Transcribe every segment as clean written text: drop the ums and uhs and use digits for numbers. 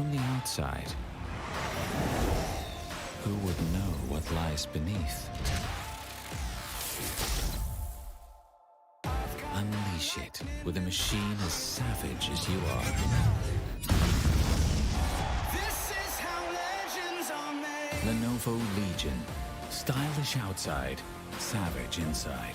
from the outside, who would know what lies beneath? Unleash it with a machine as savage as you are. This is how legends are made. Lenovo Legion. Stylish outside, savage inside.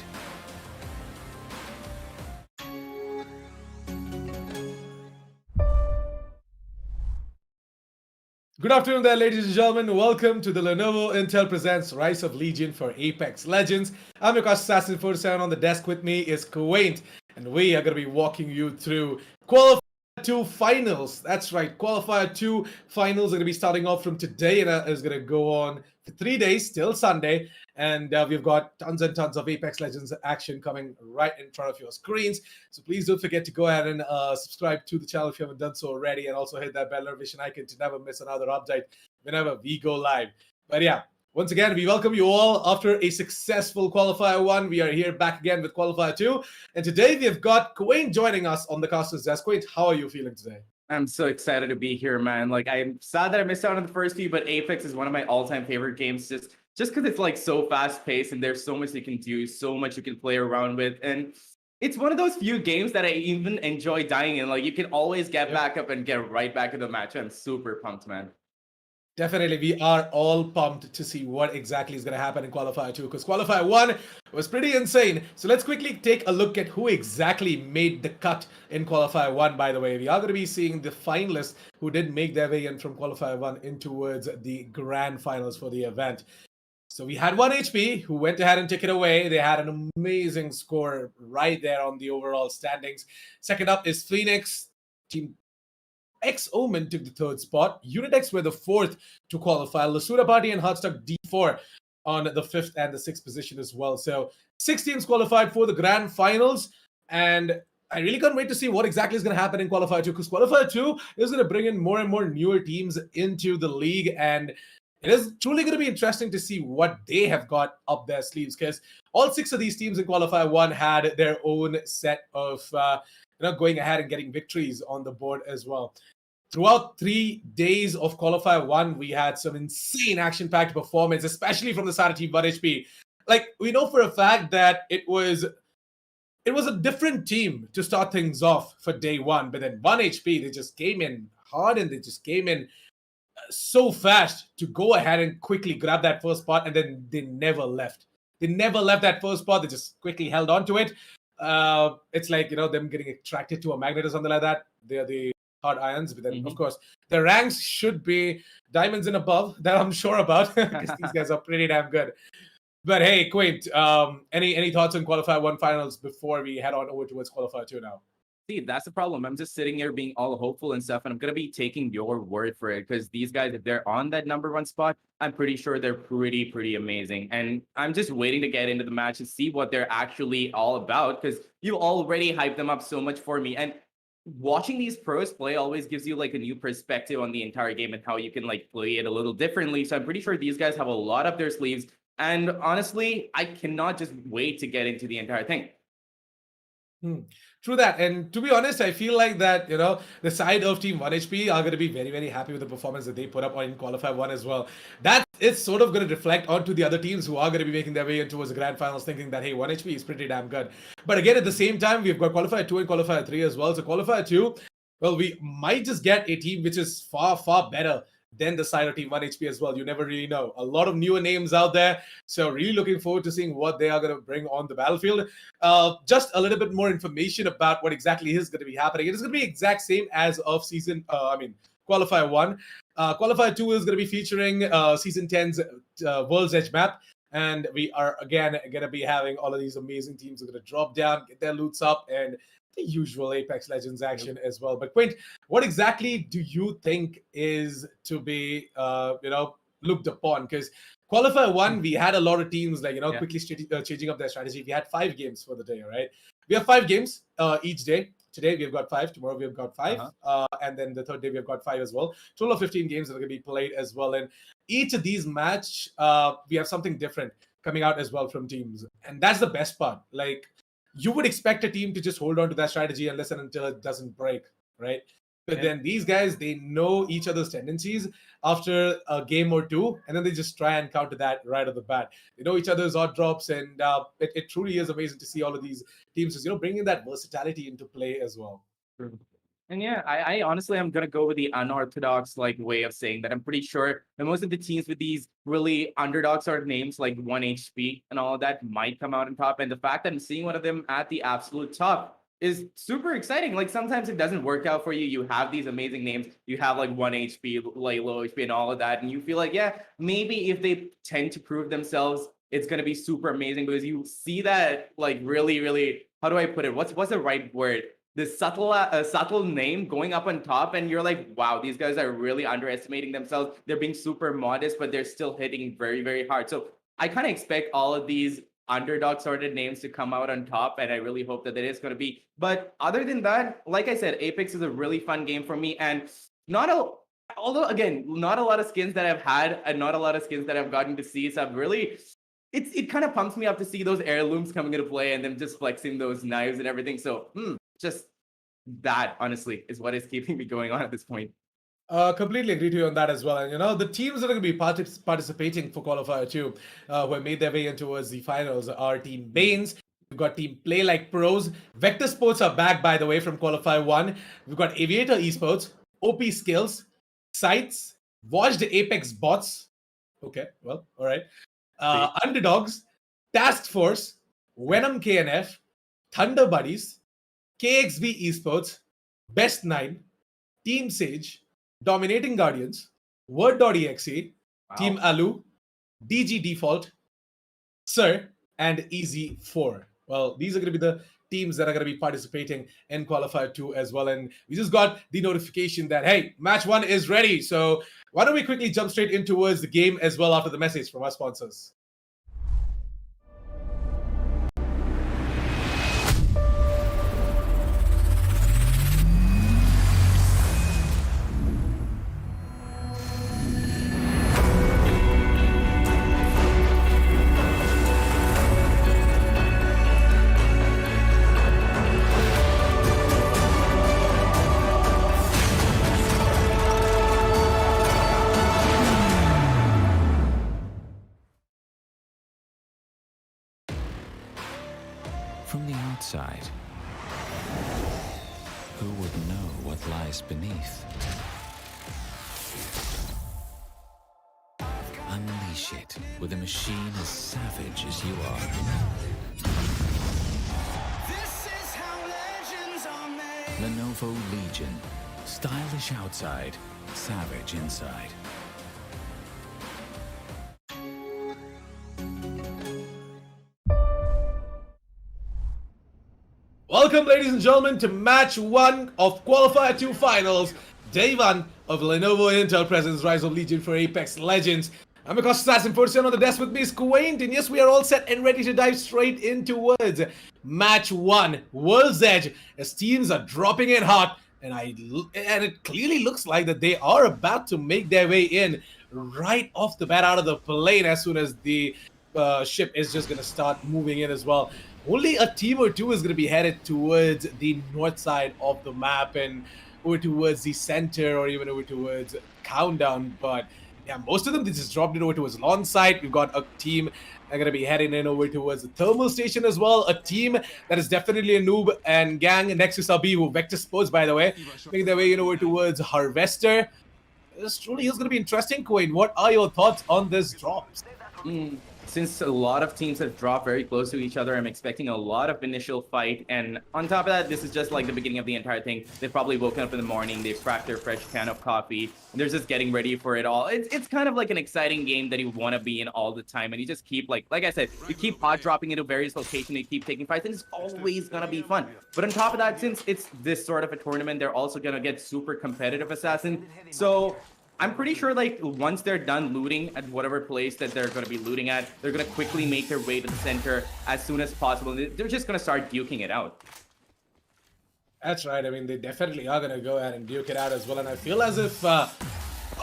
Good afternoon there, ladies and gentlemen. Welcome to the Lenovo Intel Presents Rise of Legion for Apex Legends. I'm your coach Assassin47. On the desk with me is Quaint, and we are going to be walking you through Qualifier 2 Finals. That's right, Qualifier 2 Finals are going to be starting off from today, and it's going to go on for 3 days till Sunday. And we've got tons and tons of Apex Legends action coming right in front of your screens. So please don't forget to go ahead and subscribe to the channel if you haven't done so already, and also hit that bell notification icon to never miss another update whenever we go live. But yeah, once again, we welcome you all after a successful Qualifier 1. We are here back again with Qualifier 2. And today we've got Quaint joining us on the caster's desk. Quaint, how are you feeling today? I'm so excited to be here, man. Like, I'm sad that I missed out on the first few, but Apex is one of my all-time favorite games just because it's like so fast-paced and there's so much you can do, so much you can play around with. And it's one of those few games that I even enjoy dying in. Like, you can always get back up and get right back in the match. I'm super pumped, man. Definitely, we are all pumped to see what exactly is going to happen in Qualifier 2, because Qualifier 1 was pretty insane. So let's quickly take a look at who exactly made the cut in Qualifier 1, by the way. We are going to be seeing the finalists who did make their way in from Qualifier 1 in towards the grand finals for the event. So we had 1HP who went ahead and took it away. They had an amazing score right there on the overall standings. Second up is Phoenix. Team X-Omen took the third spot. Unitex were the fourth to qualify. Lasuda Party and Hotstock D4 on the fifth and the sixth position as well. So 6 teams qualified for the grand finals. And I really can't wait to see what exactly is going to happen in Qualifier 2, because Qualifier 2 is going to bring in more and more newer teams into the league. And it is truly going to be interesting to see what they have got up their sleeves, because all 6 of these teams in Qualifier 1 had their own set of going ahead and getting victories on the board as well. Throughout 3 days of Qualifier 1, we had some insane action-packed performance, especially from the side of Team 1HP. Like, we know for a fact that it was a different team to start things off for day 1, but then 1HP, they just came in hard and they just came in so fast to go ahead and quickly grab that first spot, and then they never left. They never left that first spot. They just quickly held on to it. It's like, them getting attracted to a magnet or something like that. They are the hard irons, but then of course the ranks should be diamonds and above, that I'm sure about, because these guys are pretty damn good. But hey, Quaint, any thoughts on Qualifier 1 finals before we head on over towards Qualifier 2 now? See, that's the problem. I'm just sitting here being all hopeful and stuff, and I'm going to be taking your word for it, because these guys, if they're on that #1 spot, I'm pretty sure they're pretty amazing. And I'm just waiting to get into the match and see what they're actually all about, because you already hyped them up so much for me. And watching these pros play always gives you like a new perspective on the entire game and how you can like play it a little differently. So I'm pretty sure these guys have a lot up their sleeves. And honestly, I cannot just wait to get into the entire thing. True that. And to be honest, I feel like that, the side of Team 1HP are going to be very happy with the performance that they put up on Qualifier 1 as well. That is sort of going to reflect onto the other teams who are going to be making their way in towards the grand finals, thinking that, hey, 1HP is pretty damn good. But again, at the same time, we've got Qualifier 2 and Qualifier 3 as well. So Qualifier 2, well, we might just get a team which is far better than the side of Team 1HP as well. You never really know. A lot of newer names out there. So really looking forward to seeing what they are going to bring on the battlefield. Just a little bit more information about what exactly is going to be happening. It is going to be exact same as of Qualifier 1. Qualifier 2 is going to be featuring Season 10's World's Edge map. And we are, again, going to be having all of these amazing teams who are going to drop down, get their loots up, and the usual Apex Legends action as well. But Quint, what exactly do you think is to be, looked upon? Because Qualifier 1, we had a lot of teams like, quickly changing up their strategy. We had 5 games for the day, right? We have 5 games each day. Today we've got 5. Tomorrow we've got 5. And then the third day we've got 5 as well. Total of 15 games that are going to be played as well. And each of these match, we have something different coming out as well from teams. And that's the best part. Like, you would expect a team to just hold on to that strategy unless and until it doesn't break, right? But Yeah. then these guys, they know each other's tendencies after a game or two, and then they just try and counter that right off the bat. They know each other's odd drops, and it truly is amazing to see all of these teams just bringing that versatility into play as well. True. And yeah, I honestly I'm gonna go with the unorthodox like way of saying that. I'm pretty sure that most of the teams with these really underdog sort of names like 1 HP and all of that might come out on top. And the fact that I'm seeing one of them at the absolute top is super exciting. Like sometimes it doesn't work out for you. You have these amazing names. You have like 1 HP, like low HP, and all of that, and you feel like yeah, maybe if they tend to prove themselves, it's gonna be super amazing because you see that like really, really. How do I put it? What's the right word? This subtle name going up on top, and you're like, wow, these guys are really underestimating themselves. They're being super modest, but they're still hitting very, very hard. So I kind of expect all of these underdog sorted names to come out on top, and I really hope that it is going to be. But other than that, like I said, Apex is a really fun game for me, and although again, not a lot of skins that I've had, and not a lot of skins that I've gotten to see. So I've really it kind of pumps me up to see those heirlooms coming into play and them just flexing those knives and everything. So just that honestly is what is keeping me going on at this point. Completely agree to you on that as well. And the teams that are going to be participating for Qualifier 2 who have made their way in towards the finals are Team Banes. We've got Team Play Like Pros. Vector Sports are back, by the way, from Qualifier 1. We've got Aviator Esports, OP Skills, Sites, Watched Apex Bots. Okay, well, all right. Underdogs, Task Force, Venom KNF, Thunder Buddies, KXV Esports, Best 9, Team Sage, Dominating Guardians, Word.exe, Team Alu, DG Default, Sir, and Easy 4. Well, these are going to be the teams that are going to be participating in Qualifier 2 as well. And we just got the notification that, hey, match 1 is ready. So why don't we quickly jump straight in towards the game as well after the message from our sponsors. From the outside, who would know what lies beneath? Unleash it with a machine as savage as you are. This is how legends are made. Lenovo Legion. Stylish outside, savage inside. Welcome, ladies and gentlemen, to match 1 of Qualifier 2 finals. Day 1 of Lenovo and Intel presents Rise of Legion for Apex Legends. I'm your Cost Assassin, 47 on the desk with me is Quaint, and yes, we are all set and ready to dive straight into words. Match 1, World's Edge, as teams are dropping in hot, and it clearly looks like that they are about to make their way in right off the bat out of the plane as soon as the ship is just going to start moving in as well. Only a team or two is going to be headed towards the north side of the map and over towards the center or even over towards Countdown. But yeah, most of them, they just dropped it over towards launch site. We've got a team that are going to be heading in over towards the thermal station as well. A team that is definitely a noob and gang. Next is Abi, who Vector Sports, by the way, making their way in over towards Harvester. This truly is going to be interesting, Quain. What are your thoughts on this drops? Since a lot of teams have dropped very close to each other, I'm expecting a lot of initial fight. And on top of that, this is just like the beginning of the entire thing. They've probably woken up in the morning, they've cracked their fresh can of coffee, and they're just getting ready for it all. It's kind of like an exciting game that you want to be in all the time. And you just keep, like I said, you keep hot dropping into various locations, you keep taking fights, and it's always going to be fun. But on top of that, since it's this sort of a tournament, they're also going to get super competitive assassin. So I'm pretty sure like once they're done looting at whatever place that they're going to be looting at, they're going to quickly make their way to the center as soon as possible. They're just going to start duking it out. That's right. I mean, they definitely are going to go ahead and duke it out as well. And I feel as if all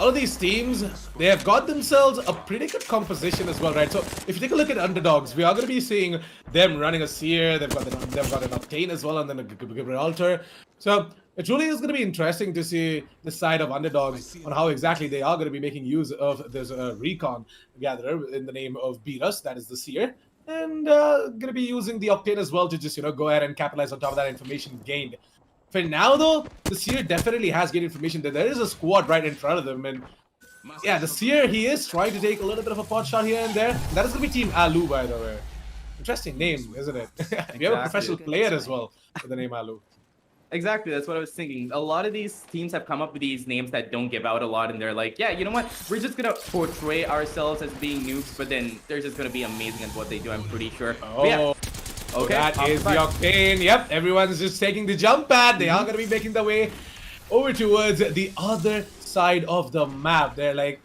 of these teams, they have got themselves a pretty good composition as well, right? So if you take a look at underdogs, we are going to be seeing them running a Seer. They've got an Octane as well, and then a Gibraltar. So It really is going to be interesting to see the side of underdogs on how exactly they are going to be making use of this recon gatherer in the name of Beat Us, that is the Seer, and going to be using the Octane as well to just, go ahead and capitalize on top of that information gained. For now, though, the Seer definitely has gained information that there is a squad right in front of them, and yeah, the Seer, he is trying to take a little bit of a pot shot here and there. That is going to be Team Alu, by the way. Interesting name, isn't it? We have a professional player as well with the name Alu. Exactly, that's what I was thinking. A lot of these teams have come up with these names that don't give out a lot, and they're like, yeah, you know what? We're just gonna portray ourselves as being noobs, but then they're just gonna be amazing at what they do, I'm pretty sure. Oh, yeah. Okay, that is the Octane. Yep, everyone's just taking the jump pad. They are gonna be making their way over towards the other side of the map. They're like,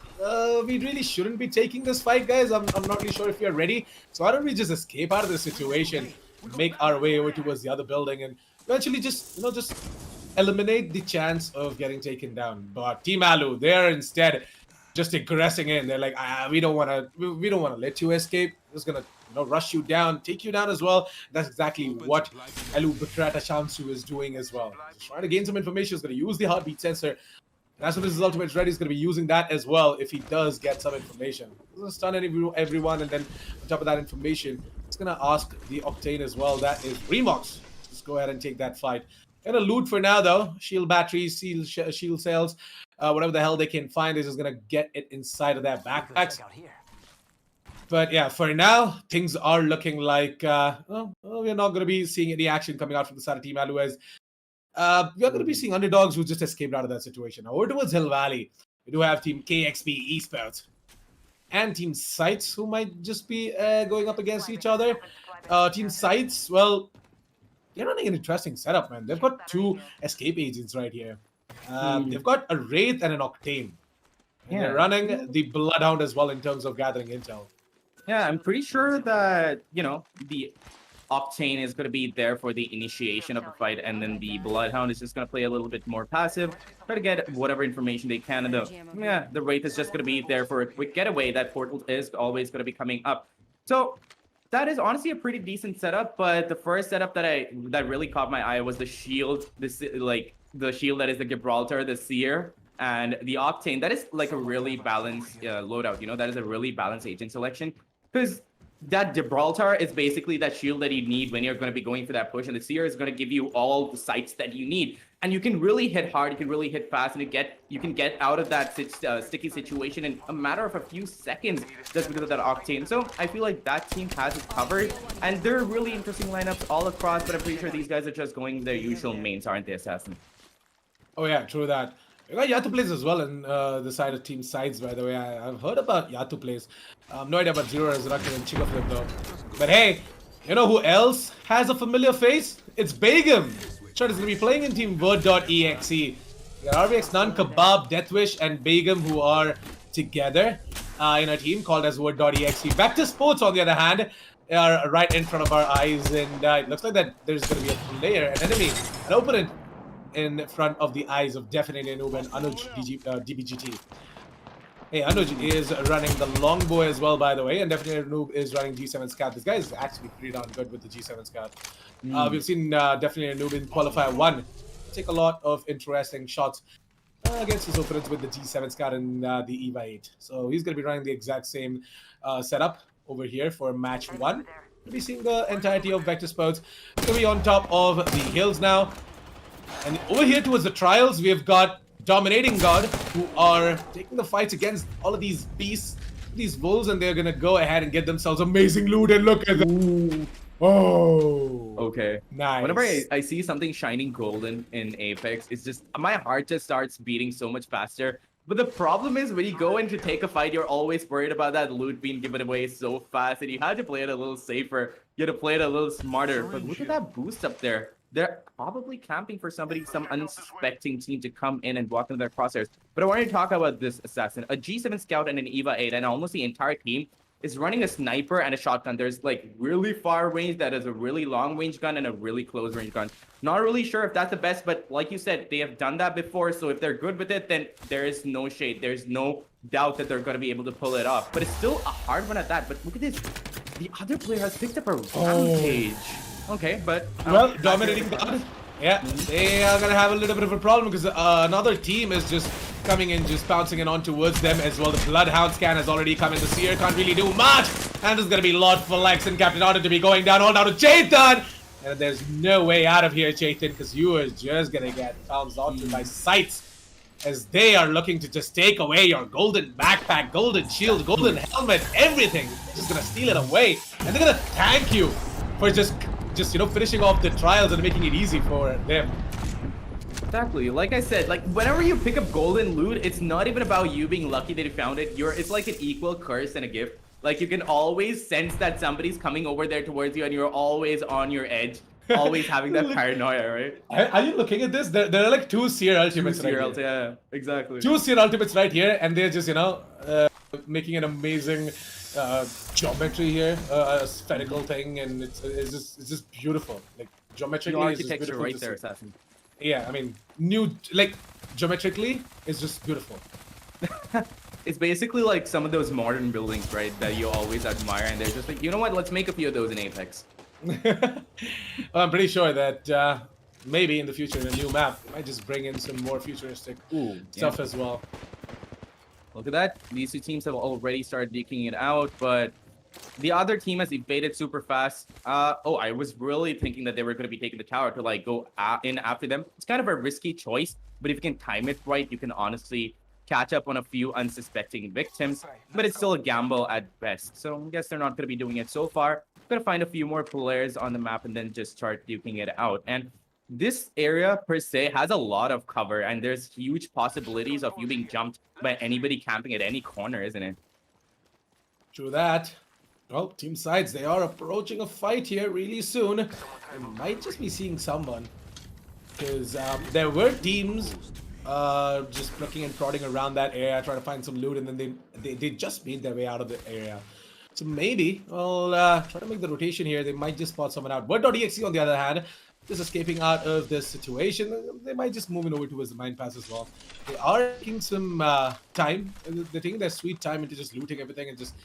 we really shouldn't be taking this fight, guys. I'm not really sure if you're ready. So why don't we just escape out of this situation, make our way over towards the other building, and eventually just eliminate the chance of getting taken down. But Team Alu, they're instead just aggressing in. They're like, we don't want to let you escape. We're just gonna rush you down, take you down as well. That's exactly what Alu Bukrata Shamsu is doing as well. Just trying to gain some information. He's gonna use the heartbeat sensor. And as soon as his ultimate's ready, he's gonna be using that as well if he does get some information. He's gonna stun everyone, and then on top of that information, he's gonna ask the Octane as well. That is Remox. Just go ahead and take that fight. Gonna loot for now though. Shield batteries, shield cells, whatever the hell they can find. They're just gonna get it inside of their backpacks. But yeah, for now, things are looking like we're not gonna be seeing any action coming out from the side of Team Alu, as we're gonna be seeing underdogs who just escaped out of that situation. Now over towards Hill Valley, we do have Team KXP Esports and Team Sights, who might just be going up against each other. Team Sights, well, they're running an interesting setup, man. They've got two escape agents right here. They've got a Wraith and an Octane. And they're running the Bloodhound as well in terms of gathering intel. Yeah, I'm pretty sure that, the Octane is going to be there for the initiation of the fight, and then the Bloodhound is just going to play a little bit more passive, try to get whatever information they can, and the Wraith is just going to be there for a quick getaway. That portal is always going to be coming up. So that is honestly a pretty decent setup, but the first setup that really caught my eye was the shield, the shield that is the Gibraltar, the Seer, and the Octane. That is like a really balanced loadout, that is a really balanced agent selection, because that Gibraltar is basically that shield that you need when you're going to be going for that push, and the Seer is going to give you all the sights that you need, and you can really hit hard, you can really hit fast, and you can get out of that sticky situation in a matter of a few seconds just because of that Octane. So I feel like that team has it covered, and they're really interesting lineups all across, but I'm pretty sure these guys are just going their usual mains, aren't they, Assassin? Oh yeah, true that. We got Yatu plays as well in the side of Team Sides, by the way. I've heard about Yatu plays. No idea about Zero Resurrection and Chica Flip though. But hey, you know who else has a familiar face? It's Begum. Sure, is going to be playing in Team Word.exe. We got RVX, Nun, Kebab, Deathwish, and Begum, who are together in a team called as Word.exe. Vector Sports, on the other hand, are right in front of our eyes, and it looks like that there's going to be a player, an enemy, an opponent in front of the eyes of definitely Noob and Anuj DBGT. Hey, Anuj is running the longbow as well, by the way, and definitely Noob is running G7 Scout. This guy is actually pretty darn good with the G7 Scout. We've seen definitely Noob in Qualifier 1 take a lot of interesting shots against his opponents with the G7 Scout and the EVA 8. So he's going to be running the exact same setup over here for match 1. We'll be seeing the entirety of Vector Sports. It's going to be on top of the hills now. And over here towards the trials, we have got Dominating God, who are taking the fights against all of these beasts, these wolves, and they're gonna go ahead and get themselves amazing loot. And look at that! Ooh. Oh, okay, nice. Whenever I see something shining golden in Apex, it's just my heart just starts beating so much faster. But the problem is, when you go in to take a fight, you're always worried about that loot being given away so fast, and you have to play it a little safer. You have to play it a little smarter. But look at that boost up there. They're probably camping for some unsuspecting team to come in and walk into their crosshairs. But I want to talk about this assassin. A G7 Scout and an EVA 8, and almost the entire team is running a sniper and a shotgun. There's like really far range, that is a really long range gun, and a really close range gun. Not really sure if that's the best, but like you said, they have done that before. So if they're good with it, then there is no shade. There's no doubt that they're going to be able to pull it off. But it's still a hard one at that. But look at this. The other player has picked up a rampage. Okay, but well, Dominating God Yeah, they are gonna have a little bit of a problem because another team is just coming in, just bouncing in on towards them as well. The Bloodhound scan has already come in. The Seer can't really do much. And there's gonna be Lord Flex and Captain Otter to be going down, all down to Chaitan. And there's no way out of here, Chaitan, because you are just gonna get pounced onto by Sights as they are looking to just take away your golden backpack, golden shield, golden helmet, everything. They're just gonna steal it away, and they're gonna thank you for just finishing off the trials and making it easy for them. Exactly. Like I said, like whenever you pick up golden loot, it's not even about you being lucky that you found it. It's like an equal curse and a gift. Like you can always sense that somebody's coming over there towards you, and you're always on your edge, always having that paranoia, right? Are you looking at this? There are like 2 Seer ultimates Two right here. yeah, exactly. 2 Seer ultimates right here, and they're just making an amazing geometry here, a spherical thing, and it's just beautiful. Like geometrically, New it's just architecture beautiful right to there, see. Assassin. Yeah, I mean, geometrically, it's just beautiful. It's basically like some of those modern buildings, right, that you always admire, and they're just like, you know what? Let's make a few of those in Apex. Well, I'm pretty sure that maybe in the future in a new map, we might just bring in some more futuristic stuff as well. Look at that. These two teams have already started duking it out, but the other team has evaded super fast. I was really thinking that they were going to be taking the tower to like go in after them. It's kind of a risky choice, but if you can time it right, you can honestly catch up on a few unsuspecting victims, but it's still a gamble at best. So I guess they're not going to be doing it so far. Going to find a few more players on the map and then just start duking it out. And this area per se has a lot of cover, and there's huge possibilities of you being jumped by anybody camping at any corner, isn't it? True that. Well, team sides, they are approaching a fight here really soon. I might just be seeing someone. Because there were teams just looking and prodding around that area, trying to find some loot, and then they just made their way out of the area. So maybe I'll try to make the rotation here. They might just spot someone out. Word.exe on the other hand, just escaping out of this situation. They might just move in over towards the mine pass as well. They are taking some time. They're taking their sweet time into just looting everything and just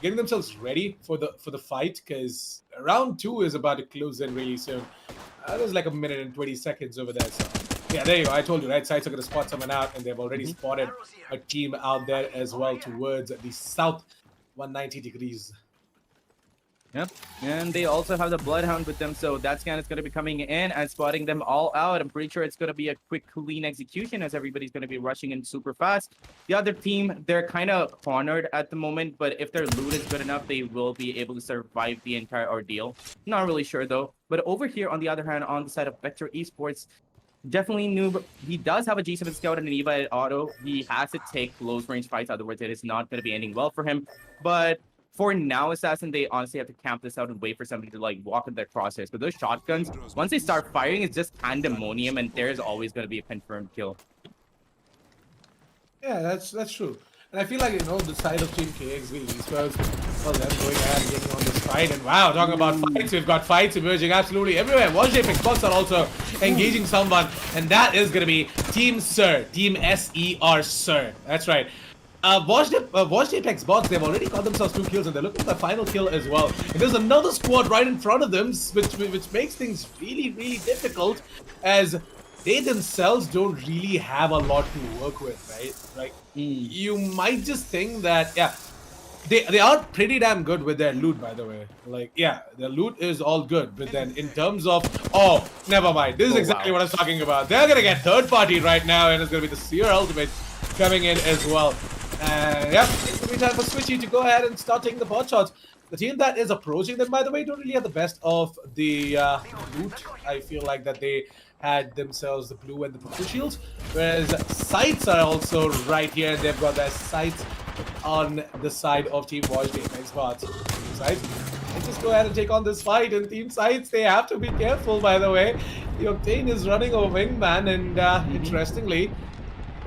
getting themselves ready for the fight, because round 2 is about to close in really soon. There's like 1 minute and 20 seconds over there. So yeah, there you go. I told you, right? Sides are going to spot someone out, and they've already spotted a team out there as well towards the south 190 degrees. Yep, and they also have the Bloodhound with them, so that scan is going to be coming in and spotting them all out. I'm pretty sure it's going to be a quick, clean execution as everybody's going to be rushing in super fast. The other team, they're kind of cornered at the moment, but if their loot is good enough, they will be able to survive the entire ordeal. Not really sure, though. But over here, on the other hand, on the side of Vector Esports, definitely Noob. He does have a G7 Scout and an Eva Auto. He has to take close-range fights, otherwise it is not going to be ending well for him. But for now, Assassin, they honestly have to camp this out and wait for somebody to like walk in their crosshairs. But those shotguns, once they start firing, it's just pandemonium, and there's always going to be a confirmed kill. Yeah, that's true. And I feel like, the side of Team KXV Esports, well, them going ahead and getting on this fight. And wow, talking about fights, we've got fights emerging absolutely everywhere. Watch Apex Bots are also engaging someone, and that is going to be Team Sir, Team SER Sir. That's right. Watch Apex Bots, they've already got themselves 2 kills, and they're looking for the final kill as well. And there's another squad right in front of them, which makes things really, really difficult, as they themselves don't really have a lot to work with, right? Like, you might just think that, yeah, they are pretty damn good with their loot, by the way. Like, yeah, their loot is all good, but then in terms of, oh, never mind. This is exactly what I was talking about. They're gonna get third party right now, and it's gonna be the Seer Ultimate coming in as well. And yeah, it's gonna be time for Switchy to go ahead and start taking the pot shots. The team that is approaching them, by the way, don't really have the best of the loot. I feel like that they had themselves the blue and the purple shields, whereas sights are also right here, and they've got their sights on the side of Team Watch the Apex Bots. Team sights, let's just go ahead and take on this fight. And Team sights, they have to be careful, by the way. The Octane is running a wingman, and interestingly,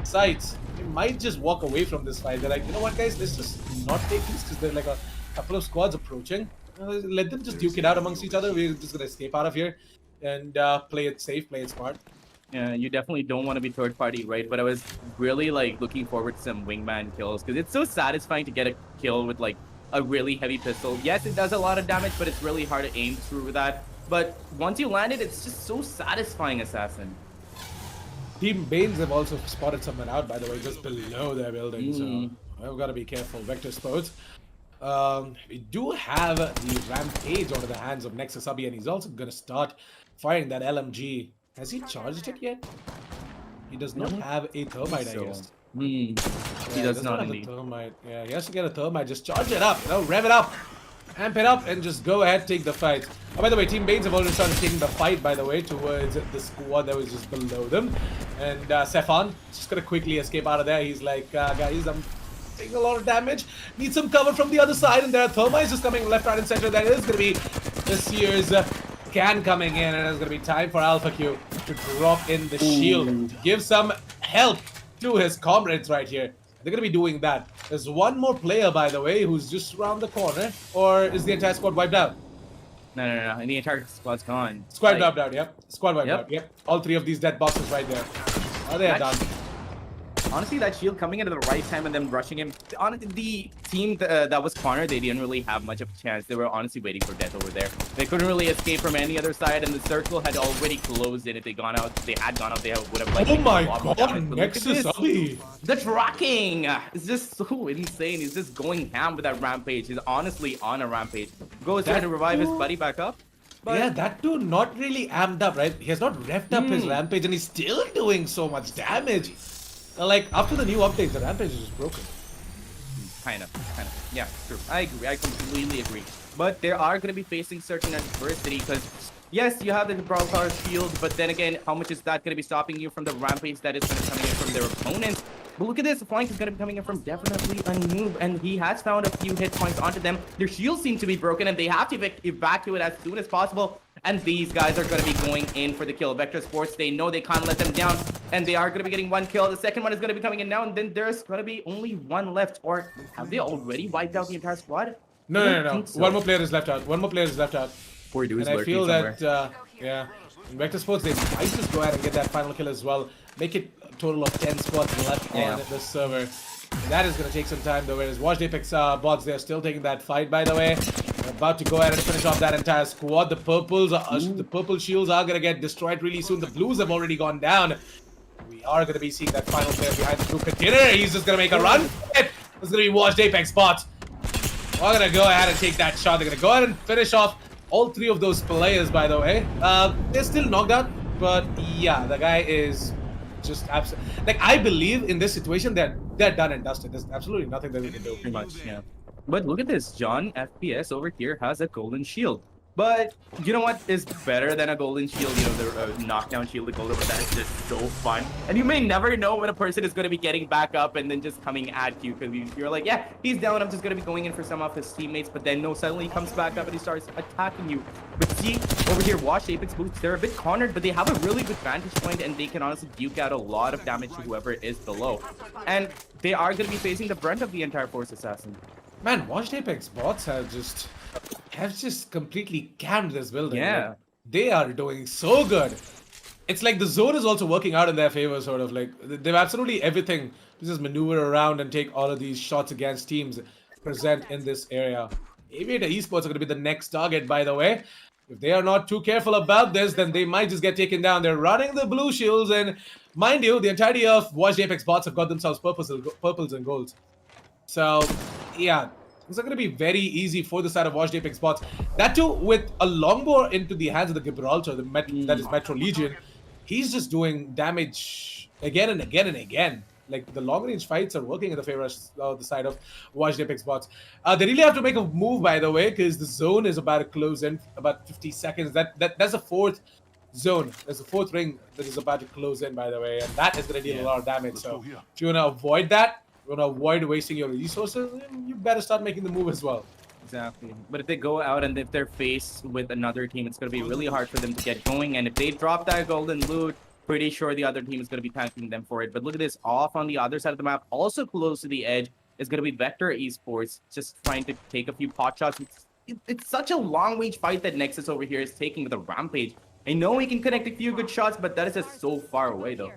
sights, they might just walk away from this fight. They're like, you know what, guys, let's just not take these, because they're like a couple of squads approaching. Let them just duke it out amongst each other. We're just gonna escape out of here and play it safe, play it smart. Yeah, you definitely don't want to be third party, right? But I was really like looking forward to some wingman kills, because it's so satisfying to get a kill with like a really heavy pistol. Yes, it does a lot of damage, but it's really hard to aim through that. But once you land it, it's just so satisfying, Assassin. Team Banes have also spotted someone out, by the way, just below their building. So we've got to be careful. Vector Sports. We do have the Rampage onto the hands of Nexus Abhi, and he's also going to start firing that LMG. Has he charged it yet? He does not have a thermite, I guess. He does not have a indeed. thermite. Yeah, he has to get a thermite. Just charge it up, rev it up, amp it up, and just go ahead, take the fight. Oh, by the way, Team Banes have already started taking the fight, by the way, towards the squad that was just below them. And Sefan just gonna quickly escape out of there. He's like, guys, I'm taking a lot of damage. Need some cover from the other side, and there are thermites just coming left, right, and center. That is gonna be this year's can coming in, and it's gonna be time for Alpha Q to drop in the shield to give some help to his comrades right here. They're gonna be doing that. There's one more player, by the way, who's just around the corner, or is the entire squad wiped out? No. And the entire squad's gone. Squad wiped out, yep. Squad wiped out, yep. All three of these dead boxes right there. Oh, they are done. Honestly, that shield coming in at the right time and then rushing him. The team that was cornered, they didn't really have much of a chance. They were honestly waiting for death over there. They couldn't really escape from any other side, and the circle had already closed in. If they had gone out, they would have like. Oh my god, Nexus Abhi! The tracking is just so insane. He's just going ham with that rampage. He's honestly on a rampage. Goes there to revive his buddy back up. But yeah, that dude not really amped up, right? He has not revved up his rampage, and he's still doing so much damage. Like, after the new update, the rampage is just broken. Kind of. Yeah, true. I agree. I completely agree. But they are going to be facing certain adversity because, yes, you have the Gibraltar shield, but then again, how much is that going to be stopping you from the rampage that is going to be coming in from their opponents? But look at this. The flank is going to be coming in from definitely a noob, and he has found a few hit points onto them. Their shields seem to be broken, and they have to evacuate as soon as possible. And these guys are going to be going in for the kill. Vector Sports, they know they can't let them down, and they are going to be getting one kill. The second one is going to be coming in now, and then there's going to be only one left. Or have they already wiped out the entire squad? No. So. One more player is left out. Poor dude's and I feel somewhere. that, yeah, in Vector Sports, they might just go ahead and get that final kill as well. Make it a total of 10 squads left on this server. That is going to take some time, though, whereas Watched Apex bots, they're still taking that fight, by the way. They're about to go ahead and finish off that entire squad. The purple shields are going to get destroyed really soon. The blues have already gone down. We are going to be seeing that final player behind the blue container. He's just going to make a run. It's going to be Watched Apex bots. We're going to go ahead and take that shot. They're going to go ahead and finish off all three of those players, by the way. They're still knocked out, but yeah, the guy is just absolutely, like, I believe in this situation they're done and dusted. There's absolutely nothing that we can do. Pretty much, yeah. But look at this. John FPS over here has a golden shield. But you know what is better than a golden shield? You know, the knockdown shield, the golden one. That is just so fun. And you may never know when a person is going to be getting back up and then just coming at you. Because you're like, yeah, he's down. I'm just going to be going in for some of his teammates. But then no, suddenly he comes back up and he starts attacking you. But see, over here, Watch Apex Boots, they're a bit cornered, but they have a really good vantage point. And they can honestly duke out a lot of damage to whoever is below. And they are going to be facing the brunt of the entire Force Assassin. Man, Watched Apex bots have just completely cammed this building. Yeah. Like, they are doing so good. It's like the zone is also working out in their favor, sort of. Like, they've absolutely everything to just maneuver around and take all of these shots against teams present in this area. Aviator Esports are going to be the next target, by the way. If they are not too careful about this, then they might just get taken down. They're running the blue shields, and mind you, the entirety of Watched Apex bots have got themselves purples and golds. So, yeah, it's going to be very easy for the side of Watched Apex bots. That too, with a longbow into the hands of the Gibraltar, that is Metro Legion. He's just doing damage again and again and again. Like, the long-range fights are working in the favor of the side of Watched Apex bots. They really have to make a move, by the way, because the zone is about to close in about 50 seconds. That's the fourth zone. There's a fourth ring that is about to close in, by the way, and that is going to deal a lot of damage. So if you want to avoid that, you want to avoid wasting your resources, you better start making the move as well. Exactly. But if they go out and if they're faced with another team, it's going to be really hard for them to get going. And if they drop that golden loot, pretty sure the other team is going to be thanking them for it. But look at this. Off on the other side of the map, also close to the edge, is going to be Vector Esports, just trying to take a few pot shots. It's such a long-range fight that Nexus over here is taking with a Rampage. I know he can connect a few good shots, but that is just so far away, though.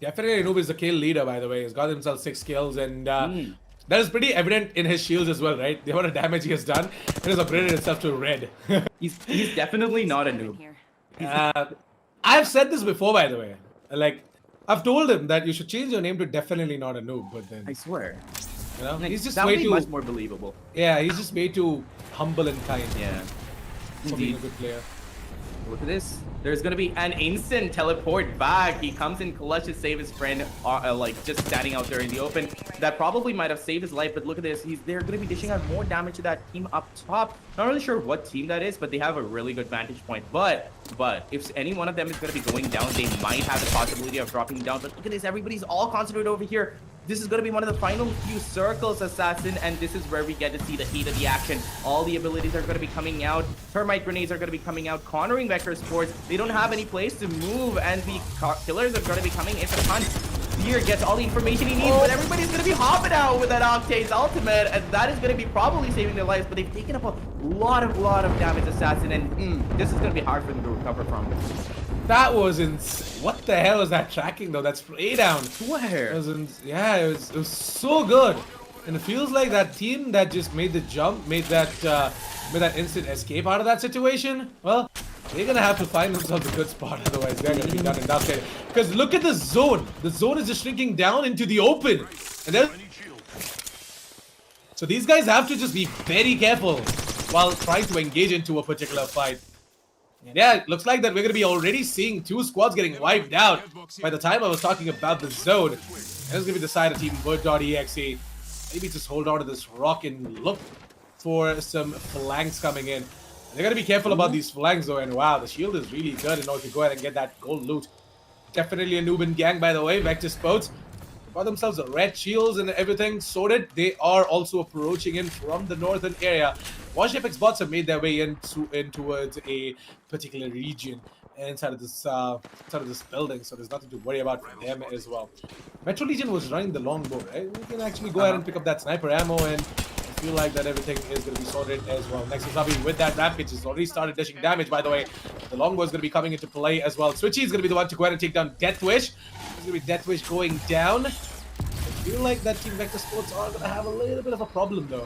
Definitely Noob is the kill leader, by the way. He's got himself 6 kills, and that That is pretty evident in his shields as well, right? The amount of damage he has done, it has upgraded itself to red. He's definitely not a noob. I've said this before, by the way. Like, I've told him that you should change your name to definitely not a noob, but then, I swear. you know, Like, he's just that way would be too, much more believable. yeah, he's just way too humble and kind Yeah. for being a Indeed. good player. Look at this. There's gonna be an instant teleport back. He comes in clutch to save his friend, like just standing out there in the open. That probably might have saved his life, but look at this. They're gonna be dishing out more damage to that team up top. Not really sure what team that is, but they have a really good vantage point. But if any one of them is gonna be going down, they might have the possibility of dropping down. But look at this. Everybody's all concentrated over here. This is going to be one of the final few circles, Assassin, and this is where we get to see the heat of the action. All the abilities are going to be coming out. Termite grenades are going to be coming out, cornering Vector Sports. They don't have any place to move, and the killers are going to be coming into the hunt. Seer gets all the information he needs, but everybody's going to be hopping out with that Octane's ultimate, and that is going to be probably saving their lives, but they've taken up a lot of damage, Assassin, and this is going to be hard for them to recover from. That was insane. What the hell was that tracking though? That spray down. Where? It was yeah, it was so good. And it feels like that team that just made the jump, made that instant escape out of that situation. Well, they're gonna have to find themselves a good spot, otherwise they're gonna be done and dusted. Because look at the zone. The zone is just shrinking down into the open. And then so these guys have to just be very careful while trying to engage into a particular fight. And yeah, it looks like that we're going to be already seeing two squads getting wiped out by the time I was talking about the zone. And it's going to be the side of Team Bird.exe. Maybe just hold on to this rock and look for some flanks coming in. They're going to be careful about these flanks though, and wow, the shield is really good in order to go ahead and get that gold loot. Definitely a Nubian gang, by the way, Vector Sports. Got themselves red shields and everything sorted. They are also approaching in from the northern area. Watch Apex bots have made their way in towards a particular region inside of this building, so there's nothing to worry about for them as well. Metro Legion was running the longbow, right? We can actually go ahead and pick up that sniper ammo, and I feel like that everything is going to be sorted as well. Next is Zabi with that rampage has already started dishing damage, by the way. The longbow is going to be coming into play as well. Switchy is going to be the one to go ahead and take down Deathwish. It's going to be Deathwish going down. I feel like that Team Vector Sports are going to have a little bit of a problem though.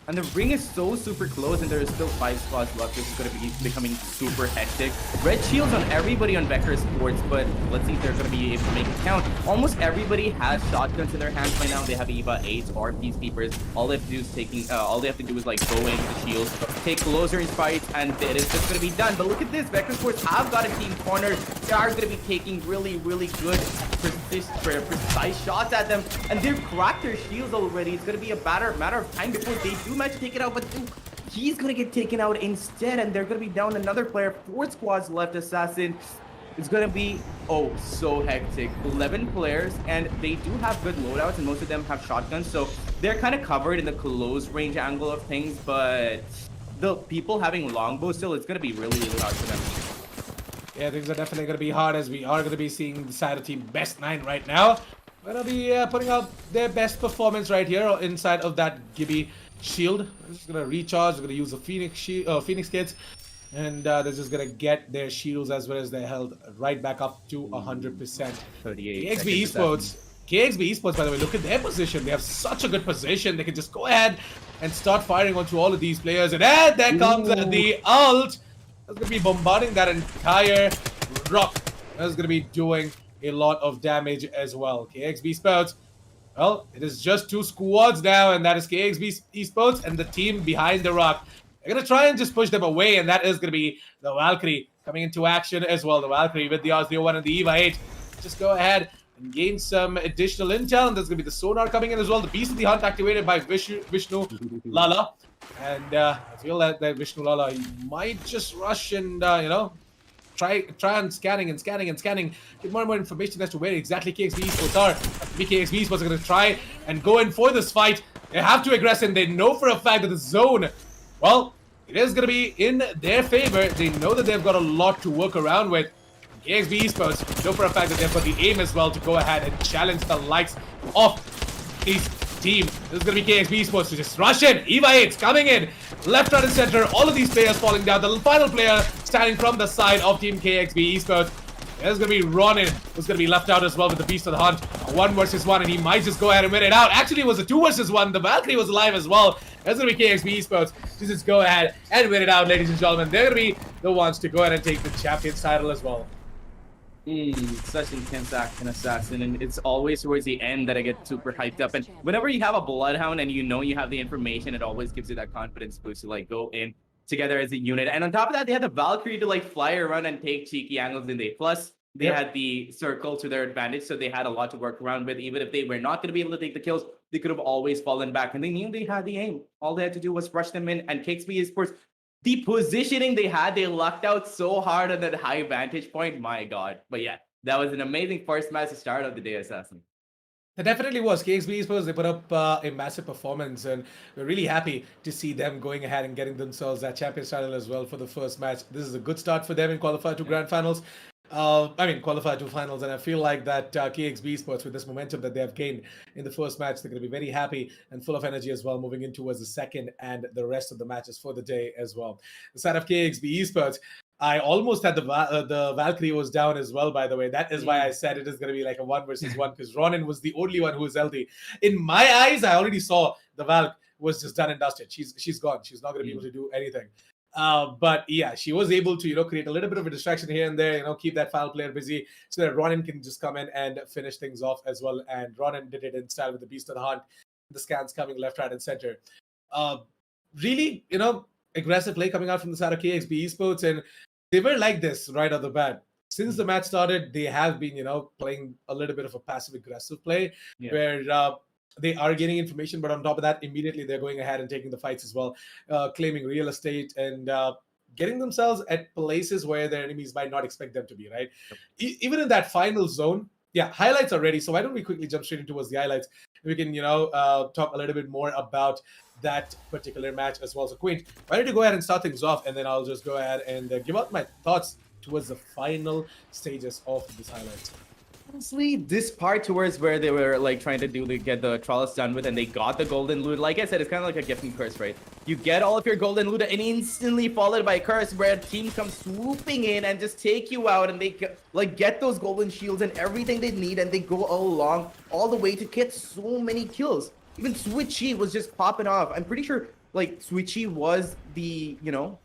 And the ring is so super close, and there is still 5 spots left. This is going to be becoming super hectic. Red shields on everybody on Vector Sports, but let's see if they're going to be able to make it count. Almost everybody has shotguns in their hands right now. They have EVA 8s or Peacekeepers. All they have to do is all they have to do is like go into the shields, take closer in fights, and it is just going to be done. But look at this, Vector Sports have got a team cornered. They are going to be taking really good precise shots at them, and they've cracked their shields already. It's going to be a matter of time before they do manage to take it out, but he's going to get taken out instead, and they're going to be down another player. 4 squads left, Assassin. It's going to be, oh, so hectic. 11 players, and they do have good loadouts, and most of them have shotguns, so they're kind of covered in the close range angle of things, but the people having longbows still, it's going to be really hard for them. Yeah, things are definitely going to be hard, as we are going to be seeing the side of Team Best 9 right now. Going to be putting out their best performance right here inside of that Gibby shield. They're just going to recharge. They're going to use the Phoenix kits. And they're just going to get their shields as well as their health right back up to 100%. 38 KXB Esports. KXB Esports, by the way, look at their position. They have such a good position. They can just go ahead and start firing onto all of these players. And there comes the ult. That's going to be bombarding that entire rock. That's going to be doing a lot of damage as well. KXB Esports, well, it is just 2 squads now, and that is KXB Esports and the team behind the rock. They're going to try and just push them away, and that is going to be the Valkyrie coming into action as well. The Valkyrie with the R01 and the EVA 8. Just go ahead and gain some additional intel, and there's going to be the sonar coming in as well. The Beast of the Hunt activated by Vishnu Lala. And I feel that Vishnu Lala might just rush and, you know, try on scanning, get more and more information as to where exactly KXB Esports are. KXB Esports are going to try and go in for this fight. They have to aggress, and they know for a fact that the zone, well, it is going to be in their favor. They know that they've got a lot to work around with. KXB Esports know for a fact that they've got the aim as well to go ahead and challenge the likes of these team. This is going to be KXB Esports to just rush in. EVA 8's coming in. Left, right, and center. All of these players falling down. The final player standing from the side of Team KXB Esports. There's going to be Ronin, who's going to be left out as well with the Beast of the Hunt. A 1 versus 1, and he might just go ahead and win it out. Actually, it was a 2 versus 1. The Valkyrie was alive as well. There's going to be KXB Esports to just go ahead and win it out, ladies and gentlemen. They're going to be the ones to go ahead and take the Champions title as well. Such intense action, Assassin, and it's always towards the end that I get super hyped up. And whenever you have a Bloodhound and you know you have the information, it always gives you that confidence boost to like go in together as a unit. And on top of that, they had the Valkyrie to like fly around and take cheeky angles in there. Plus, they had the circle to their advantage, so they had a lot to work around with. Even if they were not going to be able to take the kills, they could have always fallen back. And they knew they had the aim. All they had to do was rush them in. And KXB Esports, the positioning they had, they lucked out so hard on that high vantage point. My God. But yeah, that was an amazing first match to start of the day, Assassin. It definitely was. KXB Esports, they put up a massive performance, and we're really happy to see them going ahead and getting themselves that Champions title as well for the first match. This is a good start for them in Qualifier 2 Grand Finals. Qualifier 2 Finals, and I feel like that KXB Esports, with this momentum that they have gained in the first match, they're going to be very happy and full of energy as well, moving in towards the second and the rest of the matches for the day as well. The side of KXB Esports, I almost had the Valkyrie was down as well, by the way. That is why I said it is going to be like a 1 versus 1, because Ronin was the only one who was healthy. In my eyes, I already saw the Valk was just done and dusted. She's gone. She's not going to be able to do anything. But yeah, she was able to, create a little bit of a distraction here and there, keep that final player busy so that Ronin can just come in and finish things off as well. And Ronin did it in style with the Beast of the Hunt, the scans coming left, right, and center. Really, aggressive play coming out from the side of KXB Esports, and they were like this right off the bat. Since the match started, they have been, playing a little bit of a passive-aggressive play where they are getting information, but on top of that, immediately they're going ahead and taking the fights as well, claiming real estate and getting themselves at places where their enemies might not expect them to be, right? Even in that final zone, highlights are ready. So why don't we quickly jump straight into towards the highlights? We can, talk a little bit more about that particular match as well. So Queen, why don't you go ahead and start things off, and then I'll just go ahead and give out my thoughts towards the final stages of this highlights. Honestly, this part towards where they were like trying to get the trellis done with, and they got the golden loot. Like I said, it's kind of like a gift and curse, right? You get all of your golden loot and instantly followed by a curse where a team comes swooping in and just take you out, and they get those golden shields and everything they need, and they go along all the way to get so many kills. Even Switchy was just popping off. I'm pretty sure like Switchy was the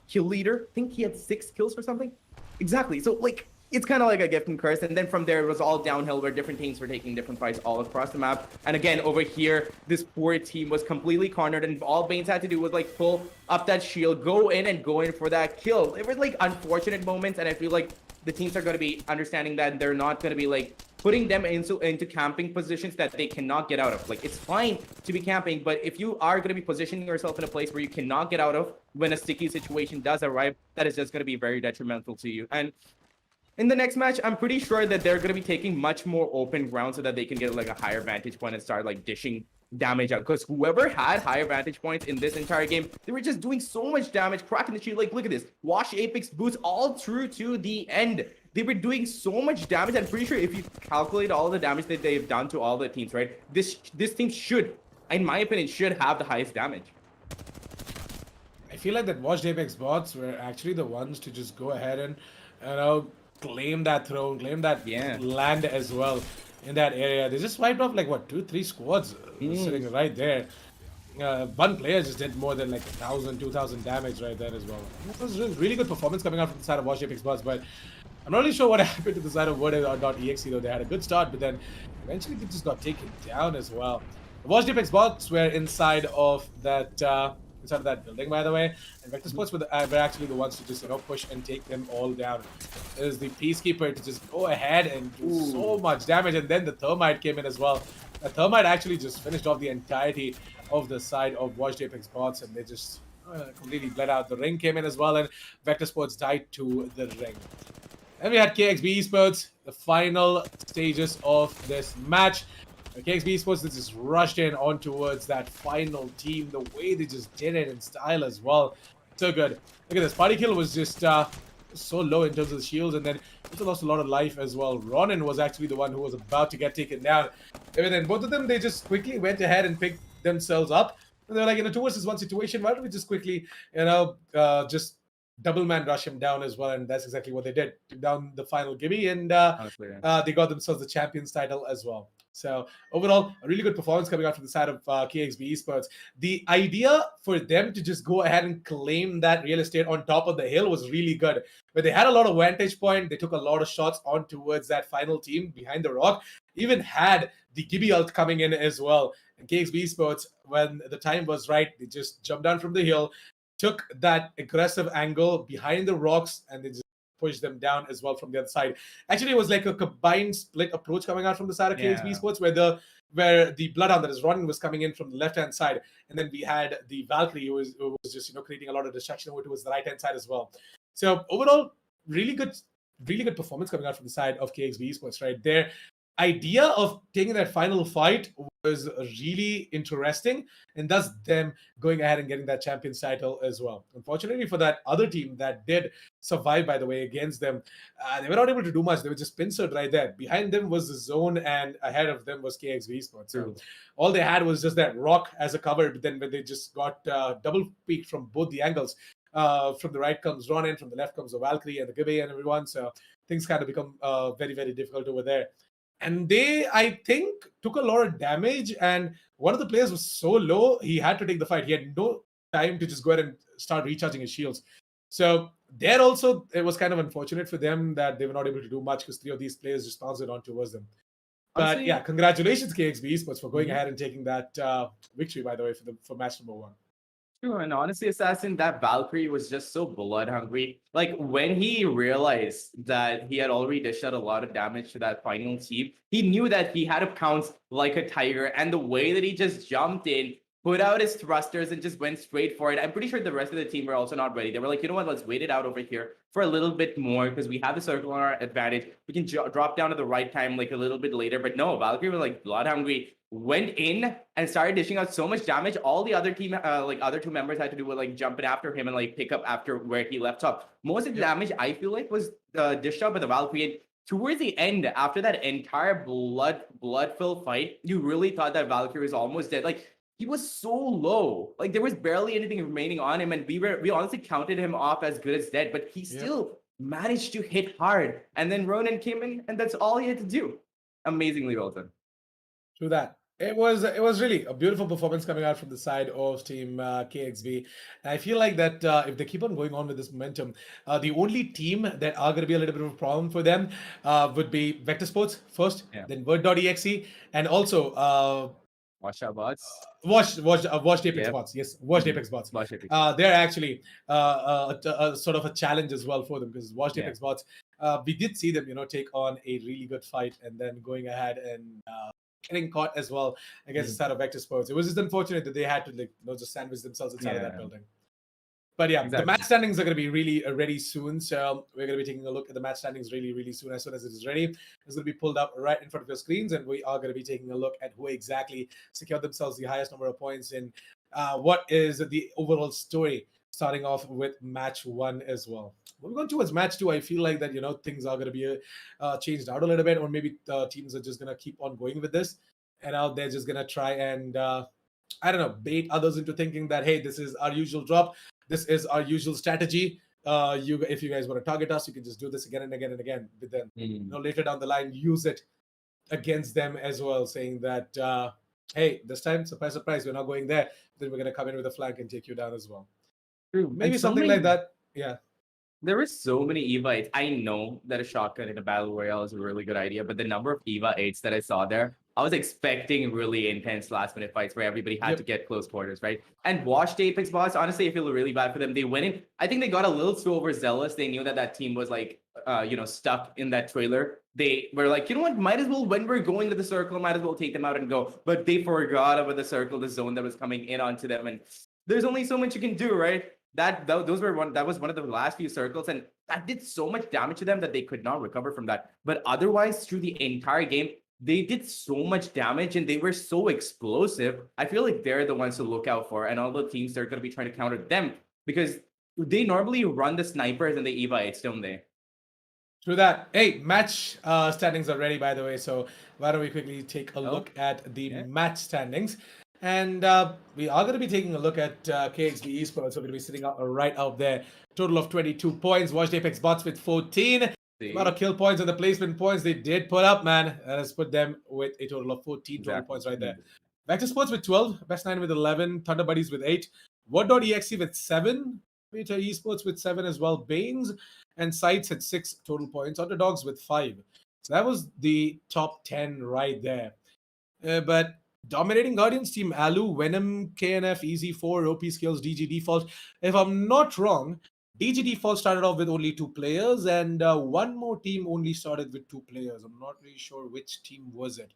kill leader. I think he had 6 kills or something. Exactly. So like, it's kind of like a gift and curse, and then from there it was all downhill where different teams were taking different fights all across the map. And again, over here, this poor team was completely cornered, and all Baines had to do was like pull up that shield, go in for that kill. It was like unfortunate moments, and I feel like the teams are going to be understanding that they're not going to be like putting them into camping positions that they cannot get out of. Like, it's fine to be camping, but if you are going to be positioning yourself in a place where you cannot get out of when a sticky situation does arrive, that is just going to be very detrimental to you. And in the next match, I'm pretty sure that they're going to be taking much more open ground so that they can get like a higher vantage point and start like dishing damage out. Because whoever had higher vantage points in this entire game, they were just doing so much damage, cracking the shield. Like, look at this. Wash Apex boots all through to the end. They were doing so much damage. I'm pretty sure if you calculate all the damage that they've done to all the teams, right? This team should, in my opinion, should have the highest damage. I feel like that Washed Apex bots were actually the ones to just go ahead and, claim that throne, claim that land as well in that area. They just wiped off like what, 2-3 squads sitting right there. One player just did more than like 1,000, 2,000 damage right there as well. It was a really good performance coming out from the side of Washed Apex bots, but I'm not really sure what happened to the side of Word.exe though. They had a good start, but then eventually they just got taken down as well. The Washed Apex bots were inside of that building, by the way, and Vector Sports were actually the ones to just push and take them all down. There's the Peacekeeper to just go ahead and do so much damage, and then the Thermite came in as well. The Thermite actually just finished off the entirety of the side of Washed Apex bots, and they just completely bled out. The Ring came in as well, and Vector Sports died to the Ring. Then we had KXB Esports, the final stages of this match. KXB Esports, they just rushed in on towards that final team. The way they just did it in style as well. So good. Look at this. Party Kill was just so low in terms of the shields, and then also lost a lot of life as well. Ronin was actually the one who was about to get taken down. And then both of them, they just quickly went ahead and picked themselves up. And they're like, in a 2 versus 1 situation, why don't we just quickly, just double man rush him down as well, and that's exactly what they did. Took down the final Gibby, and Honestly, yeah. they got themselves the champions title as well. So overall, a really good performance coming out from the side of KXB Esports. The idea for them to just go ahead and claim that real estate on top of the hill was really good. But they had a lot of vantage point. They took a lot of shots on towards that final team behind the rock. Even had the Gibby ult coming in as well. And KXB Esports, when the time was right, they just jumped down from the hill, took that aggressive angle behind the rocks, and they just pushed them down as well from the other side. Actually, it was like a combined split approach coming out from the side of KXB Yeah. Sports, where the Bloodhound that is running was coming in from the left hand side, and then we had the Valkyrie who was just creating a lot of distraction over towards the right hand side as well. So overall, really good performance coming out from the side of KXB Esports. Right, their idea of taking that final fight was really interesting, and thus them going ahead and getting that champions title as well. Unfortunately for that other team that did survive, by the way, against them, they were not able to do much. They were just pincered right there. Behind them was the zone, and ahead of them was KXV Sports. So all they had was just that rock as a cover, but then when they just got double peaked from both the angles. From the right comes Ronin, from the left comes the Valkyrie and the Gibby and everyone. So things kind of become very, very difficult over there. And they, I think, took a lot of damage. And one of the players was so low, he had to take the fight. He had no time to just go ahead and start recharging his shields. So there also, it was kind of unfortunate for them that they were not able to do much because 3 of these players just bounced it on towards them. But Honestly, yeah, congratulations KXB Esports for going ahead and taking that victory, by the way, for match number 1. true, and honestly, Assassin, that Valkyrie was just so blood hungry. Like when he realized that he had already dished out a lot of damage to that final team, he knew that he had to pounce like a tiger. And the way that he just jumped in, put out his thrusters, and just went straight for it. I'm pretty sure the rest of the team were also not ready. They were like, you know what, let's wait it out over here for a little bit more because we have the circle on our advantage. We can drop down at the right time, like a little bit later. But no, Valkyrie was like blood hungry, went in and started dishing out so much damage. All the other team, other 2 members had to do with like jumping after him and like pick up after where he left off. Most of the damage I feel like was dished out by the Valkyrie. And towards the end, after that entire blood-filled fight, you really thought that Valkyrie was almost dead. Like he was so low, like there was barely anything remaining on him, and we honestly counted him off as good as dead, but he still managed to hit hard. And then Ronan came in, and that's all he had to do. Amazingly well done. True that. It was really a beautiful performance coming out from the side of Team KXB. And I feel like that if they keep on going on with this momentum, the only team that are going to be a little bit of a problem for them would be Vector Sports first, then Word.exe, and also Watch out, bots. Watched Apex Bots. Yes, watched Apex Bots. They're actually sort of a challenge as well for them because watched Apex Bots. We did see them, take on a really good fight and then going ahead and getting caught as well against the side of Vector Sports. It was just unfortunate that they had to just sandwich themselves inside of that building. But yeah, the match standings are going to be really ready soon. So we're going to be taking a look at the match standings really, really soon. As soon as it is ready, it's going to be pulled up right in front of your screens. And we are going to be taking a look at who exactly secured themselves the highest number of points and what is the overall story, starting off with match 1 as well. Moving on towards match 2, I feel like that, things are going to be changed out a little bit, or maybe teams are just going to keep on going with this. And out there just going to try and, I don't know, bait others into thinking that, hey, this is our usual drop. This is our usual strategy. If you guys want to target us, you can just do this again and again and again. But then, later down the line, use it against them as well, saying that, hey, this time, surprise, we're not going there. Then we're going to come in with a flank and take you down as well. True. Maybe something like that. Yeah. There were so many EVA 8s. I know that a shotgun in a battle royale is a really good idea, but the number of EVA 8s that I saw there, I was expecting really intense last-minute fights where everybody had to get close quarters, right? And watched Apex Boss, honestly, I feel really bad for them. They went in. I think they got a little too overzealous. They knew that team was like, stuck in that trailer. They were like, you know what? Might as well, when we're going to the circle, might as well take them out and go. But they forgot about the circle, the zone that was coming in onto them. And there's only so much you can do, right? That was one of the last few circles, and that did so much damage to them that they could not recover from that. But otherwise, through the entire game, they did so much damage and they were so explosive. I feel like they're the ones to look out for, and all the teams that are going to be trying to counter them because they normally run the snipers and the EVA 8s, don't they? Through that. Hey, match standings are ready, by the way. So why don't we quickly take a look at the match standings. And we are going to be taking a look at KXB Esports. So we're going to be sitting right out there. Total of 22 points. Watched Apex Bots with 14. The amount of kill points and the placement points they did put up, man. That has put them with a total of 14 total points right there. Vector Sports with 12. Best 9 with 11. Thunder Buddies with 8. Word.exe with 7. Peter Esports with 7 as well. Banes and Sites at 6 total points. Underdogs with 5. So that was the top 10 right there. But dominating Guardians team Alu, Venom, KNF, Easy4, OP Skills, DG Default. If I'm not wrong, DG Default started off with only 2 players, and one more team only started with 2 players. I'm not really sure which team was it.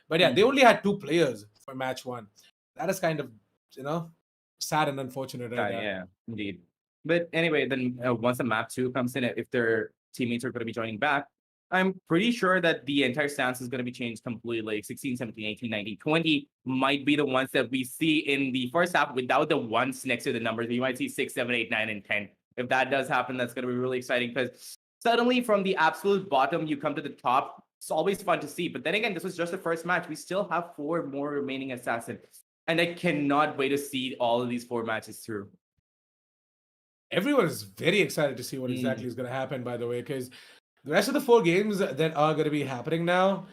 But yeah, they only had 2 players for match 1. That is kind of, sad and unfortunate right there. Yeah, indeed. But anyway, then once the map 2 comes in, if their teammates are going to be joining back, I'm pretty sure that the entire stance is going to be changed completely. Like 16, 17, 18, 19, 20 might be the ones that we see in the first half without the ones next to the numbers. You might see 6, 7, 8, 9, and 10. If that does happen, that's going to be really exciting because suddenly from the absolute bottom, you come to the top. It's always fun to see. But then again, this was just the first match. We still have 4 more remaining assassins. And I cannot wait to see all of these 4 matches through. Everyone is very excited to see what exactly is going to happen, by the way, because the rest of the 4 games that are going to be happening now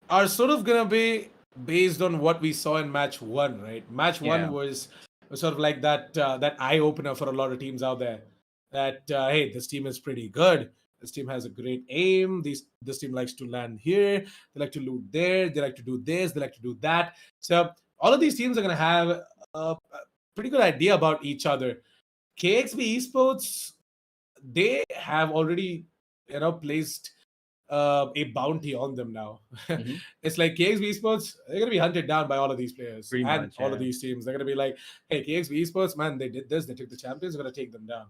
are sort of going to be based on what we saw in match 1, right? Match 1 was sort of like that that eye-opener for a lot of teams out there. That, hey, this team is pretty good. This team has a great aim. This team likes to land here. They like to loot there. They like to do this. They like to do that. So all of these teams are going to have a pretty good idea about each other. KXB Esports, they have already placed a bounty on them now. It's like KXB Esports, they're going to be hunted down by all of these players all of these teams. They're going to be like, hey, KXB Esports, man, they did this. They took the champions. We're going to take them down.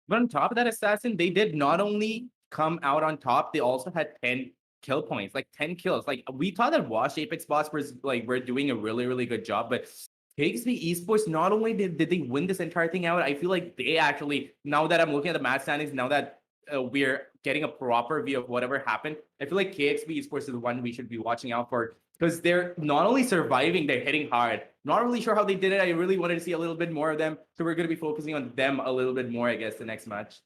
But on top of that, Assassin, they did not only come out on top, they also had 10 kill points, like 10 kills. Like we thought that Wash Apex Boss was like, we're doing a really, really good job, but KXB Esports, not only did they win this entire thing out, I feel like they actually, now that I'm looking at the match standings, now that we're getting a proper view of whatever happened, I feel like KXB Esports is the one we should be watching out for because they're not only surviving, they're hitting hard. Not really sure how they did it. I really wanted to see a little bit more of them. So we're going to be focusing on them a little bit more, I guess, the next match.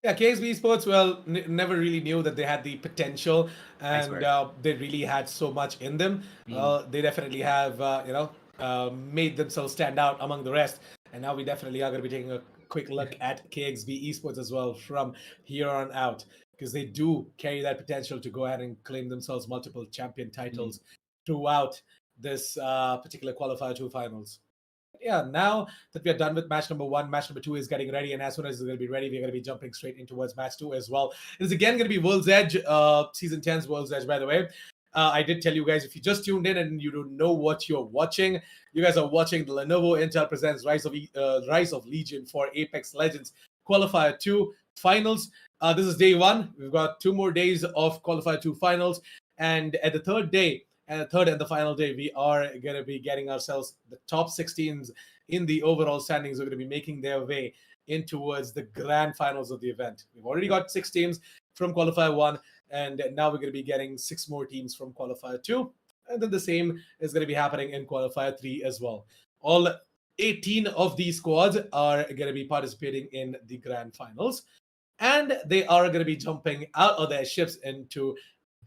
Yeah, KXB Esports, well, never really knew that they had the potential and they really had so much in them. They definitely have, made themselves stand out among the rest. And now we definitely are going to be taking a quick look at KXB Esports as well from here on out, because they do carry that potential to go ahead and claim themselves multiple champion titles throughout this particular Qualifier 2 finals. Yeah, now that we are done with match number 1, match number 2 is getting ready, and as soon as it's going to be ready, we're going to be jumping straight in towards match 2 as well. It is again going to be World's Edge, Season 10's World's Edge, by the way. I did tell you guys, if you just tuned in and you don't know what you're watching, you guys are watching the Lenovo Intel presents Rise of Legion for Apex Legends Qualifier 2 finals. This is day 1. We've got 2 more days of Qualifier 2 finals, and at the third day, and the third and the final day, we are going to be getting ourselves the top 16s in the overall standings. Are going to be making their way in towards the grand finals of the event. We've already got 6 teams from Qualifier 1, and now we're going to be getting 6 more teams from Qualifier 2. And then the same is going to be happening in Qualifier 3 as well. All 18 of these squads are going to be participating in the grand finals. And they are going to be jumping out of their ships into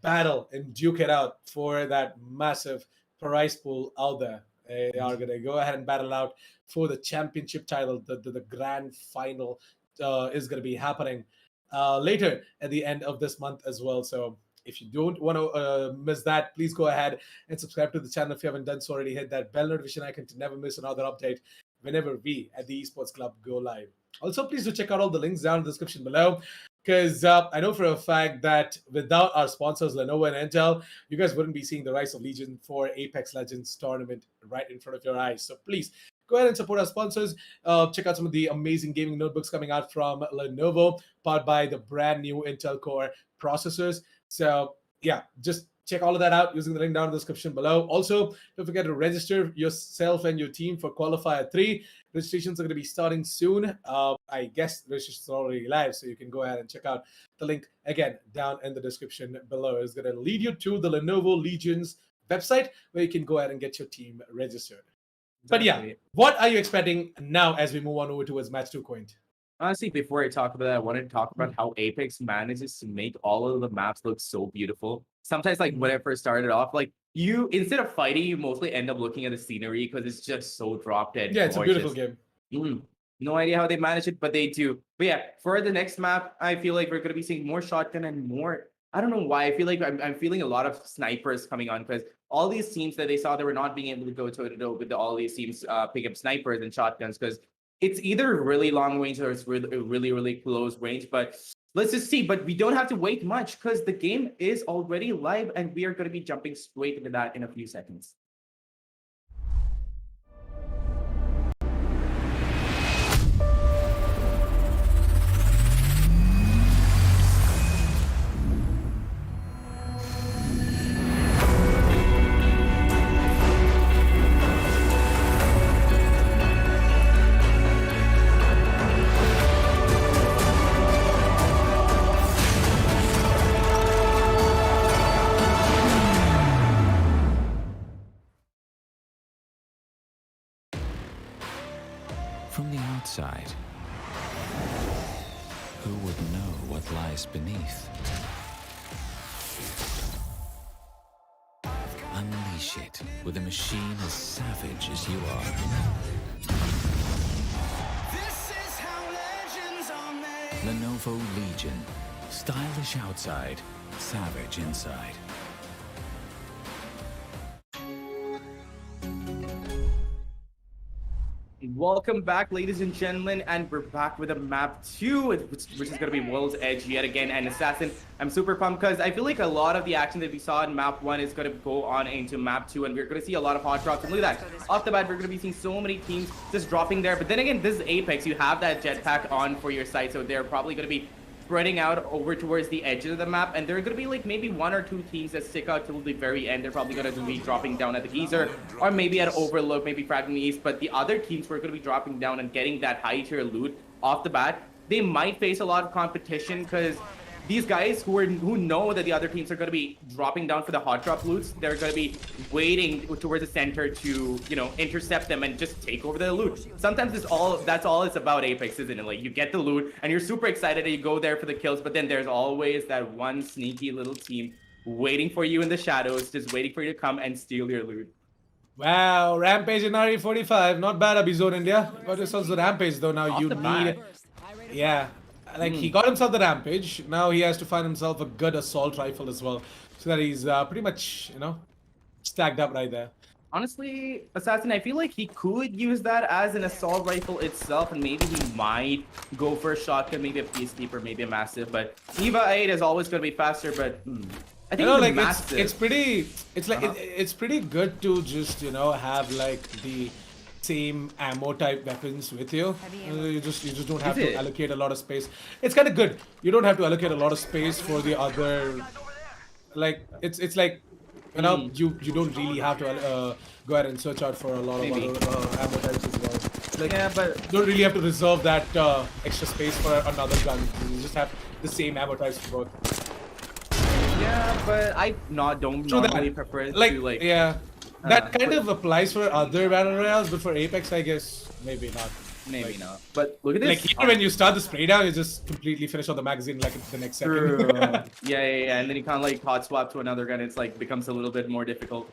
battle and duke it out for that massive prize pool out there. They are going to go ahead and battle out for the championship title. The grand final is going to be happening later at the end of this month as well. So if you don't want to miss that, please go ahead and subscribe to the channel if you haven't done so already. Hit that bell notification icon to never miss another update whenever we at the Esports Club go live. Also, please do check out all the links down in the description below, because I know for a fact that without our sponsors, Lenovo and Intel, you guys wouldn't be seeing the Rise of Legion for Apex Legends tournament right in front of your eyes. So please go ahead and support our sponsors. Check out some of the amazing gaming notebooks coming out from Lenovo, powered by the brand new Intel Core processors. So yeah, just check all of that out using the link down in the description below. Also, don't forget to register yourself and your team for Qualifier 3. Registrations are going to be starting soon. I guess registrations are already live, so you can go ahead and check out the link again down in the description below. It's going to lead you to the Lenovo Legions website where you can go ahead and get your team registered. But yeah, Exactly. what are you expecting now as we move on over towards match 2 coin? Honestly, before I talk about that, I wanted to talk Hmm. about how Apex manages to make all of the maps look so beautiful. Sometimes, like when I first started off, like you instead of fighting, you mostly end up looking at the scenery because it's just so drop dead Yeah, it's a beautiful gorgeous. game. No idea how they manage it, but they do. But yeah, for the next map, I feel like we're gonna be seeing more shotgun and more. I don't know why. I feel like I'm feeling a lot of snipers coming on because all these teams that they saw they were not being able to go toe to toe with all these teams pick up snipers and shotguns because it's either really long range or it's really close range. But let's just see. But we don't have to wait much because the game is already live and we are going to be jumping straight into that in a few seconds. From the outside, who would know what lies beneath? Unleash it with a machine as savage as you are. This is how legends are made. Lenovo Legion. Stylish outside, savage inside. Welcome back, ladies and gentlemen, and we're back with a map 2, which is going to be World's Edge yet again, and Assassin. I'm super pumped because I feel like a lot of the action that we saw in map 1 is going to go on into map 2, and we're going to see a lot of hot drops. And look at that. Off the bat, we're going to be seeing so many teams just dropping there. But then again, this is Apex. You have that jetpack on for your side, so they're probably going to be spreading out over towards the edges of the map, and there are going to be like maybe 1 or 2 teams that stick out till the very end. They're probably going to be dropping down at the geyser or maybe at Overlook, maybe Fragment East, but the other teams who are going to be dropping down and getting that high tier loot off the bat, they might face a lot of competition because these guys who know that the other teams are going to be dropping down for the hot drop loots, they're going to be waiting towards the center to, you know, intercept them and just take over the loot. Sometimes that's all it's about Apex, isn't it? Like you get the loot and you're super excited and you go there for the kills, but then there's always that one sneaky little team waiting for you in the shadows, just waiting for you to come and steal your loot. Wow, Rampage in RE45. Not bad, Abizone India. Got yourselves the Rampage though. Now Off you the need. bat. Yeah. Like he got himself the Rampage. Now he has to find himself a good assault rifle as well. So that he's pretty much, you know, stacked up right there. Honestly, Assassin, I feel like he could use that as an assault rifle itself, and maybe he might go for a shotgun, maybe a peacekeeper, maybe a massive. But Eva 8 is always going to be faster, but I think You know, the like massive, it's pretty. It's like it's pretty good to just, you know, have like the same ammo type weapons with you. You just don't have Is to it? allocate a lot of space. It's kind of good. You don't have to allocate a lot of space for the other. Like it's like, you know, you don't really have to go ahead and search out for a lot Maybe. of other ammo types as well. Like, yeah, but you don't really have to reserve that extra space for another gun. You just have the same ammo types for both. yeah, but I don't True that. normally prefer it Like, to like. yeah, that kind but- of applies for other battle royales, but for Apex, I guess maybe not. Maybe like, not. But look at Like this. here, when you start the spray down, you just completely finish on the magazine like in the next second. True. yeah, and then you can't like hot swap to another gun. It's like becomes a little bit more difficult.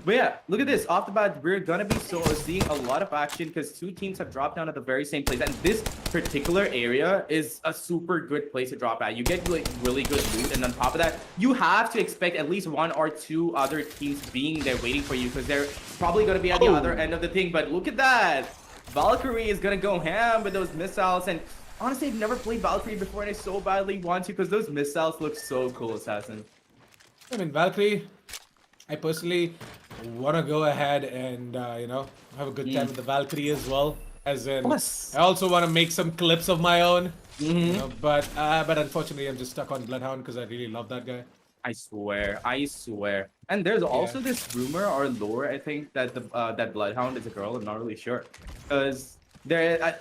But yeah, look at this. Off the bat, we're gonna be seeing a lot of action because 2 teams have dropped down at the very same place, and this particular area is a super good place to drop at. You get like really good loot, and on top of that, you have to expect at least 1 or 2 other teams being there waiting for you because they're probably gonna be at the other end of the thing. But look at that. Valkyrie is gonna go ham with those missiles, and honestly, I've never played Valkyrie before, and I so badly want to because those missiles look so cool, Assassin. I mean, Valkyrie, I personally want to go ahead and you know, have a good time with the Valkyrie as well. As in, Plus. I also want to make some clips of my own. You know, but unfortunately, I'm just stuck on Bloodhound because I really love that guy. I swear. And there's also this rumor or lore, I think, that the that Bloodhound is a girl. I'm not really sure, because there.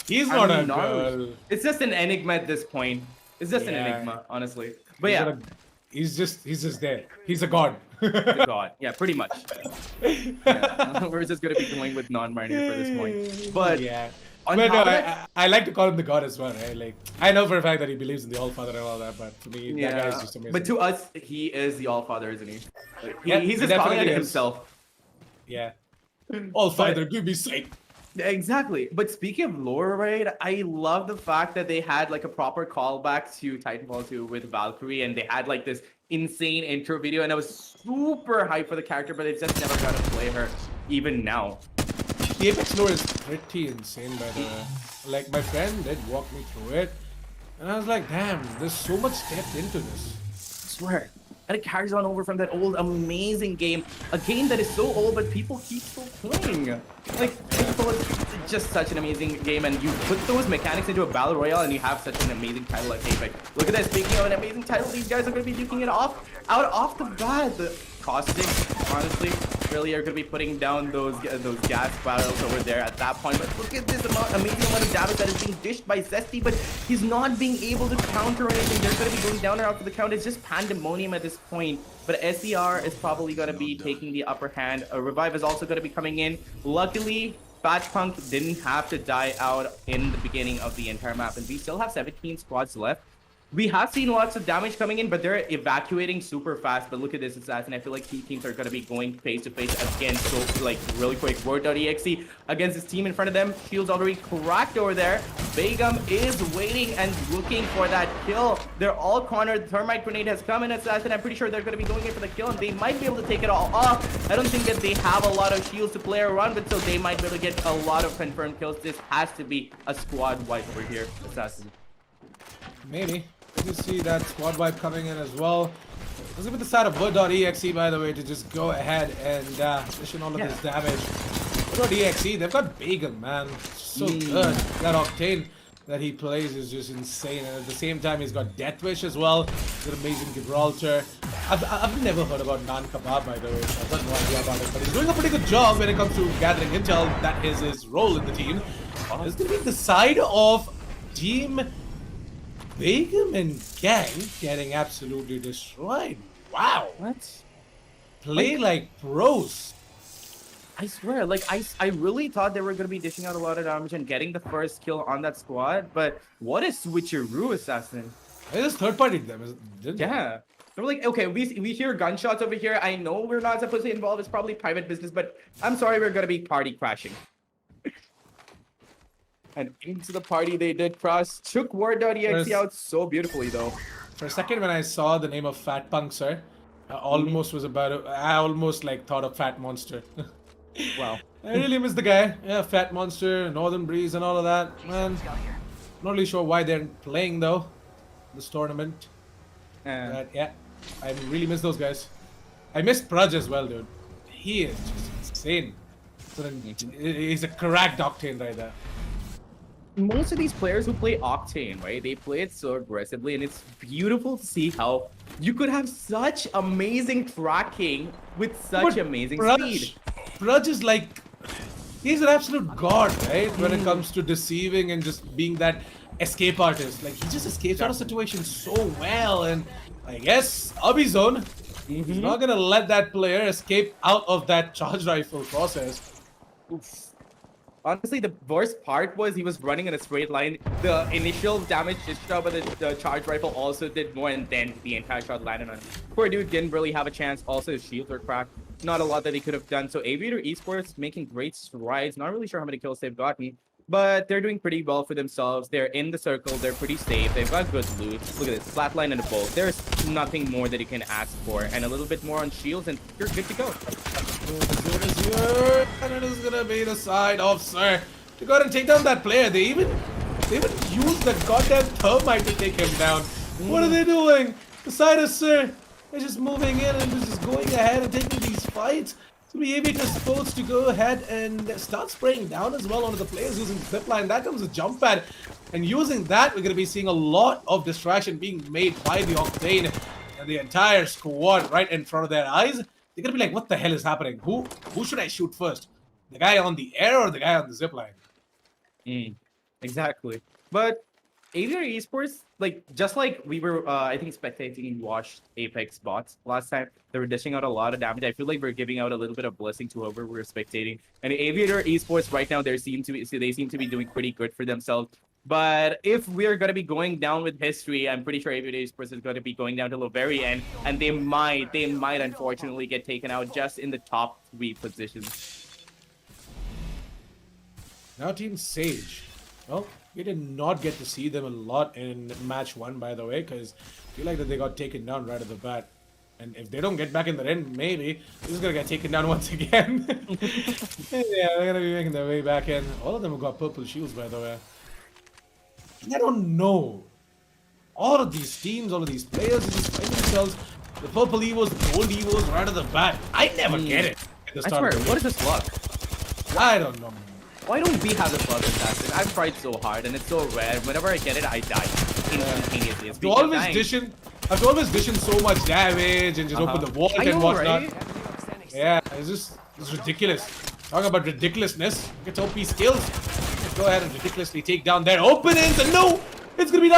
He's I not mean, a girl. It's just an enigma at this point. It's just an Yeah. enigma, honestly. But He's yeah, not a- he's just there. He's a god. The god. Yeah, pretty much. Yeah. We're just gonna be going with non-binary for this point. But yeah. on But no, top of that, I like to call him the god as well, right? Like, I know for a fact that he believes in the All Father and all that, but for me, that guy is just amazing. but to us, he is the All Father, isn't he? Like, Yeah, he's he just calling it definitely is. himself. Yeah. All Father, give me sight. Exactly. But speaking of lore, right, I love the fact that they had like a proper callback to Titanfall 2 with Valkyrie, and they had like this insane intro video, and I was super hyped for the character, but it just never got to play her even now. The Apex lore is pretty insane, by the way. Like, my friend did walk me through it, and I was like, damn, there's so much depth into this. I swear. And it carries on over from that old amazing game. A game that is so old, but people keep still playing. Like, it's just such an amazing game. And you put those mechanics into a Battle Royale and you have such an amazing title like Apex. Look at that. Speaking of an amazing title, these guys are going to be duking it off off the bat. The caustic, honestly, really are going to be putting down those gas barrels over there at that point. But look at this amazing amount of damage that is being dished by Zesty, but he's not being able to counter anything. They're going to be going down and out for the count. It's just pandemonium at this point. But SDR is probably going to be taking the upper hand. A revive is also going to be coming in. Luckily, Fat Punk didn't have to die out in the beginning of the entire map, and we still have 17 squads left. We have seen lots of damage coming in, but they're evacuating super fast. But look at this assassin. I feel like two teams are going to be going face to face again. So, like, really quick. Word.exe against his team in front of them. Shields already cracked over there. Begum is waiting and looking for that kill. They're all cornered. Thermite grenade has come in, assassin. I'm pretty sure they're going to be going in for the kill, and they might be able to take it all off. I don't think that they have a lot of shields to play around with, so they might be able to get a lot of confirmed kills. This has to be a squad wipe over here, assassin. Maybe. You see that squad wipe coming in as well. Let's give it the side of Word.exe, by the way, to just go ahead and dish in all of this damage. Word.exe, they've got Begum, man. So good. That Octane that he plays is just insane. And at the same time, he's got Death Wish as well. He's got amazing Gibraltar. I've never heard about Nan Kebab, by the way. So I've got no idea about it. But he's doing a pretty good job when it comes to gathering intel. That is his role in the team. It's going to be the side of Team Begum and gang getting absolutely destroyed. Wow. What? Play like pros. I swear, like, I really thought they were going to be dishing out a lot of damage and getting the first kill on that squad, but what a switcheroo, assassin. They just third-partied them, didn't they? Yeah. They were like, okay, we hear gunshots over here. I know we're not supposed to be involved. It's probably private business, but I'm sorry, we're going to be party crashing. And into the party they did cross. Took Word.exe out so beautifully, though. For a second, when I saw the name of Fat Punk, sir, I almost like thought of Fat Monster. Wow. I really miss the guy. Yeah, Fat Monster, Northern Breeze, and all of that. Man, not really sure why they're playing though this tournament. But yeah, I really miss those guys. I miss Praj as well, dude. He is just insane. He's a cracked Octane right there. Most of these players who play Octane, right, they play it so aggressively, and it's beautiful to see how you could have such amazing tracking with such amazing speed. Praj is like, he's an absolute god, right? When it comes to deceiving and just being that escape artist. Like, he just escapes out of situations so well, and I guess Abizone is not gonna let that player escape out of that charge rifle process. Oof. Honestly, the worst part was he was running in a straight line. The initial damage dished out by the charge rifle also did more, and then the entire shot landed on him. Poor dude didn't really have a chance. Also, his shields were cracked. Not a lot that he could have done. So Aviator Esports making great strides. Not really sure how many kills they've gotten, but they're doing pretty well for themselves. They're in the circle. They're pretty safe. They've got good loot. Look at this. Flatline and a bolt. There's nothing more that you can ask for. And a little bit more on shields, and you're good to go. And it is gonna be the side of Sir to go ahead and take down that player. They even use the goddamn thermite to take him down. What are they doing? The side of Sir is just moving in and just going ahead and taking these fights. So the Aviator Sports to go ahead and start spraying down as well onto the players using the zipline. That comes a jump pad, and using that, we're gonna be seeing a lot of distraction being made by the Octane and the entire squad right in front of their eyes. They're gonna be like, what the hell is happening? Who should I shoot first? The guy on the air or the guy on the zipline? Exactly. But Aviator Esports, like just like we were, I think spectating and watched Apex bots last time. They were dishing out a lot of damage. I feel like we're giving out a little bit of blessing to whoever we're spectating. And Aviator Esports right now, they seem to be doing pretty good for themselves. But if we're gonna be going down with history, I'm pretty sure Aviator Esports is gonna be going down to the very end, and they might unfortunately get taken out just in the top 3 positions. Now Team Sage. Well, we did not get to see them a lot in match 1, by the way, because I feel like that they got taken down right at the bat. And if they don't get back in the ring, maybe this is gonna get taken down once again. Yeah, they're gonna be making their way back in. All of them have got purple shields, by the way. And I don't know. All of these teams, all of these players, are just find themselves the purple evos, the gold evos right at the bat. I never get it. At the I start swear, of the what is this luck? I don't know. Why don't we have this luck in Assassin? I've tried so hard and it's so rare. Whenever I get it, I die instantaneously. To always dish in so much damage and just open the vault and whatnot. right? Yeah, it's ridiculous. Talk about ridiculousness. Get OP skills. Let's go ahead and ridiculously take down their openings. And no, it's gonna be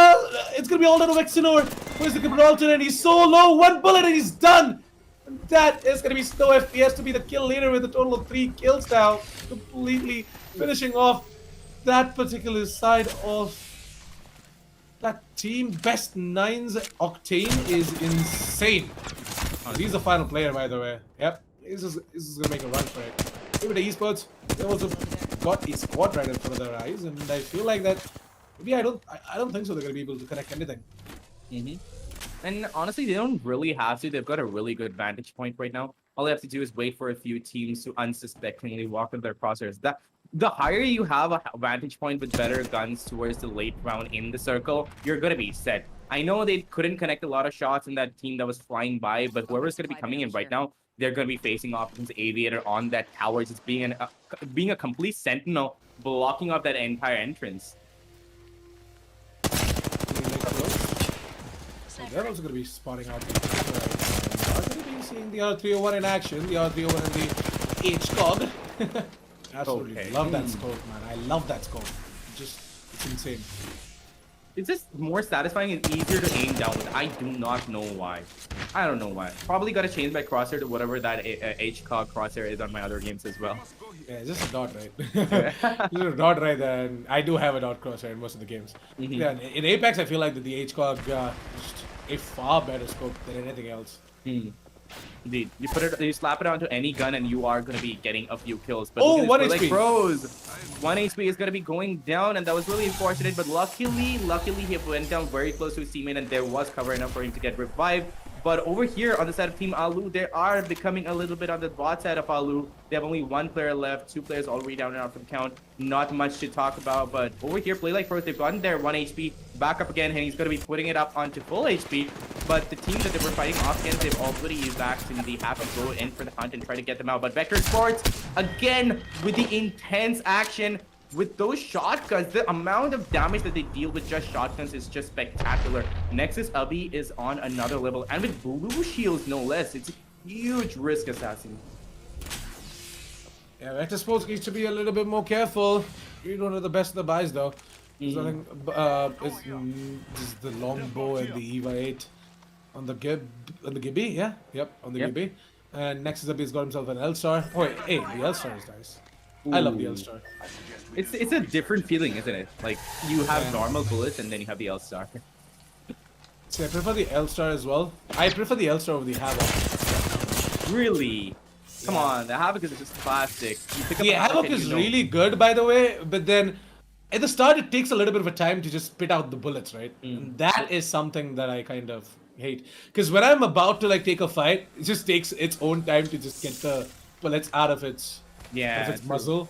all out of Exenor. Where's the Gibraltar? And he's so low. 1 bullet and he's done. And that is gonna be Snow FPS to be the kill leader with a total of 3 kills now. Completely finishing off that particular side of that team. Best 9's Octane is insane. He's the final player, by the way. Yep, this is gonna make a run for it. Give it to Esports. They also got a squad right in front of their eyes, and I feel like that. Maybe I don't think so. They're gonna be able to connect anything. And honestly, they don't really have to. They've got a really good vantage point right now. All they have to do is wait for a few teams to unsuspectingly walk in their crosshairs. The higher you have a vantage point with better guns towards the late round in the circle, you're gonna be set. I know they couldn't connect a lot of shots in that team that was flying by, but whoever's gonna be coming in right now, they're gonna be facing off against Aviator on that tower, just being a complete sentinel, blocking up that entire entrance. They're also going to be spotting out the are going to be seeing the R301 in action, the R301 and the H-Cog. Absolutely love that scope, man. I love that scope. It's insane. It's just more satisfying and easier to aim down with. I do not know why. I don't know why. Probably got to change my crosshair to whatever that H-Cog crosshair is on my other games as well. Yeah, it's just a dot, right? Just a dot right there, and I do have a dot crosshair in most of the games. Yeah, in Apex, I feel like that the H-Cog just a far better scope than anything else. Indeed, you slap it onto any gun and you are gonna be getting a few kills. But Oh, look at 1 this play, HP. like pros. 1 HP is gonna be going down, and that was really unfortunate. But luckily he went down very close to his teammate, and there was cover enough for him to get revived. But over here on the side of Team Alu, they are becoming a little bit on the bot side of Alu. They have only 1 player left, 2 players already down and out for the count. Not much to talk about, but over here, Play Like Pros, they've gotten their 1 HP back up again, and he's going to be putting it up onto full HP. But the team that they were fighting off against, they've already evaxed, and they have to go in for the hunt and try to get them out. But Vector Sports, again, with the intense action, with those shotguns, the amount of damage that they deal with just shotguns is just spectacular. Nexus Ubby is on another level, and with blue shields no less. It's a huge risk, Assassin. Yeah, Vector Sports needs to be a little bit more careful. You don't know the best of the buys, though. There's nothing, is the longbow and the Eva 8 on the Gibby, yeah? Yep, on the Gibby. And Nexus Ubby has got himself an L-Star. Oh, wait, hey, the L-Star is nice. I love the L-Star. It's a different feeling, isn't it? Like, you have normal bullets and then you have the L-Star. See, I prefer the L-Star as well. I prefer the L-Star over the Havoc. Really? Come on, the Havoc is just plastic. The Havoc is really good, by the way, but then at the start it takes a little bit of a time to just spit out the bullets, right? And that is something that I kind of hate. Because when I'm about to like take a fight, it just takes its own time to just get the bullets out of its muzzle.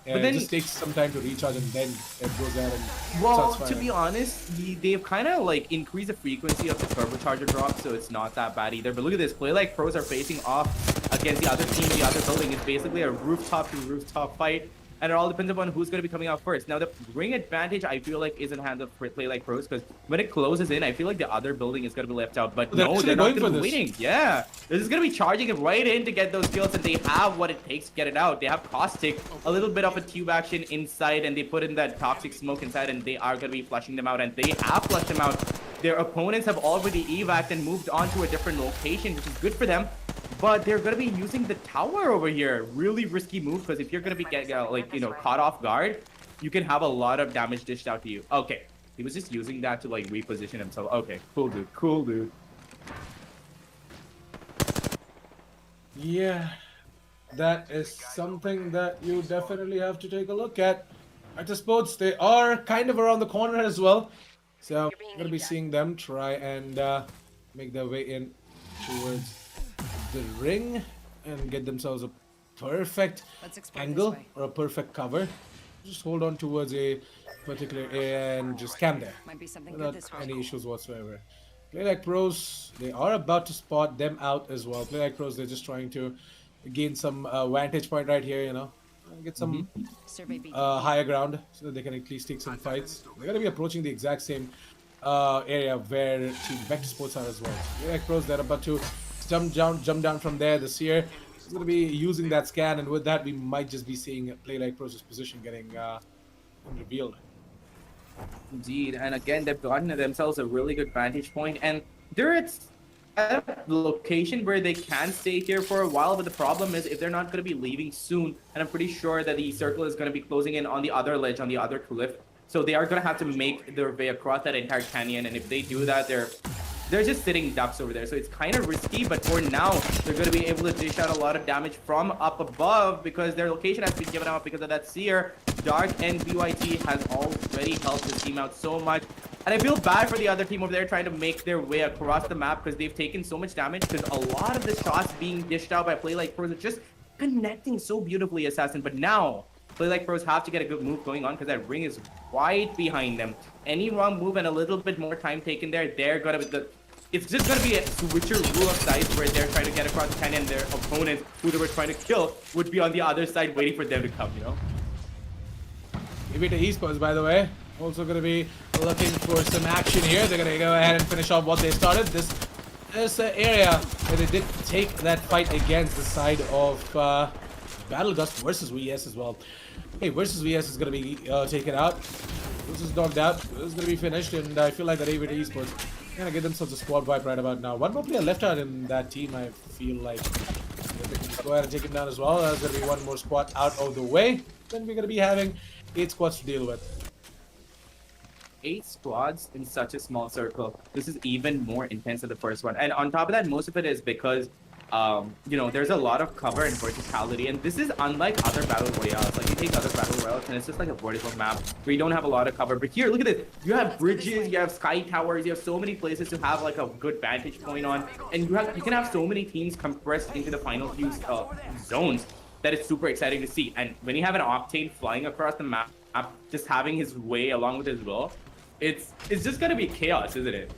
And then it just takes some time to recharge, and then it goes out and well, starts to be firing. honest, they've kind of like increased the frequency of the turbocharger drop, so it's not that bad either. But look at this, Play Like Pros are facing off against the other team in the other building. It's basically a rooftop to rooftop fight, and it all depends upon who's going to be coming out first. Now, the ring advantage, I feel like, isn't handled for Play Like Pros, because when it closes in, I feel like the other building is going to be left out. But no, they're not going to be waiting. Yeah, this is going to be charging it right in to get those kills, and they have what it takes to get it out. They have Caustic, a little bit of a tube action inside, and they put in that toxic smoke inside, and they are going to be flushing them out, and they have flushed them out. Their opponents have already evac'd and moved on to a different location, which is good for them. But they're going to be using the tower over here. Really risky move, because if you're going to be caught off guard, you can have a lot of damage dished out to you. Okay, he was just using that to like reposition himself. Okay, cool dude, cool dude. Yeah, that is something that you definitely have to take a look at. Actor Sports, they are kind of around the corner as well. So we're going to be seeing them try and make their way in towards the ring and get themselves a perfect angle or a perfect cover. Just hold on towards a particular area and just camp there without any issues whatsoever. Play Like Pros, they are about to spot them out as well. Play Like Pros, they're just trying to gain some vantage point right here, you know, get some higher ground so that they can at least take some fights. They're going to be approaching the exact same area where Team Vector Sports are as well. Play Like Pros, they're about to jump down from there. The Seer is going to be using that scan, and with that we might just be seeing Play Like Pros' position getting revealed. Indeed, and again, they've gotten themselves a really good vantage point, and they're at a location where they can stay here for a while, but the problem is if they're not going to be leaving soon, and I'm pretty sure that the circle is going to be closing in on the other ledge, on the other cliff, so they are going to have to make their way across that entire canyon, and if they do that, they're just sitting ducks over there, so it's kind of risky, but for now, they're going to be able to dish out a lot of damage from up above because their location has been given out because of that Seer. Dark and BYT has already helped the team out so much. And I feel bad for the other team over there trying to make their way across the map because they've taken so much damage because a lot of the shots being dished out by Play Like Pros are just connecting so beautifully, Assassin. But now, Play Like Pros have to get a good move going on because that ring is right behind them. Any wrong move and a little bit more time taken there, they're going to be it's just going to be a switcheroo of sides where they're trying to get across the canyon and their opponents, who they were trying to kill, would be on the other side waiting for them to come, you know? Maybe the esports, by the way, also going to be looking for some action here. They're going to go ahead and finish off what they started. This is the area where they did take that fight against the side of Battlegust versus VS as well. Hey, versus VS is going to be taken out. This is dogged out. This is going to be finished, and I feel like that AVT esports gonna get themselves a squad wipe right about now. One more player left out in that team, I feel like. Go ahead and take him down as well. There's gonna be one more squad out of the way. Then we're gonna be having 8 squads to deal with. 8 squads in such a small circle. This is even more intense than the first one. And on top of that, most of it is because you know, there's a lot of cover and verticality, and this is unlike other battle royales. Like you take other battle royales and it's just like a vertical map where you don't have a lot of cover. But here, look at this. You have bridges, you have sky towers, you have so many places to have like a good vantage point on, and you can have so many teams compressed into the final few zones that it's super exciting to see. And when you have an Octane flying across the map, just having his way along with his will, it's just gonna be chaos, isn't it?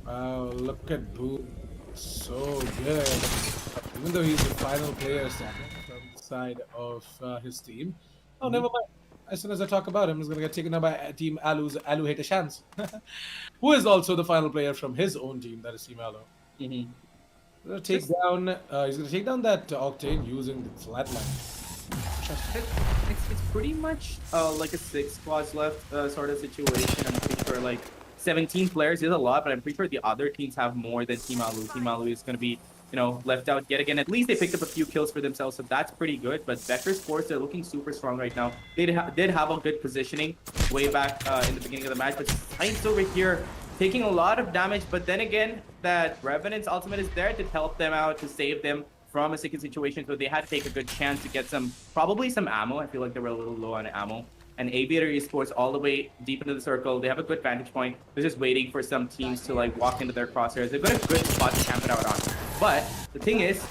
Wow, look at Boo. So good. Even though he's the final player from the side of his team. Oh, never mind. As soon as I talk about him, he's going to get taken out by Team Alu's Alu Hater Shams. Who is also the final player from his own team, that is Team Alu. He's going to take down that Octane using the flatline. It's pretty much like a 6 squads left sort of situation. I'm pretty sure like 17 players is a lot, but I'm pretty sure the other teams have more than Team Alu. Team Alu is going to be, you know, left out yet again. At least they picked up a few kills for themselves, so that's pretty good. But Vector Sports, they're looking super strong right now. They did have a good positioning way back in the beginning of the match, but Science over here taking a lot of damage. But then again, that Revenant's ultimate is there to help them out, to save them from a sticky situation, so they had to take a good chance to get probably some ammo. I feel like they were a little low on ammo. And Aviator Esports all the way deep into the circle. They have a good vantage point. They're just waiting for some teams to like walk into their crosshairs. They've got a good spot to camp it out on. But the thing is,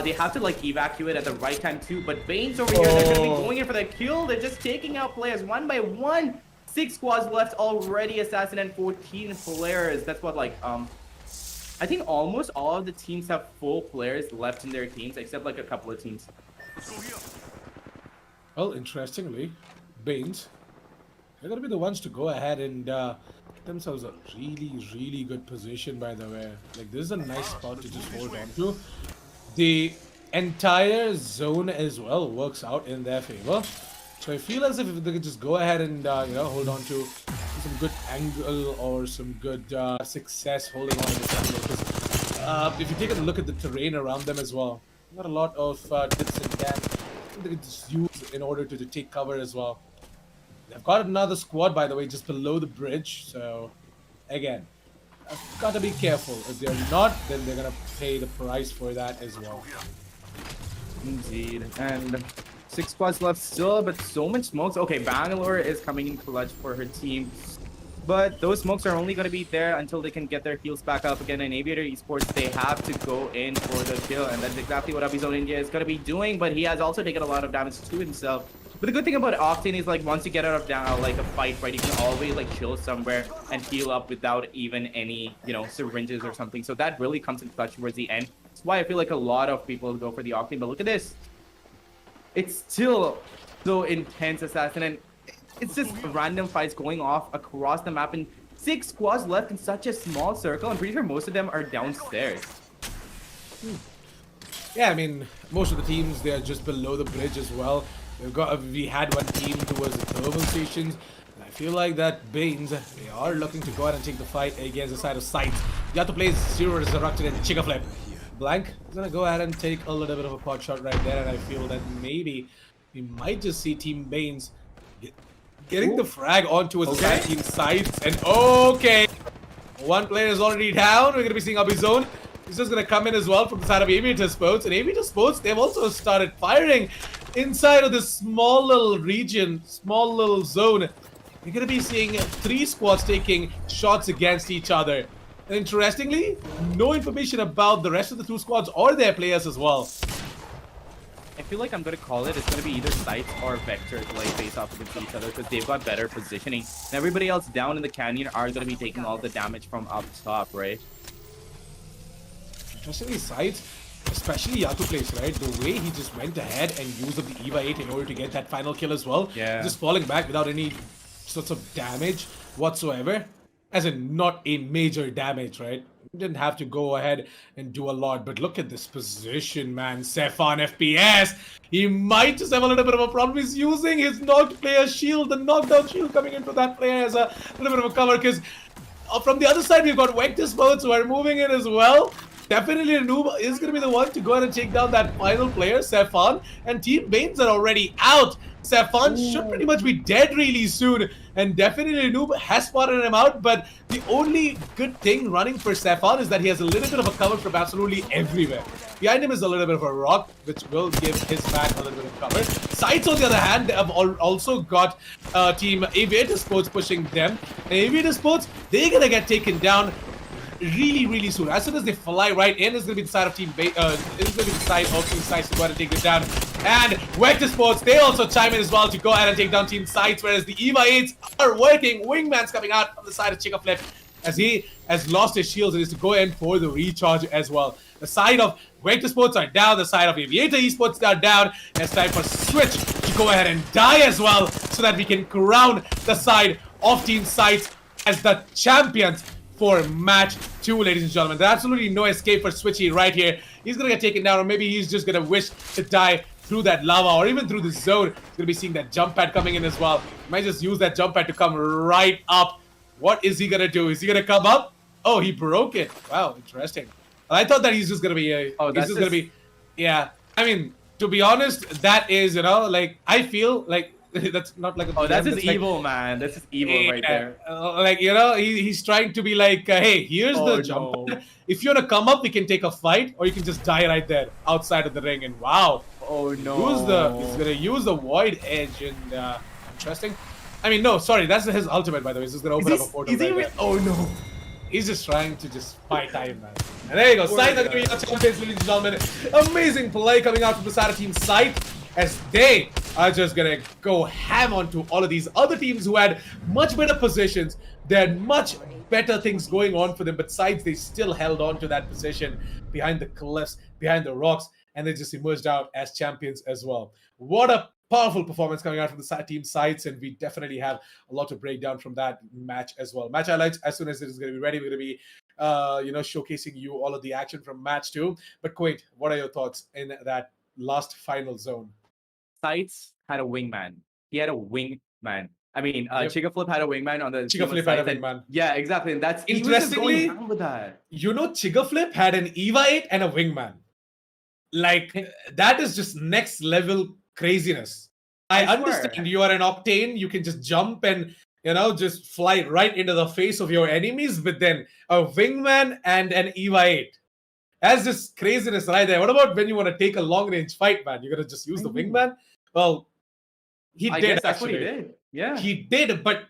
they have to like evacuate at the right time too. But Bane's over here, they're gonna be going in for the kill. They're just taking out players one by one. 6 squads left already, Assassin, and 14 players. That's what like I think almost all of the teams have full players left in their teams, except like a couple of teams. Well, interestingly, Baines, they're going to be the ones to go ahead and get themselves a really, really good position, by the way. Like, this is a nice spot to just hold on to. The entire zone as well works out in their favor. So I feel as if they could just go ahead and, hold on to some good angle or some good success holding on to this angle. Because if you take a look at the terrain around them as well, not a lot of dips and dams they could just use in order to take cover as well. They've got another squad, by the way, just below the bridge. So, again, I've got to be careful. If they're not, then they're going to pay the price for that as well. Indeed. And 6 squads left still, but so much smokes. Okay, Bangalore is coming in clutch for her team. But those smokes are only going to be there until they can get their heals back up again. In Aviator Esports, they have to go in for the kill. And that's exactly what Abizone India is going to be doing. But he has also taken a lot of damage to himself. But the good thing about Octane is, like, once you get out of down, like, a fight, right, you can always, like, chill somewhere and heal up without even any, syringes or something. So that really comes in clutch towards the end. That's why I feel like a lot of people go for the Octane. But look at this. It's still so intense, Assassin. And it's just random fights going off across the map. And 6 squads left in such a small circle. I'm pretty sure most of them are downstairs. Yeah, I mean, most of the teams, they're just below the bridge as well. We had one team towards the thermal stations. And I feel like that Baines, they are looking to go ahead and take the fight against the side of Sights. You have to play Zero Resurrected and Chica Flip. Blank is going to go ahead and take a little bit of a pot shot right there. And I feel that maybe we might just see Team Baines getting the frag onto his side team Sights. And okay, one player is already down. We're going to be seeing Abizone. He's just going to come in as well from the side of Aviator Sports. And Aviator Sports, they've also started firing inside of this small little region, small little zone. You're going to be seeing 3 squads taking shots against each other. And interestingly, no information about the rest of the 2 squads or their players as well. I feel like I'm going to call it. It's going to be either Sights or Vector to, like, face off against each other because they've got better positioning. And everybody else down in the canyon are going to be taking all the damage from up top, right? Interestingly, Sights, especially Yatu plays, right? The way he just went ahead and used up the EVA 8 in order to get that final kill as well. Yeah. Just falling back without any sorts of damage whatsoever. As in, not a major damage, right? Didn't have to go ahead and do a lot. But look at this position, man. Sefan FPS. He might just have a little bit of a problem. He's using his knocked player shield, the knockdown shield coming in for that player as a little bit of a cover. Because from the other side, we've got Vectus modes who are moving in as well. Definitely Noob is going to be the one to go ahead and take down that final player, Sefan. And Team Baines are already out. Sefan should pretty much be dead really soon. And definitely Noob has spotted him out. But the only good thing running for Sefan is that he has a little bit of a cover from absolutely everywhere. Behind him is a little bit of a rock, which will give his back a little bit of cover. Sights, on the other hand, have also got Team Aviator Sports pushing them. And Aviator Sports, they're going to get taken down really soon. As soon as they fly right in, it's going to be the side of Team it's going to be the side of Team Sights to go ahead and take it down. And Vector Sports, they also chime in as well to go ahead and take down Team Sights, whereas the EVA 8s are working. Wingman's coming out on the side of Chica Flip as he has lost his shields and is to go in for the recharge as well. The side of Vector Sports are down, the side of Aviator Esports are down, and it's time for Switch to go ahead and die as well so that we can crown the side of Team Sights as the champions for match 2, ladies and gentlemen. There's absolutely no escape for Switchy right here. He's gonna get taken down, or maybe he's just gonna wish to die through that lava or even through the zone. He's gonna be seeing that jump pad coming in as well. Might just use that jump pad to come right up. What is he gonna do? Is he gonna come up? Oh, he broke it. Wow, interesting. I thought that he's just gonna be gonna be, yeah. I mean, to be honest, that is, like, I feel like that's not like a... Oh, that's just evil, like, man. That's just evil right there. Like, he's trying to be like, hey, here's the jump. No. If you want to come up, we can take a fight, or you can just die right there outside of the ring. And wow. Oh, no. He's going to use the Void Edge. And interesting. I mean, no, sorry. That's his ultimate, by the way. He's just going to open up a portal right there. Oh, no. He's just trying to just fight time, man. And there you go. Sight are going to be our champions, ladies and gentlemen. Amazing play coming out from the side of Team Sight, as they are just gonna go ham onto all of these other teams who had much better positions. They had much better things going on for them, but Sights, they still held on to that position behind the cliffs, behind the rocks, and they just emerged out as champions as well. What a powerful performance coming out from the team sides, and we definitely have a lot to break down from that match as well. Match highlights, as soon as it is going to be ready, we're going to be showcasing you all of the action from match 2. But Quaint, what are your thoughts in that last final zone? Sights had a wingman. He had a wingman. I mean, Yep. Chica Flip had a wingman on the Chica Flip had a wingman. Yeah, exactly. And that's he was just Interestingly, going down with that. Chica Flip had an EVA 8 and a wingman. Like, that is just next level craziness. I understand you are an Octane, you can just jump and just fly right into the face of your enemies, but then a wingman and an EVA 8. That's just craziness right there. What about when you want to take a long range fight, man? You're gonna just use the wingman? Well, I guess that's what he did. Yeah. He did, but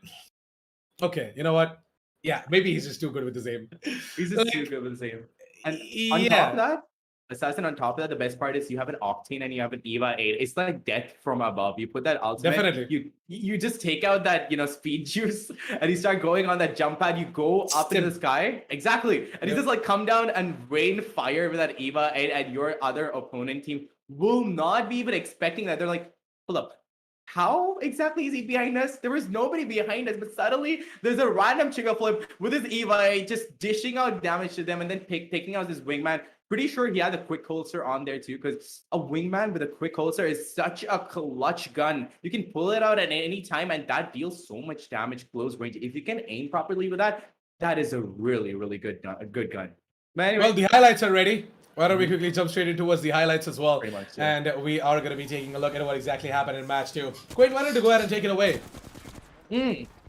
okay, you know what? Yeah, maybe he's just too good with his aim. He's just too good with his aim. And on top of that, Assassin, on top of that, the best part is you have an Octane and you have an EVA 8. It's like death from above. You put that ultimate. Definitely. You just take out that, speed juice and you start going on that jump pad. You go up in the sky. Exactly. And you just like come down and rain fire with that EVA 8, and your other opponent team will not be even expecting that. They're like, hold up. How exactly is he behind us? There was nobody behind us, but suddenly there's a random Chica Flip with his EVA 8 just dishing out damage to them and then taking out this wingman. Pretty sure he had a quick holster on there too, because a wingman with a quick holster is such a clutch gun. You can pull it out at any time, and that deals so much damage close range. If you can aim properly with that, that is a really, really good gun. But anyway, well, the highlights are ready. Why don't we quickly jump straight into towards the highlights as well? Pretty much, yeah. And we are going to be taking a look at what exactly happened in match 2. Quaint, why don't you go ahead and take it away?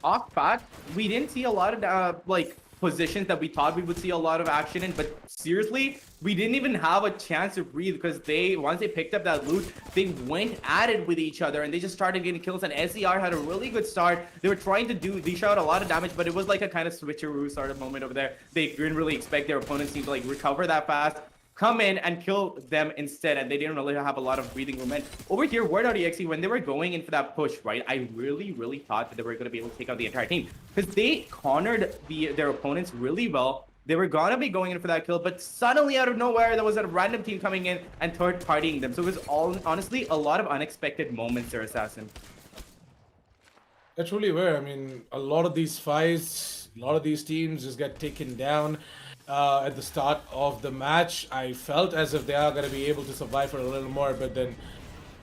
Off path, we didn't see a lot of positions that we thought we would see a lot of action in, but seriously, we didn't even have a chance to breathe, because once they picked up that loot, they went at it with each other and they just started getting kills. And SER had a really good start. They were trying to dish out a lot of damage, but it was like a kind of switcheroo sort of moment over there. They didn't really expect their opponents to recover that fast, come in and kill them instead, and they didn't really have a lot of breathing room. And over here, Word.exe, when they were going in for that push, right, I really thought that they were going to be able to take out the entire team, because they cornered their opponents really well. They were going to be going in for that kill, but suddenly out of nowhere, there was a random team coming in and third-partying them. So it was honestly a lot of unexpected moments there, Assassin. They truly were. I mean, a lot of these fights, a lot of these teams just get taken down at the start of the match. I felt as if they are going to be able to survive for a little more, but then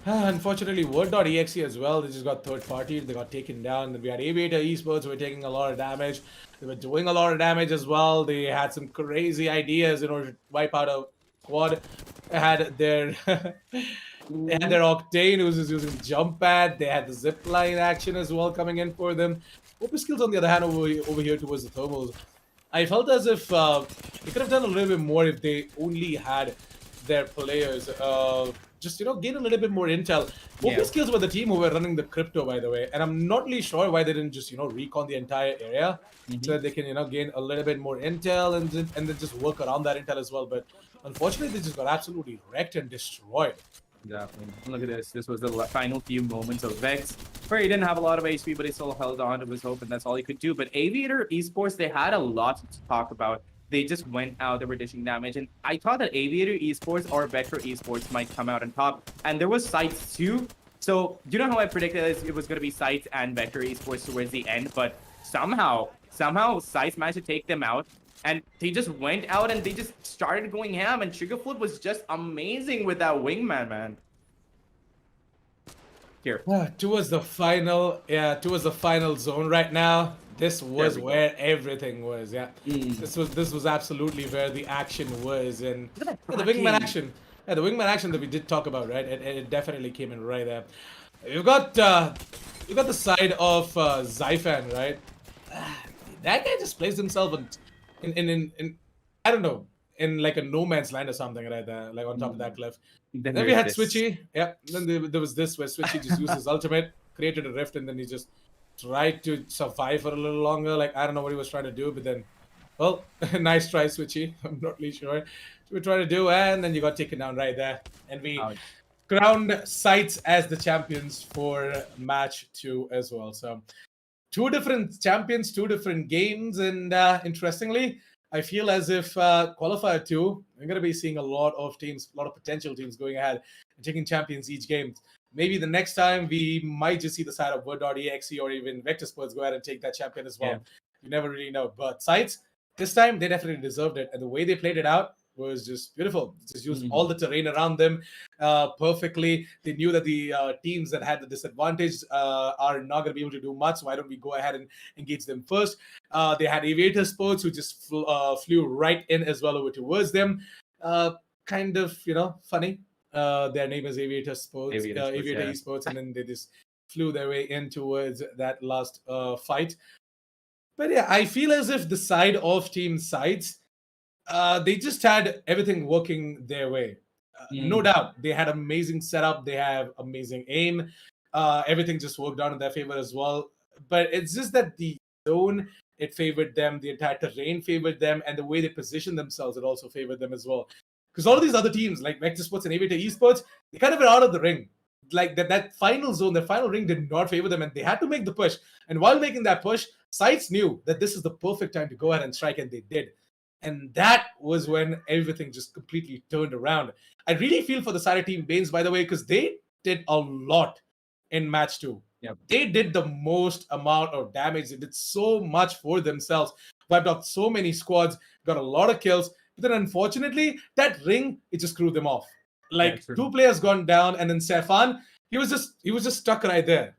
unfortunately Word.exe as well, they just got third party. They got taken down. Then we had Aviator Esports who were taking a lot of damage. They were doing a lot of damage as well. They had some crazy ideas in order to wipe out a quad. They had their Octane who was just using jump pad. They had the zip line action as well coming in for them. Opus Skills on the other hand over here towards the thermals, I felt as if they could have done a little bit more if they only had their players just gain a little bit more intel. Opus Skills were the team who were running the crypto, by the way, and I'm not really sure why they didn't just recon the entire area so that they can gain a little bit more intel and then just work around that intel as well. But unfortunately, they just got absolutely wrecked and destroyed. Exactly. Look at this. This was the final few moments of Vex, where he didn't have a lot of HP, but he still held on to his hope, and that's all he could do. But Aviator Esports, they had a lot to talk about. They just went out, they were dishing damage, and I thought that Aviator Esports or Vector Esports might come out on top. And there was Sights too. So, you know how I predicted it was going to be Sights and Vector Esports towards the end, but somehow Sights managed to take them out. And they just went out and they just started going ham, and Chica Flip was just amazing with that wingman, man. Here. Towards the final zone right now. This was where everything was, This was absolutely where the action was, and the wingman action. Yeah, the wingman action that we did talk about, right? It definitely came in right there. You've got the side of Zyphan, right? That guy just placed himself in I don't know, in like a no man's land or something right there, like on top of that cliff. Then we had Switchy. Yeah. Then there was this where Switchy just used his ultimate, created a rift, and then he just tried to survive for a little longer. Like, I don't know what he was trying to do, but then, well, nice try, Switchy. I'm not really sure what we're trying to do, and then you got taken down right there. And we crowned Sights as the champions for match 2 as well. So, 2 different champions, 2 different games, and interestingly, I feel as if Qualifier 2, we're going to be seeing a lot of teams, a lot of potential teams going ahead and taking champions each game. maybe the next time we might just see the side of Word.exe or even Vector Sports go ahead and take that champion as well. Yeah. You never really know. But Sites, this time they definitely deserved it. And the way they played it out was just beautiful. Just used all the terrain around them perfectly. They knew that the teams that had the disadvantage are not going to be able to do much. So why don't we go ahead and engage them first? They had Aviator Sports who just flew right in as well over towards them. Kind of, funny. Their name is Aviator Sports, Aviator yeah. Esports, and then they just flew their way in towards that last fight. But yeah, I feel as if the side of Team Sides, they just had everything working their way. No doubt, they had amazing setup. They have amazing aim. Everything just worked out in their favor as well. But it's just that the zone, it favored them. The entire terrain favored them, and the way they positioned themselves, it also favored them as well. Because all of these other teams, like Vector Sports and Aviator Esports, they kind of were out of the ring. Like that final zone, the final ring did not favor them, and they had to make the push. And while making that push, Sites knew that this is the perfect time to go ahead and strike, and they did. And that was when everything just completely turned around. I really feel for the Side team Banes, by the way, because they did a lot in match 2. Yep. They did the most amount of damage. They did so much for themselves, wiped out so many squads, got a lot of kills. But then unfortunately, that ring, it just screwed them off. Like two players gone down, and then Stefan, he was just stuck right there.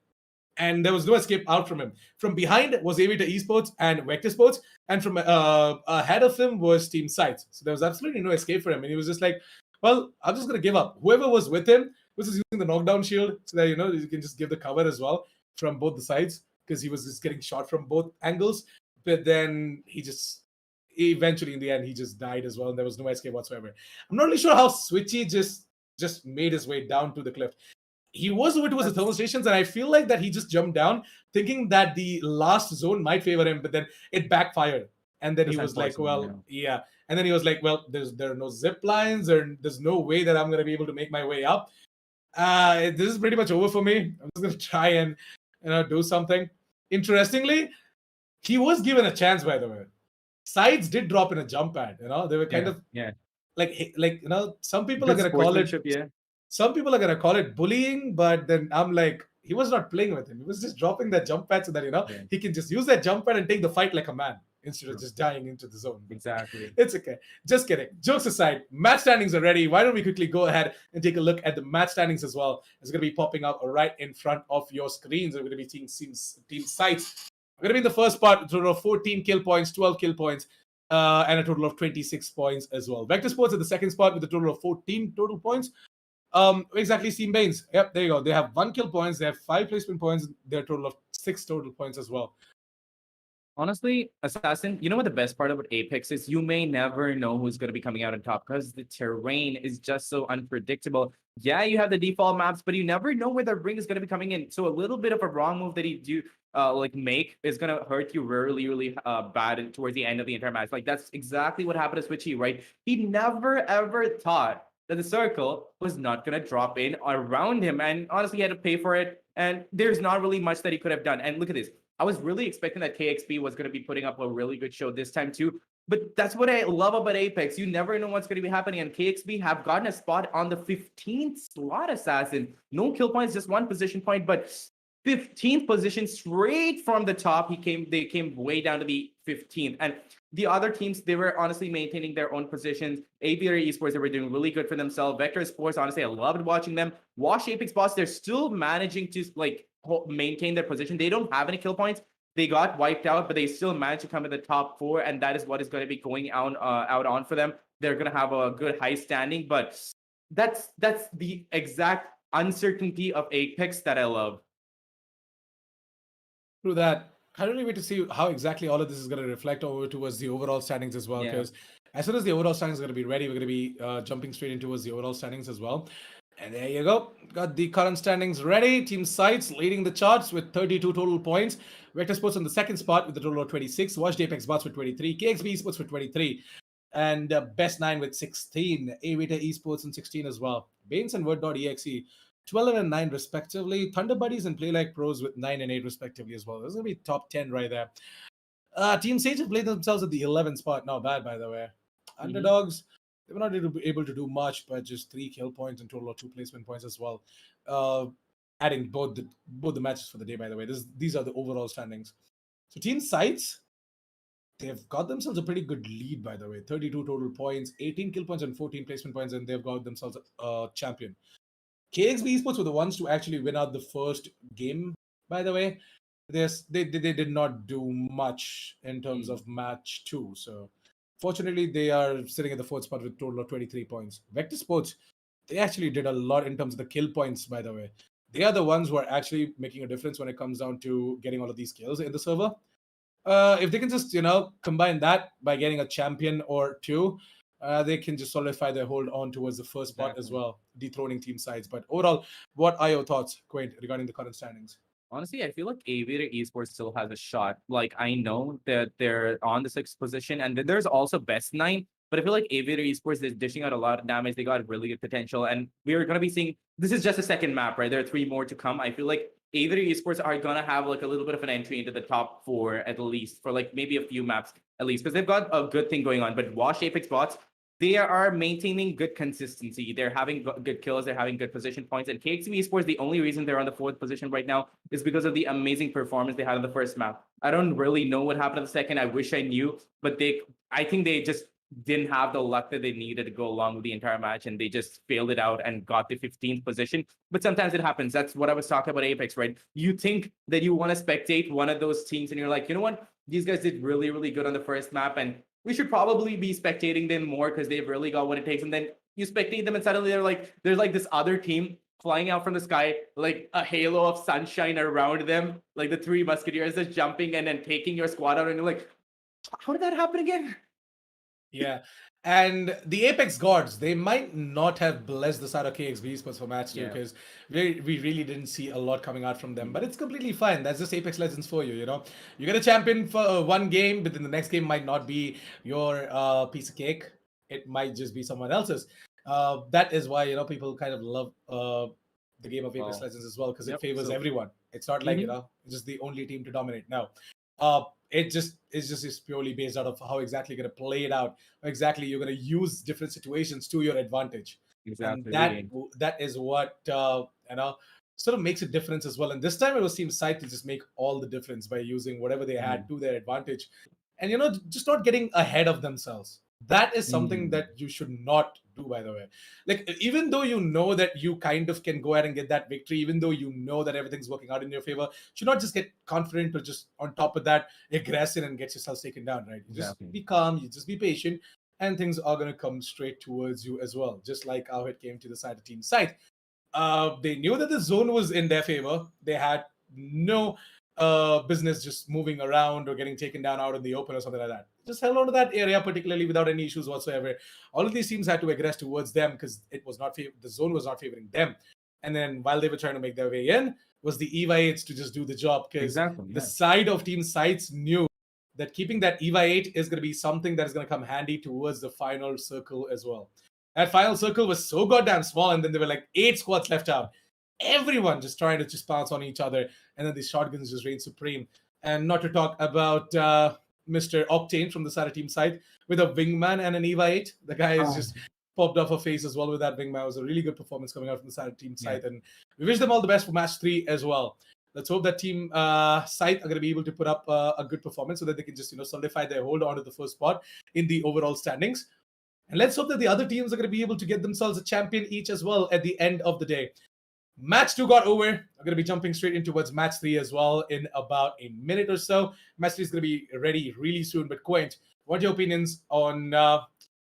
And there was no escape out from him. From behind was Aviator Esports and Vector Sports, and from ahead of him was Team Sites. So there was absolutely no escape for him. And he was just like, well, I'm just going to give up. Whoever was with him was just using the knockdown shield so that, you can just give the cover as well from both the sides, because he was just getting shot from both angles. But then eventually in the end, he just died as well. And there was no escape whatsoever. I'm not really sure how Switchy just made his way down to the cliff. He was over towards the thermal stations, and I feel like that he just jumped down thinking that the last zone might favor him, but then it backfired. And then he was like, well, yeah. And then he was like, well, there are no zip lines, or there's no way that I'm going to be able to make my way up. This is pretty much over for me. I'm just going to try and do something. Interestingly, he was given a chance, by the way. Sides did drop in a jump pad. They were kind of like some people are going to call it. Some people are going to call it bullying, but then I'm like, he was not playing with him. He was just dropping that jump pad so that, he can just use that jump pad and take the fight like a man instead of just dying into the zone. Exactly. It's okay. Just kidding. Jokes aside, match standings are ready. Why don't we quickly go ahead and take a look at the match standings as well? It's going to be popping up right in front of your screens. We're going to be seeing Team Sites. We're going to be in the first part, a total of 14 kill points, 12 kill points, and a total of 26 points as well. Vector Sports at the second spot with a total of 14 total points. Exactly, Team Banes. Yep, there you go. They have 1 kill points, they have 5 placement points, their total of 6 total points as well. Honestly, Assassin, you know what the best part about Apex is? You may never know who's going to be coming out on top because the terrain is just so unpredictable. Yeah, you have the default maps, but you never know where the ring is going to be coming in. So a little bit of a wrong move that you make is going to hurt you really, really bad towards the end of the entire match. Like, that's exactly what happened to Switchy, right? He never, ever thought that the circle was not going to drop in around him. And honestly, he had to pay for it. And there's not really much that he could have done. And look at this. I was really expecting that KXP was going to be putting up a really good show this time too. But that's what I love about Apex. You never know what's going to be happening. And KXP have gotten a spot on the 15th slot, Assassin. No kill points, just 1 position point. But 15th position straight from the top. They came way down to the 15th. And the other teams, they were honestly maintaining their own positions. Aviator Esports, they were doing really good for themselves. Vector Sports, honestly, I loved watching them. Wash Apex Boss, they're still managing to maintain their position. They don't have any kill points. They got wiped out, but they still managed to come in the top 4, and that is what is going to be going out on for them. They're going to have a good high standing, but that's the exact uncertainty of Apex that I love. Through that, I really wait to see how exactly all of this is going to reflect over towards the overall standings as well. Because as soon as the overall standings are going to be ready, we're going to be jumping straight into towards the overall standings as well. And there you go. Got the current standings ready. Team Sites leading the charts with 32 total points. Vector Sports on the second spot with a total of 26. Watch Apex Bots with 23. KXB Esports with 23. And Best 9 with 16. Aviator Esports and 16 as well. Banes and Word.exe 12 and 9 respectively. Thunder Buddies and Play Like Pros with 9 and 8 respectively as well. This is going to be top 10 right there. Team Sage have played themselves at the 11th spot. Not bad, by the way. Underdogs, they were not able to do much, but just 3 kill points and total of 2 placement points as well. adding both the matches for the day. By the way, these are the overall standings. So Team Sights, they've got themselves a pretty good lead, by the way. 32 total points, 18 kill points, and 14 placement points, and they've got themselves a champion. KXB Esports were the ones to actually win out the first game, by the way. They did not do much in terms of match 2. So, fortunately, they are sitting at the 4th spot with a total of 23 points. Vector Sports, they actually did a lot in terms of the kill points, by the way. They are the ones who are actually making a difference when it comes down to getting all of these kills in the server. If they can just, combine that by getting a champion or two, they can just solidify their hold on towards the first spot as well, dethroning Team Sides. But overall, what are your thoughts, Quaint, regarding the current standings? Honestly, I feel like Aviator Esports still has a shot. Like, I know that they're on the 6th position, and then there's also Best 9, but I feel like Aviator Esports is dishing out a lot of damage. They got really good potential, and we're going to be seeing, this is just a second map, right? There are 3 more to come. I feel like Aviator Esports are going to have like a little bit of an entry into the top 4 at least, for like maybe a few maps at least, because they've got a good thing going on. But Wash Apex Bots, they are maintaining good consistency. They're having good kills. They're having good position points. And KXB Esports, the only reason they're on the 4th position right now is because of the amazing performance they had on the first map. I don't really know what happened on the second. I wish I knew, but I think they just didn't have the luck that they needed to go along with the entire match, and they just failed it out and got the 15th position. But sometimes it happens. That's what I was talking about Apex, right? You think that you want to spectate one of those teams, and you're like, you know what? These guys did really, really good on the first map, and we should probably be spectating them more because they've really got what it takes. And then you spectate them, and suddenly there's like this other team flying out from the sky, like a halo of sunshine around them, like the 3 Musketeers just jumping and then taking your squad out, and you're like, how did that happen again? Yeah. And the Apex Gods, they might not have blessed the side of KXB Esports for match 2 because we really didn't see a lot coming out from them. But it's completely fine. That's just Apex Legends for you, You get a champion for one game, but then the next game might not be your piece of cake. It might just be someone else's. That is why, people kind of love the game of Apex Legends as well, because it favors everyone. It's not like, just the only team to dominate. No. It's just purely based out of how exactly you're going to play it out, how exactly you're going to use different situations to your advantage. Exactly. And that is what sort of makes a difference as well. And this time it was Team Sight to just make all the difference by using whatever they had to their advantage, and just not getting ahead of themselves. That is something that you should not do, by the way. Like, even though you know that you kind of can go ahead and get that victory, even though you know that everything's working out in your favor, you should not just get confident or just on top of that aggressive and get yourself taken down, right? You just be calm, you just be patient, and things are going to come straight towards you as well, just like how it came to the side of Team Sight. They knew that the zone was in their favor. They had no business just moving around or getting taken down out in the open or something like that. Just held on to that area particularly without any issues whatsoever. All of these teams had to aggress towards them because it was not the zone was not favoring them. And then while they were trying to make their way in, was the EVA 8s to just do the job, because the side of Team Sights knew that keeping that EVA 8 is going to be something that is going to come handy towards the final circle as well. That final circle was so goddamn small, and then there were like 8 squads left out. Everyone just trying to just bounce on each other, and then the shotguns just reign supreme. And not to talk about Mr. Octane from the side of Team Sight with a wingman and an EVA 8. The guy is just popped off a face as well with that wingman. It was a really good performance coming out from the side of Team Sight, and we wish them all the best for match 3 as well. Let's hope that Team Sight are going to be able to put up a good performance so that they can just solidify their hold on to the first spot in the overall standings. And let's hope that the other teams are going to be able to get themselves a champion each as well at the end of the day. Match 2 got over. I'm going to be jumping straight in towards match 3 as well in about a minute or so. Match 3 is going to be ready really soon. But Quint, what are your opinions on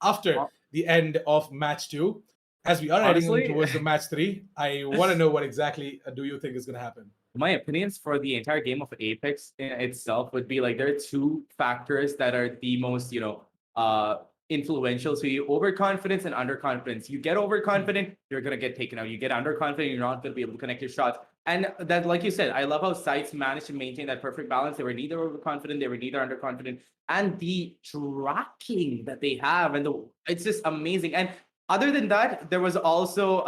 after the end of match 2? As we are heading towards the match 3, I want to know what exactly do you think is going to happen? My opinions for the entire game of Apex in itself would be like there are 2 factors that are the most, influential. So you overconfidence and underconfidence. You get overconfident, you're gonna get taken out. You get underconfident, you're not gonna be able to connect your shots. And that, like you said, I love how Sights managed to maintain that perfect balance. They were neither overconfident, they were neither underconfident, and the tracking that they have, and it's just amazing. And other than that, there's also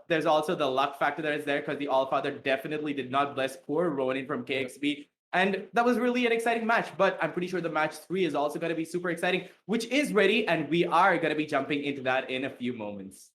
the luck factor that is there, because the Allfather definitely did not bless poor Ronin from KXB. And that was really an exciting match, but I'm pretty sure the match 3 is also going to be super exciting, which is ready, and we are going to be jumping into that in a few moments.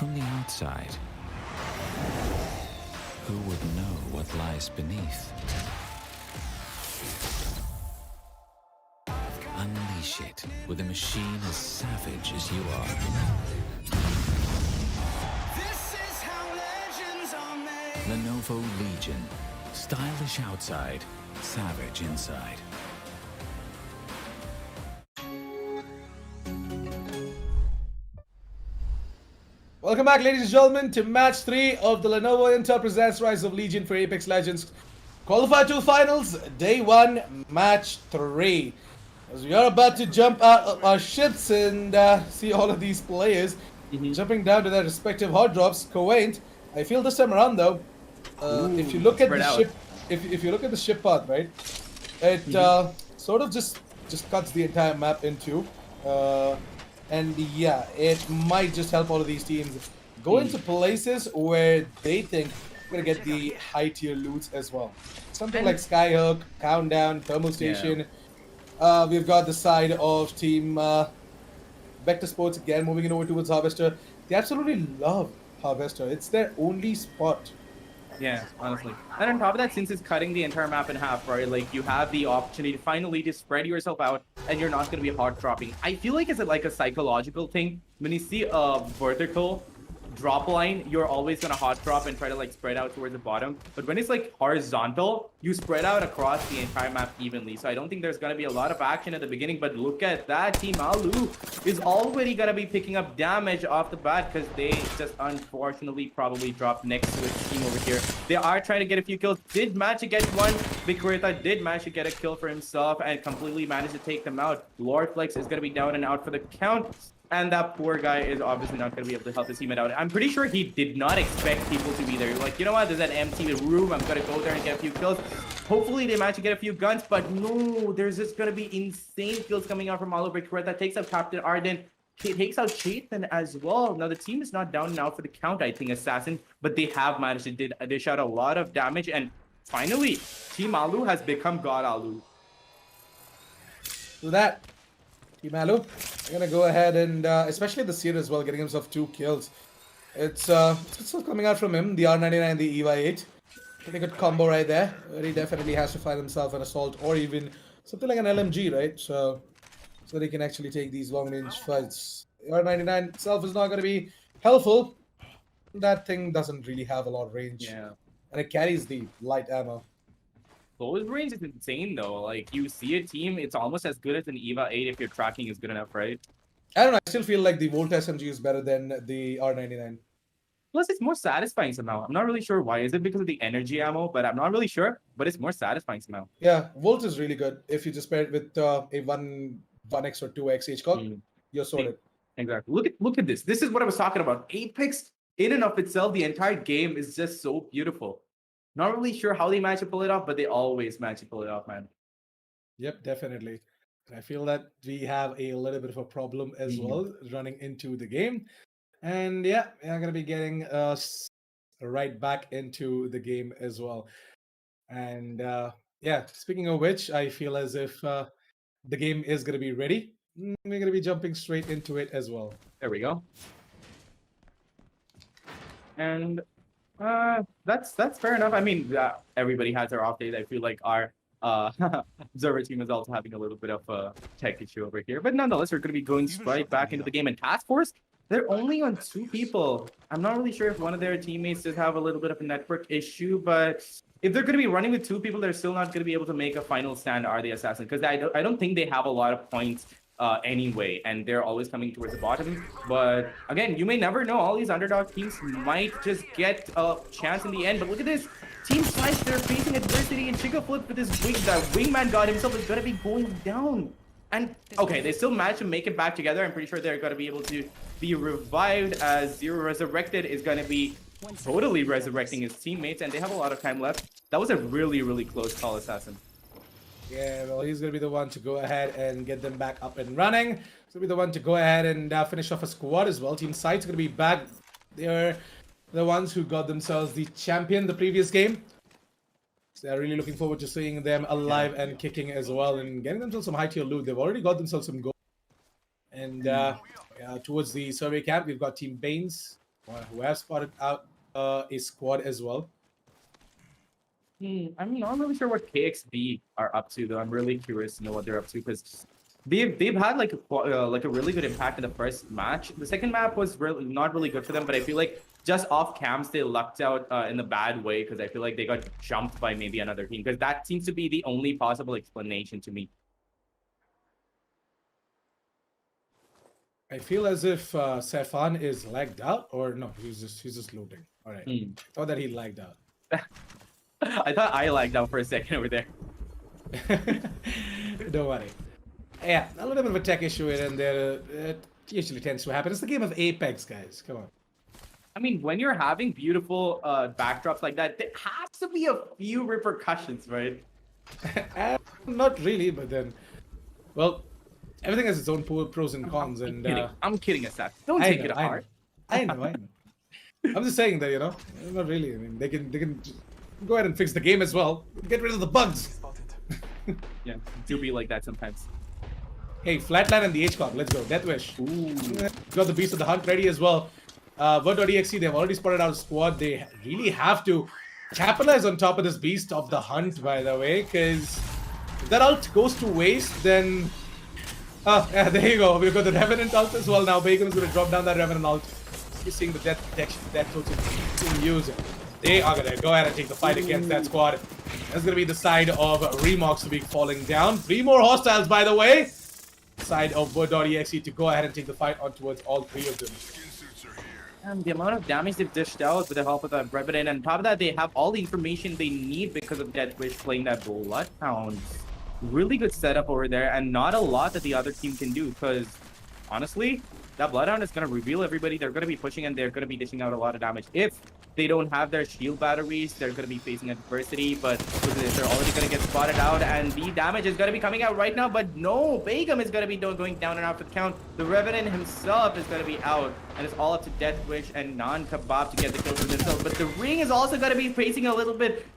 from the outside, who would know what lies beneath? Unleash it with a machine as savage as you are. This is how legends are made. Lenovo Legion. Stylish outside, savage inside. Welcome back, ladies and gentlemen, to match 3 of the Lenovo Intel presents Rise of Legion for Apex Legends Qualifier 2 Finals, Day 1, Match 3. As we are about to jump out of our ships and see all of these players jumping down to their respective hot drops. Quaint, I feel this time around though, if you look at the ship, if you look at the ship path, right, it sort of just cuts the entire map into. And yeah, it might just help all of these teams go into places where they think we're gonna get the high tier loots as well. Something like Skyhook, Countdown, Thermal Station. We've got the side of Team Vector Sports again moving in over towards Harvester. They absolutely love Harvester. It's their only spot. Yeah, honestly. And on top of that, since it's cutting the entire map in half, right, like you have the opportunity to finally just spread yourself out and you're not going to be hard dropping. I feel like it's like a psychological thing. When you see a vertical drop line, you're always going to hot drop and try to like spread out towards the bottom. But when it's like horizontal, you spread out across the entire map evenly. So I don't think there's going to be a lot of action at the beginning. But look at that. Team Alu is already going to be picking up damage off the bat because they just unfortunately probably dropped next to his team over here. They are trying to get a few kills. Did manage to get one. Vikrita did manage to get a kill for himself and completely managed to take them out. Lord Flex is going to be down and out for the count. And that poor guy is obviously not going to be able to help his teammate out. I'm pretty sure he did not expect people to be there. Like, you know what? There's that empty room. I'm going to go there and get a few kills. Hopefully, they manage to get a few guns. But no, there's just going to be insane kills coming out from Oliver Correct. That takes out Captain Arden. He takes out Chaitan as well. Now, the team is not down and out for the count, I think, Assassin. But they have managed to dish out a lot of damage. And finally, Team Alu has become God Alu. So that. Team Alu, I'm gonna go ahead and especially the Seer as well, getting himself 2 kills. It's good stuff coming out from him. The R99 and the EVA 8. Pretty good combo right there. He definitely has to find himself an assault or even something like an LMG, right? So they can actually take these long range fights. The R99 itself is not gonna be helpful. That thing doesn't really have a lot of range. Yeah. And it carries the light ammo. Close range is insane though. Like you see a team, it's almost as good as an EVA 8 if your tracking is good enough, right? I don't know. I still feel like the Volt SMG is better than the R99. Plus, it's more satisfying somehow. I'm not really sure why. Is it because of the energy ammo? But I'm not really sure. But it's more satisfying somehow. Yeah, Volt is really good. If you just pair it with a 1x or 2x HCOG, you're sorted. Exactly. Look at this. This is what I was talking about. Apex, in and of itself, the entire game is just so beautiful. Not really sure how they manage to pull it off, but they always manage to pull it off, man. Yep, definitely. I feel that we have a little bit of a problem as well running into the game. And yeah, I'm going to be getting us right back into the game as well. And yeah, speaking of which, I feel as if the game is going to be ready. We're going to be jumping straight into it as well. There we go. And that's fair enough. I mean, everybody has their off days. I feel like our observer team is also having a little bit of a tech issue over here. But nonetheless, we're going to be going right back into the game. And Task Force, they're only on 2 people. I'm not really sure if one of their teammates does have a little bit of a network issue, but if they're going to be running with 2 people, they're still not going to be able to make a final stand, are the Assassin? Because I don't think they have a lot of points anyway, and they're always coming towards the bottom. But again, you may never know. All these underdog teams might just get a chance in the end. But look at this. Team Slice, they're facing adversity, and Chica Flip with his wingman god himself is going to be going down. And okay, they still managed to make it back together. I'm pretty sure they're going to be able to be revived, as Zero Resurrected is going to be totally resurrecting his teammates, and they have a lot of time left. That was a really, really close call, Assassin. Yeah, well, he's going to be the one to go ahead and get them back up and running. He's going to be the one to go ahead and finish off a squad as well. Team Sight's going to be back. They're the ones who got themselves the champion the previous game. So they're really looking forward to seeing them alive and kicking as well and getting themselves some high tier loot. They've already got themselves some gold. And towards the survey camp, we've got Team Baines who have spotted out a squad as well. I mean, I'm not really sure what KXB are up to though. I'm really curious to know what they're up to because they've had like a really good impact in the first match. The second map was really not really good for them, but I feel like just off cams they lucked out in a bad way because I feel like they got jumped by maybe another team because that seems to be the only possible explanation to me. I feel as if Sefan is lagged out, or no, he's just loading. All right, thought that he lagged out. I thought I lagged out for a second over there. Don't worry. Yeah, a little bit of a tech issue here and there. It usually tends to happen. It's the game of Apex, guys. Come on. I mean, when you're having beautiful backdrops like that, there has to be a few repercussions, right? Not really, but then, well, everything has its own pros and cons, and I'm kidding, Asaf. Don't take it to heart. I know. I'm just saying that, not really. I mean, they can just go ahead and fix the game as well. Get rid of the bugs. Yeah, do be like that sometimes. Hey, Flatline and the HCOG, let's go. Death Wish. Got the Beast of the Hunt ready as well. Vert.exe, they've already spotted out a squad. They really have to capitalize on top of this Beast of the Hunt, by the way, because if that ult goes to waste, then... Oh, yeah, there you go. We've got the Revenant ult as well now. Bacon is going to drop down that Revenant ult. You're seeing the death protection, death total being used. They are going to go ahead and take the fight against that squad. That's going to be the side of Remox to be falling down. 3 more hostiles, by the way. Side of Bird.exe to go ahead and take the fight on towards all 3 of them. And the amount of damage they've dished out with the help of that Revenant, and on top of that, they have all the information they need because of Deathwish playing that Bloodhound. Really good setup over there, and not a lot that the other team can do because, honestly, that Bloodhound is going to reveal everybody. They're going to be pushing and they're going to be dishing out a lot of damage. If they don't have their shield batteries, they're going to be facing adversity, but they're already going to get spotted out, and the damage is going to be coming out right now, but no, Begum is going to be going down and out for the count. The Revenant himself is going to be out, and it's all up to Deathwish and Non-Kebab to get the kill for themselves, but the Ring is also going to be facing a little bit,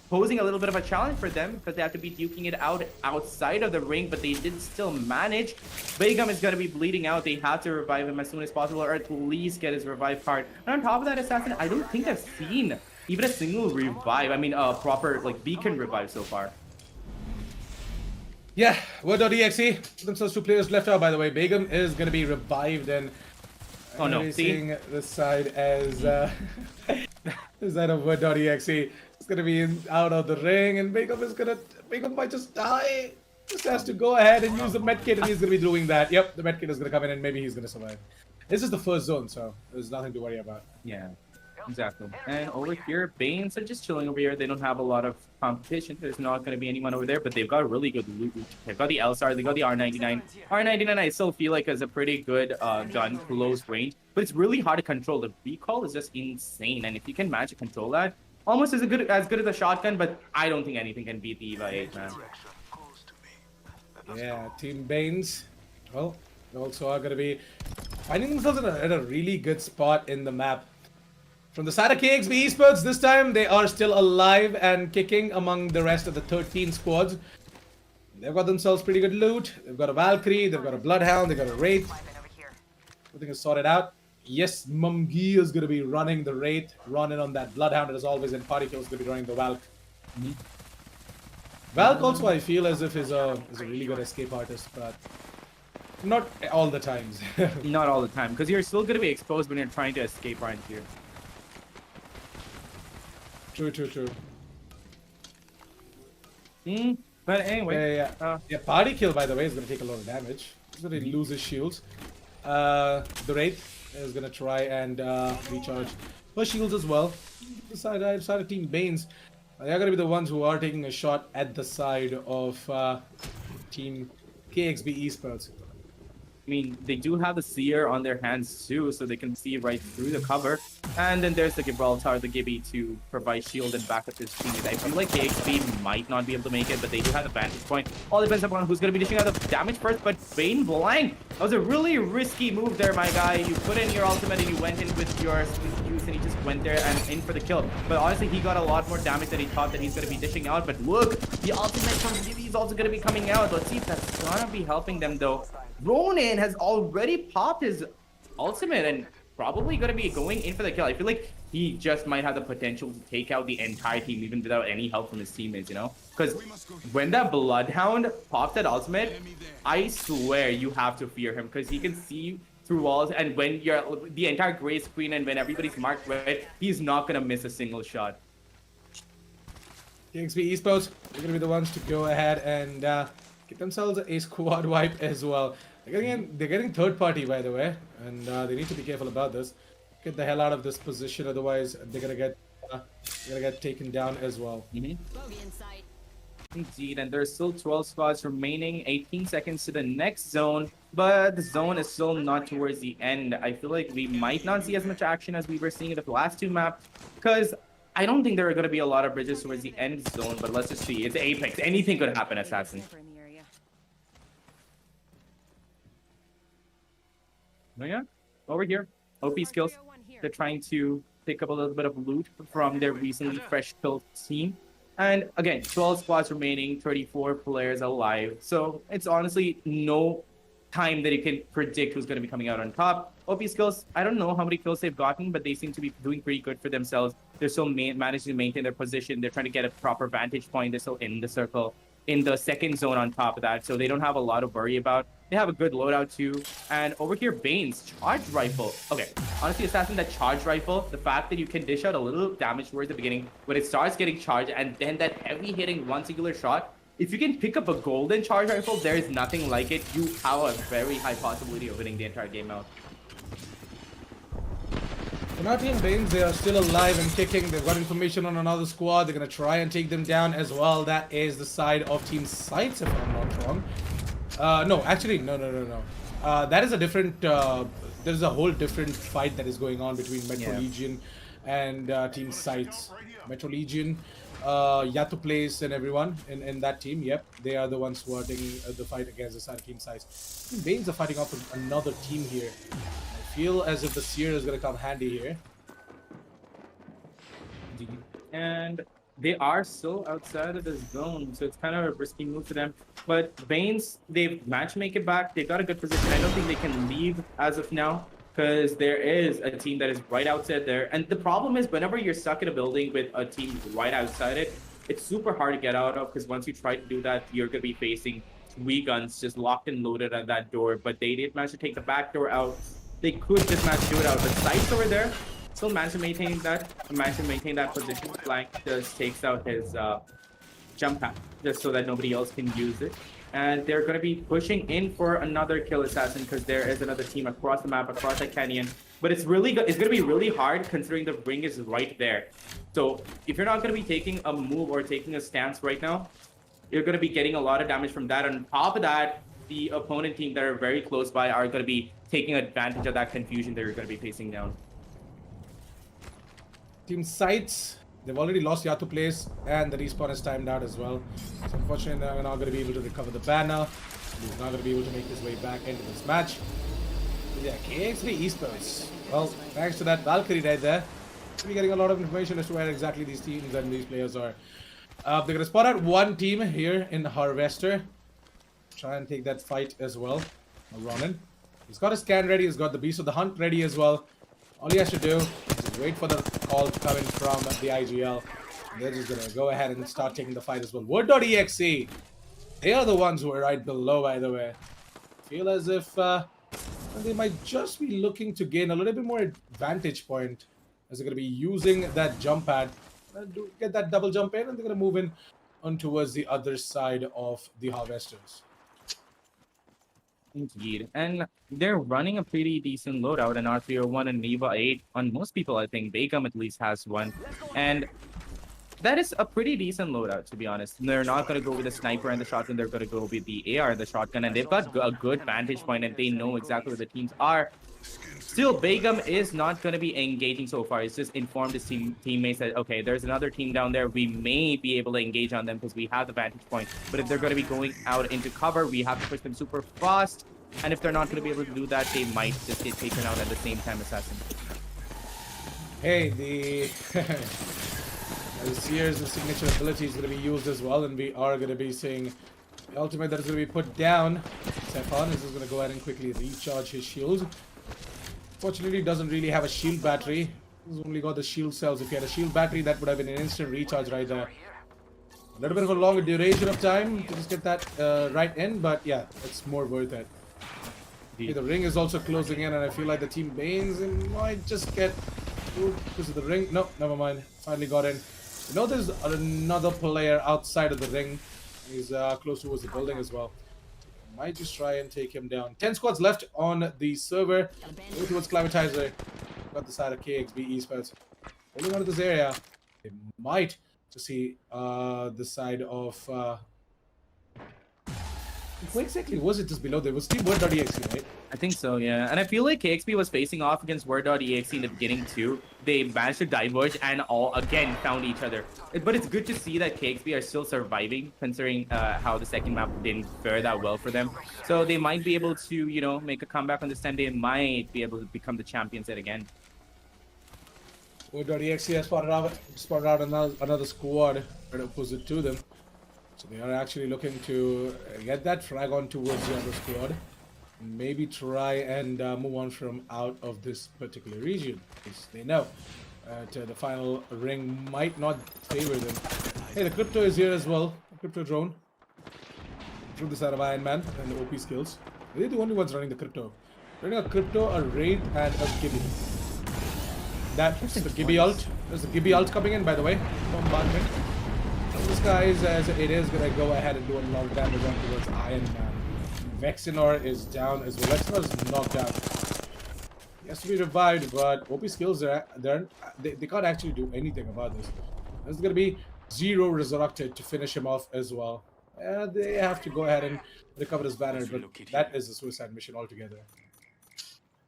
posing a little bit of a challenge for them because they have to be duking it out outside of the ring, but they did still manage. Begum is going to be bleeding out. They have to revive him as soon as possible, or at least get his revive card. And on top of that, Assassin, I don't think I've seen even a single revive. I mean, proper beacon revive so far. Yeah, Word.exe, themselves 2 players left out, by the way. Begum is going to be revived, and oh no, seeing this side as the side of Word.exe. It's going to be out of the ring, and Begum might just die. Just has to go ahead and use the medkit, and he's going to be doing that. Yep, the medkit is going to come in, and maybe he's going to survive. This is the first zone, so there's nothing to worry about. Yeah. Exactly. And over here, Banes are just chilling over here. They don't have a lot of competition. There's not going to be anyone over there, but they've got really good loot. They've got the LSR, they got the R99. R99 I still feel like is a pretty good gun, close range, but it's really hard to control. The recoil is just insane, and if you can manage to control that, almost as good as a shotgun, but I don't think anything can beat the EVA 8, man. Yeah, Team Banes, well, they also are going to be finding themselves at a really good spot in the map. From the side of KXB Esports, this time they are still alive and kicking among the rest of the 13 squads. They've got themselves pretty good loot. They've got a Valkyrie, they've got a Bloodhound, they've got a Wraith. Everything is sorted out. Yes, Mumgi is going to be running the Wraith, running on that Bloodhound as always, and Party Kill is going to be running the Valk. Valk also, I feel as if is a really good escape artist, but not all the times. Not all the time, because you're still going to be exposed when you're trying to escape right here. True. But anyway. Yeah, Party Kill, by the way, is going to take a lot of damage. He's going to lose his shields. The Wraith is going to try and recharge her shields as well. The side of Team Banes, they are going to be the ones who are taking a shot at the side of Team KXB Esports. I mean, they do have the Seer on their hands too, so they can see right through the cover. And then there's the Gibraltar, the Gibby, to provide shield and backup to his teammates. I feel like KXP might not be able to make it, but they do have the vantage point. All depends upon who's going to be dishing out the damage first, but Bane blind. That was a really risky move there, my guy. You put in your ultimate and you went in with your juice and he just went there and in for the kill. But honestly, he got a lot more damage than he thought that he's going to be dishing out. But look, the ultimate from Gibby is also going to be coming out. Let's see if that's going to be helping them though. Ronin has already popped his ultimate, and probably going to be going in for the kill. I feel like he just might have the potential to take out the entire team even without any help from his teammates, you know? Because when that Bloodhound pops that ultimate, I swear you have to fear him because he can see through walls, and when you're the entire gray screen and when everybody's marked red, he's not going to miss a single shot. KXP Esports, they're going to be the ones to go ahead and get themselves a squad wipe as well. They're getting third party, by the way, and they need to be careful about this. Get the hell out of this position, otherwise they're gonna get taken down as well. Indeed, and there's still 12 squads remaining, 18 seconds to the next zone, but the zone is still not towards the end. I feel like we might not see as much action as we were seeing in the last two maps, because I don't think there are going to be a lot of bridges towards the end zone, but let's just see. It's Apex. Anything could happen, Assassin. Oh yeah, over here, OP skills. They're trying to pick up a little bit of loot from their recently fresh built team. And again, 12 squads remaining, 34 players alive. So it's honestly no time that you can predict who's going to be coming out on top. OP skills, I don't know how many kills they've gotten, but they seem to be doing pretty good for themselves. They're still managing to maintain their position. They're trying to get a proper vantage point. They're still in the circle, in the second zone on top of that. So they don't have a lot to worry about. They have a good loadout too. And over here, Bane's charge rifle. Okay, honestly, Assassin, that charge rifle, the fact that you can dish out a little damage towards the beginning, when it starts getting charged, and then that heavy hitting one singular shot, if you can pick up a golden charge rifle, there is nothing like it. You have a very high possibility of winning the entire game out. Penalty and Banes, they are still alive and kicking. They've got information on another squad. They're going to try and take them down as well. That is the side of Team Sights, if I'm not wrong. No, actually, no. That is a different, there's a whole different fight that is going on between Metro Legion and Team Sights. Metro Legion, Yato Place and everyone in that team, yep, they are the ones who are taking the fight against the side of Team Sights. Banes are fighting off with another team here. I feel as if the Seer is going to come handy here. And they are still outside of the zone, so it's kind of a risky move for them. But Banes, they've managed to make it back. They've got a good position. I don't think they can leave as of now, because there is a team that is right outside there. And the problem is, whenever you're stuck in a building with a team right outside it, it's super hard to get out of, because once you try to do that, you're going to be facing 3 guns just locked and loaded at that door. But they did manage to take the back door out. They could just manage to do it out. But Sights over there still managed to maintain that position. Flank just takes out his jump pad just so that nobody else can use it. And they're going to be pushing in for another kill, Assassin, because there is another team across the map, across the canyon. But it's going to be really hard considering the ring is right there. So if you're not going to be taking a move or taking a stance right now, you're going to be getting a lot of damage from that. On top of that, the opponent team that are very close by are going to be taking advantage of that confusion that you're going to be facing down. Team Sights, they've already lost Yato Place, and the respawn is timed out as well. So unfortunately, they're not going to be able to recover the banner. He's not going to be able to make his way back into this match. But yeah, KXP Esports. Well, thanks to that Valkyrie right there, we're getting a lot of information as to where exactly these teams and these players are. They're going to spot out one team here in Harvester. Try and take that fight as well. Ronin. He's got his scan ready. He's got the Beast of the Hunt ready as well. All he has to do is wait for the call to come in from the IGL. They're just going to go ahead and start taking the fight as well. Wood.exe. They are the ones who are right below, by the way. Feel as if they might just be looking to gain a little bit more vantage point, as they're going to be using that jump pad. Get that double jump in, and they're going to move in on towards the other side of the Harvesters. Indeed. And they're running a pretty decent loadout, an R301 and Neva 8. On most people, I think Begum at least has one. And that is a pretty decent loadout, to be honest. They're not going to go with the sniper and the shotgun. They're going to go with the AR and the shotgun. And they've got a good vantage point, and they know exactly where the teams are. Still, Begum is not going to be engaging so far. He's just informed his teammates that, okay, there's another team down there. We may be able to engage on them because we have the vantage point. But if they're going to be going out into cover, we have to push them super fast. And if they're not going to be able to do that, they might just get taken out at the same time, Assassin. Hey, the Seer's signature ability is going to be used as well. And we are going to be seeing the ultimate that is going to be put down. Sephon is just going to go ahead and quickly recharge his shield. Fortunately, doesn't really have a shield battery. He's only got the shield cells. If he had a shield battery, that would have been an instant recharge right there. A little bit of a longer duration of time to just get that right in, but yeah, it's more worth it. Okay, the ring is also closing in, and I feel like the team Banes might just get because of the ring. No, never mind. Finally got in. You know, there's another player outside of the ring. He's close towards the building as well. Might just try and take him down. 10 squads left on the server. Go towards Climatizer. Got the side of KXB Esports. Holding on to this area. They might just see the side of... What exactly was it just below? There was Team Word.exe, right? I think so, yeah. And I feel like KXP was facing off against Word.exe in the beginning too. They managed to diverge and all again found each other. But it's good to see that KXP are still surviving, considering how the second map didn't fare that well for them. So they might be able to, you know, make a comeback on this time. They might be able to become the champions yet again. Word.exe has spotted out another squad right opposite to them. So they are actually looking to get that frag on towards the other squad. Maybe try and move on from out of this particular region. Because they know the final ring might not favor them. Hey, the crypto is here as well. The crypto drone. Through the side of Iron Man and the OP skills. They're the only ones running the crypto. Running a crypto, a wraith, and a Gibby. That's the Gibby ult. There's the Gibby ult coming in, by the way. Bombardment. This guy is, as it is, gonna go ahead and do a lot of damage on towards Iron Man. Vexenor is down as well. Vexenor is knocked out. He has to be revived, but OP skills they can't actually do anything about this. There's gonna be 0 resurrected to finish him off as well. They have to go ahead and recover his banner, but that is a suicide mission altogether.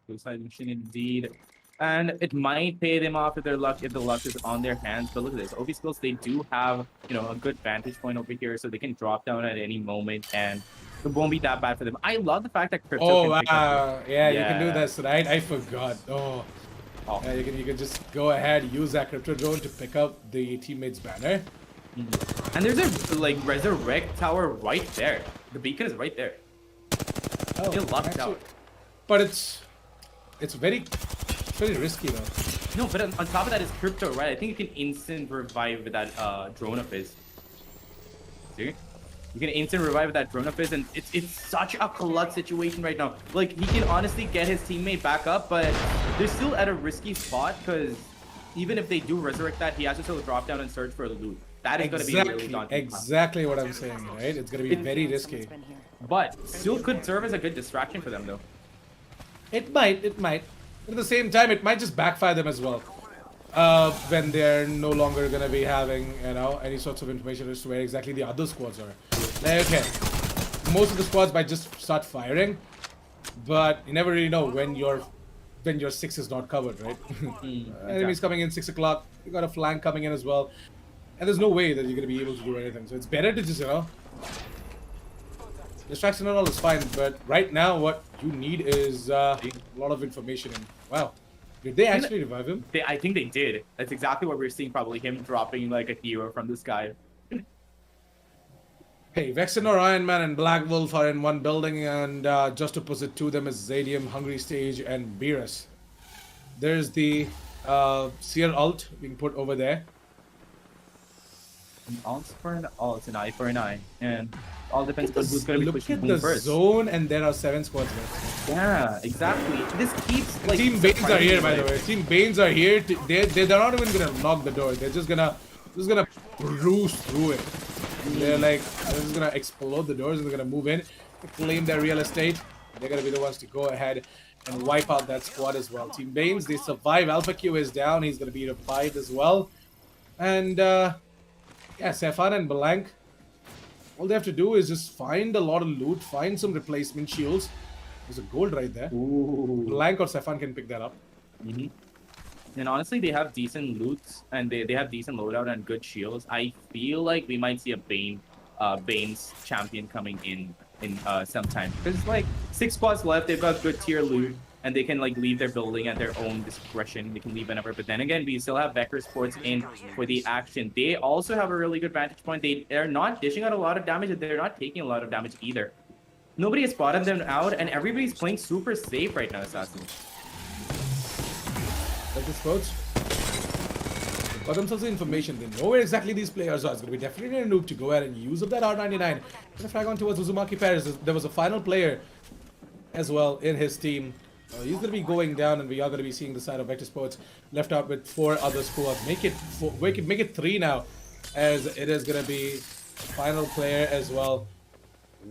Suicide mission indeed. And it might pay them off if the luck is on their hands. But look at this. OP skills, they do have, you know, a good vantage point over here, so they can drop down at any moment, and it won't be that bad for them. I love the fact that Crypto can pick up yeah, you can do this, right? I forgot. Yeah, you can just go ahead, use that Crypto drone to pick up the teammate's banner. And there's a like resurrect tower right there. The beacon is right there. Oh, They locked out. But it's very risky though. No, but on top of that is Crypto, right? I think you can instant revive with that drone of his. See? You can instant revive with that drone of his, and it's such a clutch situation right now. Like, he can honestly get his teammate back up, but they're still at a risky spot, because even if they do resurrect that, he has to still drop down and search for the loot. That is going to be really daunting. Exactly what I'm saying, right? It's going to be very risky. But still could serve as a good distraction for them, though. It might. At the same time, it might just backfire them as well. When they're no longer going to be having, you know, any sorts of information as to where exactly the other squads are. Like, okay, most of the squads might just start firing, but you never really know when your 6 is not covered, right? Enemies coming in 6 o'clock. You got a flank coming in as well, and there's no way that you're going to be able to do anything. So it's better to just, you know, distraction and all is fine, but right now what you need is a lot of information. And wow, did they actually revive him? I think they did. That's exactly what we're seeing, probably him dropping like a hero from the sky. Hey, Vexenor, Iron Man, and Black Wolf are in one building, and just opposite to them is Zadium, Hungry Stage, and Beerus. There's the Seer ult being put over there. An ult for an ult, an eye for an eye, and all depends on who's going to be pushing Look at the first. zone, and there are 7 squads left. Yeah, exactly. This keeps like Team Banes are here, by the way. Team Banes are here. They're not even gonna knock the door. They're just gonna bruise through it. They're just gonna explode the doors and they're gonna move in, claim their real estate. They're gonna be the ones to go ahead and wipe out that squad as well. Team Banes, they survive. Alpha Q is down. He's gonna be revived as well. And yeah, Sefan and Blank, all they have to do is just find a lot of loot, find some replacement shields. There's a gold right there. Ooh. Blank or Sefan can pick that up. And honestly, they have decent loots and they have decent loadout and good shields. I feel like we might see a Bane's champion coming in sometime, because like 6 squads left. They've got good tier loot and they can like leave their building at their own discretion. They can leave whenever. But then again, we still have Vector Sports in for the action. They also have a really good vantage point. They're not dishing out a lot of damage, and they're not taking a lot of damage either. Nobody has spotted them out, and everybody's playing super safe right now, Assassin. Vector Sports got themselves the information. They know where exactly these players are. It's going to be definitely a noob to go ahead and use up that R99. Going to frag on towards Uzumaki Paris. There was a final player as well in his team. He's going to be going down, and we are going to be seeing the side of Vector Sports left out with 4 other squads. Make it 3 now, as it is going to be final player as well.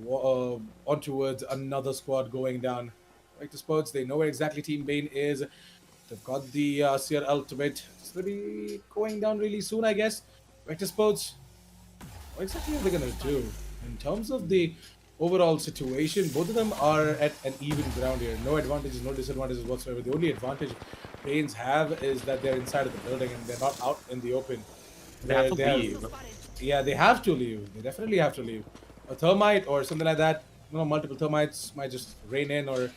On towards another squad going down. Vector Sports, they know where exactly Team Bane is. They've got the CR Ultimate. It's going to be going down really soon, I guess. Vector Sports, what exactly are they going to do? In terms of the overall situation, both of them are at an even ground here. No advantages, no disadvantages whatsoever. The only advantage Banes have is that they're inside of the building and they're not out in the open. They have to leave. Yeah, they have to leave. They definitely have to leave. A thermite or something like that, multiple thermites might just rain in, or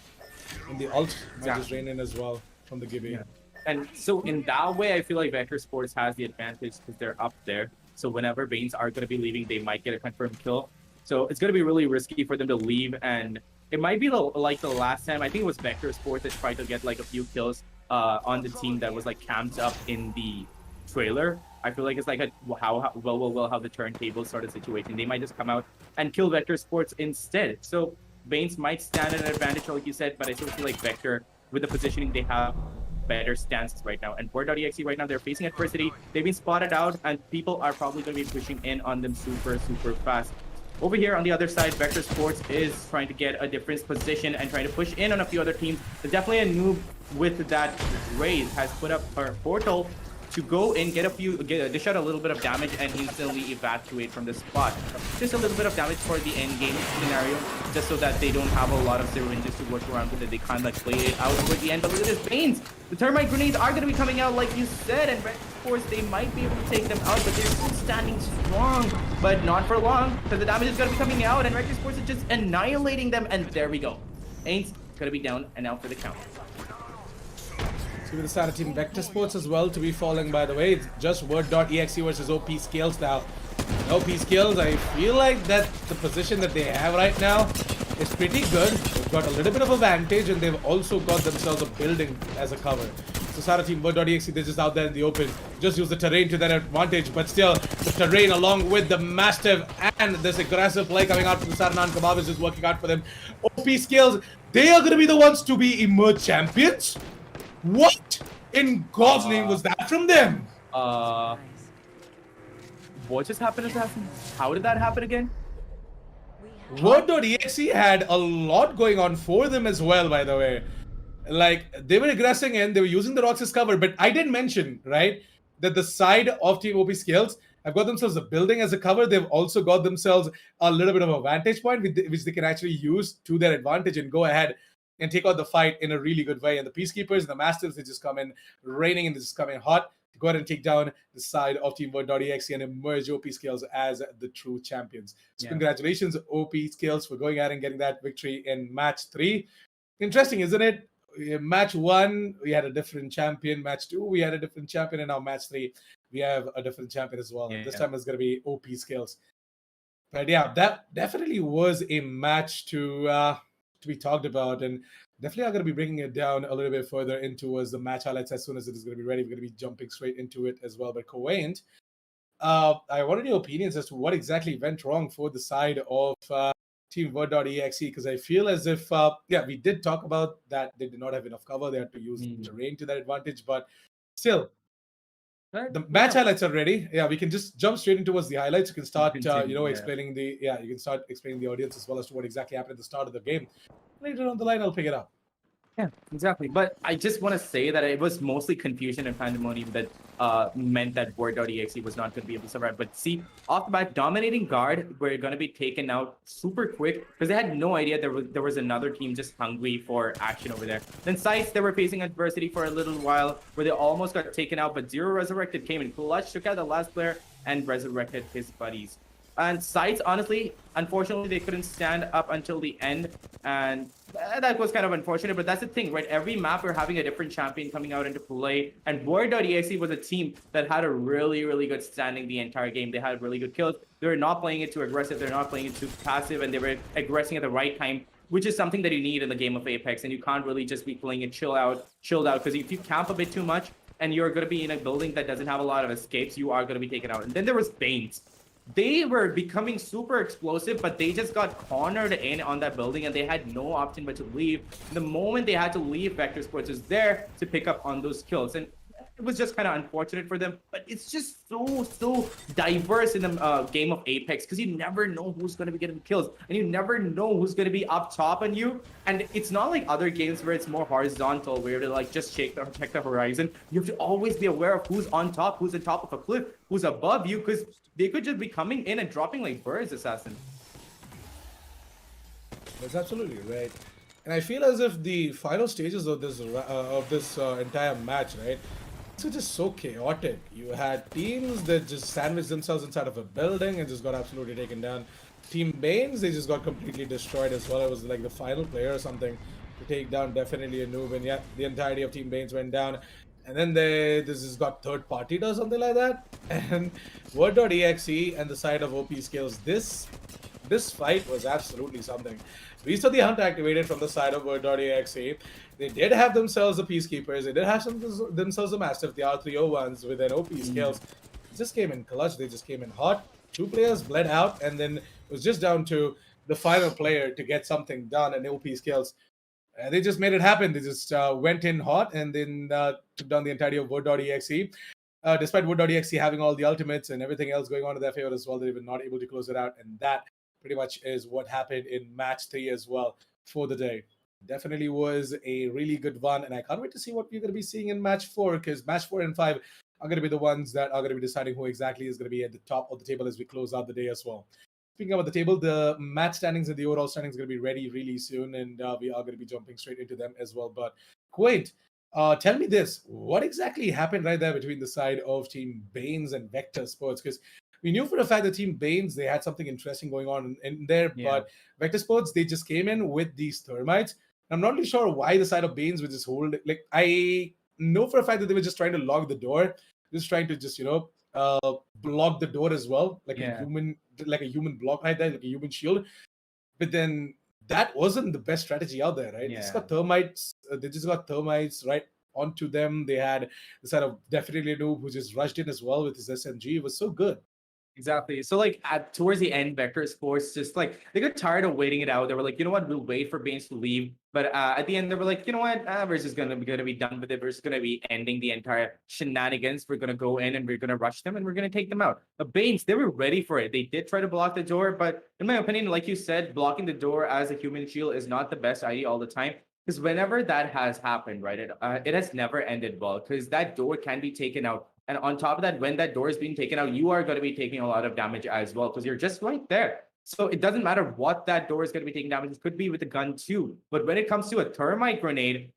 in the ult might just rain in as well from the Gibby. Yeah. And so in that way, I feel like Vector Sports has the advantage because they're up there. So whenever Banes are going to be leaving, they might get a confirmed kill. So it's going to be really risky for them to leave, and it might be like the last time. I think it was Vector Sports that tried to get like a few kills on the team that was like camped up in the trailer. I feel like it's like how the turntable sort of situation. They might just come out and kill Vector Sports instead. So Banes might stand at an advantage, like you said, but I still feel like Vector, with the positioning they have, better stances right now. And Board.exe right now, they're facing adversity. They've been spotted out, and people are probably going to be pushing in on them super fast. Over here on the other side, Vector Sports is trying to get a different position and trying to push in on a few other teams. There's definitely a noob with that raid has put up her portal to go in, dish out a little bit of damage and instantly evacuate from the spot. Just a little bit of damage for the end game scenario, just so that they don't have a lot of syringes to work around with it. They kind of like play it out towards the end. But look at this, Banes! The thermite grenades are going to be coming out like you said, and Red Force, they might be able to take them out, but they're still standing strong. But not for long, because the damage is going to be coming out, and Red Force is just annihilating them, and there we go. Banes going to be down and out for the count. So with the side of Team Vector Sports as well to be falling, by the way. It's just Word.exe versus OP Scales now. OP Scales, I feel like that the position that they have right now is pretty good. They've got a little bit of advantage, and they've also got themselves a building as a cover. So Sara Team Word.exe, they're just out there in the open. Just use the terrain to their advantage, but still the terrain along with the massive and this aggressive play coming out from the Saranan Kebab is just working out for them. OP Scales, they are going to be the ones to be emerged champions. What in God's name was that from them? What just happened, Assassin? How did that happen again? Word.exe had a lot going on for them as well, by the way. Like, they were aggressing in, they were using the rocks as cover, but I did mention, right, that the side of Team OP Scales have got themselves a building as a cover. They've also got themselves a little bit of a vantage point, which they can actually use to their advantage and go ahead and take out the fight in a really good way. And the Peacekeepers and the Masters, they just come in raining and they just come in hot to go ahead and take down the side of Team Word.exe and emerge OP Scales as the true champions. So congratulations, OP Scales, for going ahead and getting that victory in match 3. Interesting, isn't it? Match 1, we had a different champion. Match 2, we had a different champion. And now match 3, we have a different champion as well. And this time it's going to be OP Scales. But yeah, that definitely was a match to be talked about, and definitely are going to be bringing it down a little bit further into the match highlights as soon as it is going to be ready. We're going to be jumping straight into it as well. But Quaint, I wanted your opinions as to what exactly went wrong for the side of Team Word.exe, because I feel as if we did talk about that they did not have enough cover. They had to use terrain to their advantage, but still the match highlights are ready. Yeah, we can just jump straight into the highlights. You can start explaining you can start explaining the audience as well as to what exactly happened at the start of the game. Later on the line, I'll pick it up. Yeah, exactly. But I just want to say that it was mostly confusion and pandemonium that meant that Word.exe was not going to be able to survive. But see, off the bat, dominating guard were going to be taken out super quick because they had no idea there was another team just hungry for action over there. Then Sites, they were facing adversity for a little while where they almost got taken out, but Zero Resurrected came in clutch, took out the last player, and resurrected his buddies. And sides, honestly, unfortunately, they couldn't stand up until the end. And that was kind of unfortunate, but that's the thing, right? Every map we're having a different champion coming out into play. And Word.exe was a team that had a really, really good standing the entire game. They had really good kills. They were not playing it too aggressive. They're not playing it too passive, and they were aggressing at the right time, which is something that you need in the game of Apex. And you can't really just be playing it chilled out, because if you camp a bit too much and you're going to be in a building that doesn't have a lot of escapes, you are going to be taken out. And then there was Banes. They were becoming super explosive, but they just got cornered in on that building and they had no option but to leave. The moment they had to leave, Vector Sports was there to pick up on those kills. And it was just kind of unfortunate for them, but it's just so diverse in the game of Apex, because you never know who's going to be getting kills and you never know who's going to be up top on you. And it's not like other games where it's more horizontal, where you like just check the horizon. You have to always be aware of who's on top, who's on top of a cliff, who's above you, because they could just be coming in and dropping like birds, Assassin. That's absolutely right. And I feel as if the final stages of this entire match, right, it's just so chaotic. You had teams that just sandwiched themselves inside of a building and just got absolutely taken down. Team Banes, they just got completely destroyed as well. It was like the final player or something to take down definitely a noob, and yeah, the entirety of Team Banes went down. And then this just got third partied or something like that. And Word.exe and the side of OP Skills, this fight was absolutely something. We saw the hunt activated from the side of Word.exe. They did have themselves the Peacekeepers. They did have themselves a Mastiff, the R301s with an OP Skills. It just came in clutch. They just came in hot. 2 players bled out, and then it was just down to the final player to get something done, and OP Skills. They just made it happen. They just went in hot and then took down the entirety of Word.exe. Despite Word.exe having all the ultimates and everything else going on in their favor as well, they were not able to close it out. And that pretty much is what happened in match 3 as well for the day. Definitely was a really good one. And I can't wait to see what we're going to be seeing in match 4, because match 4 and 5 are going to be the ones that are going to be deciding who exactly is going to be at the top of the table as we close out the day as well. Speaking about the table, the match standings and the overall standings are going to be ready really soon, and we are going to be jumping straight into them as well. But Quaint, tell me this: what exactly happened right there between the side of Team Banes and Vector Sports? Because we knew for a fact that Team Banes, they had something interesting going on in there, but Vector Sports, they just came in with these thermites. I'm not really sure why the side of Banes would just hold it. Like, I know for a fact that they were just trying to lock the door, just trying to just block the door as well, like a human block right there, like a human shield. But then that wasn't the best strategy out there, right? They just got thermites. They just got thermites right onto them. They had the side of definitely noob who just rushed in as well with his SMG. It was so good. Exactly. So like towards the end, Vector Sports just like they got tired of waiting it out. They were like, you know what, we'll wait for Banes to leave. But at the end, they were like, you know what, we're just gonna be done with it. We're just gonna be ending the entire shenanigans. We're gonna go in and we're gonna rush them and we're gonna take them out. But Banes, they were ready for it. They did try to block the door, but in my opinion, like you said, blocking the door as a human shield is not the best idea all the time. Because whenever that has happened, right, it has never ended well. Because that door can be taken out. And on top of that, when that door is being taken out, you are going to be taking a lot of damage as well, because you're just right there. So it doesn't matter what that door is going to be taking damage. It could be with a gun too. But when it comes to a thermite grenade,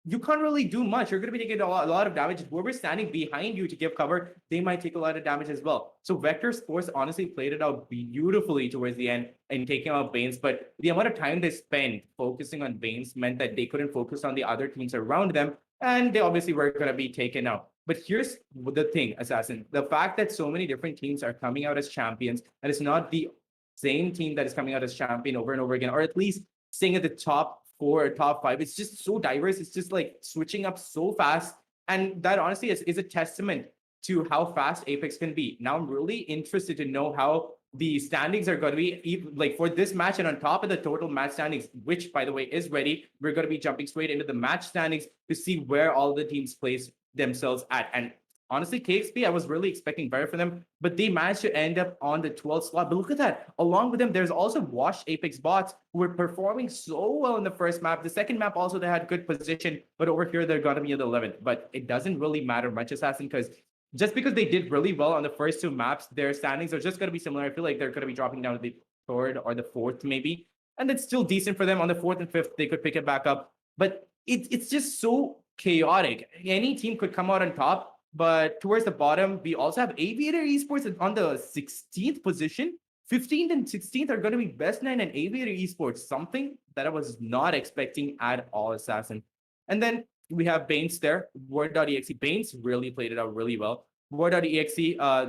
you can't really do much. You're going to be taking a lot of damage. Whoever's standing behind you to give cover, they might take a lot of damage as well. So Vector Sports honestly played it out beautifully towards the end in taking out Banes. But the amount of time they spent focusing on Banes meant that they couldn't focus on the other teams around them. And they obviously were going to be taken out. But here's the thing, Assassin. The fact that so many different teams are coming out as champions, and it's not the same team that is coming out as champion over and over again, or at least staying at the top 4 or top 5. It's just so diverse. It's just like switching up so fast. And that honestly is a testament to how fast Apex can be. Now I'm really interested to know how the standings are going to be like for this match, and on top of the total match standings, which by the way is ready, we're going to be jumping straight into the match standings to see where all the teams place themselves at. And honestly, KXP, I was really expecting better for them, but they managed to end up on the 12th slot. But look at that. Along with them, there's also washed Apex bots who were performing so well in the first map. The second map also, they had good position, but over here, they're going to be at the 11th. But it doesn't really matter much, Assassin, because just because they did really well on the first 2 maps, their standings are just going to be similar. I feel like they're going to be dropping down to the 3rd or the 4th maybe. And it's still decent for them. On the 4th and 5th, they could pick it back up. But it's just so chaotic. Any team could come out on top, but towards the bottom, we also have Aviator Esports on the 16th position. 15th and 16th are going to be Best 9 and Aviator Esports, something that I was not expecting at all, Assassin. And then we have Baines there, Word.exe. Baines really played it out really well. Word.exe,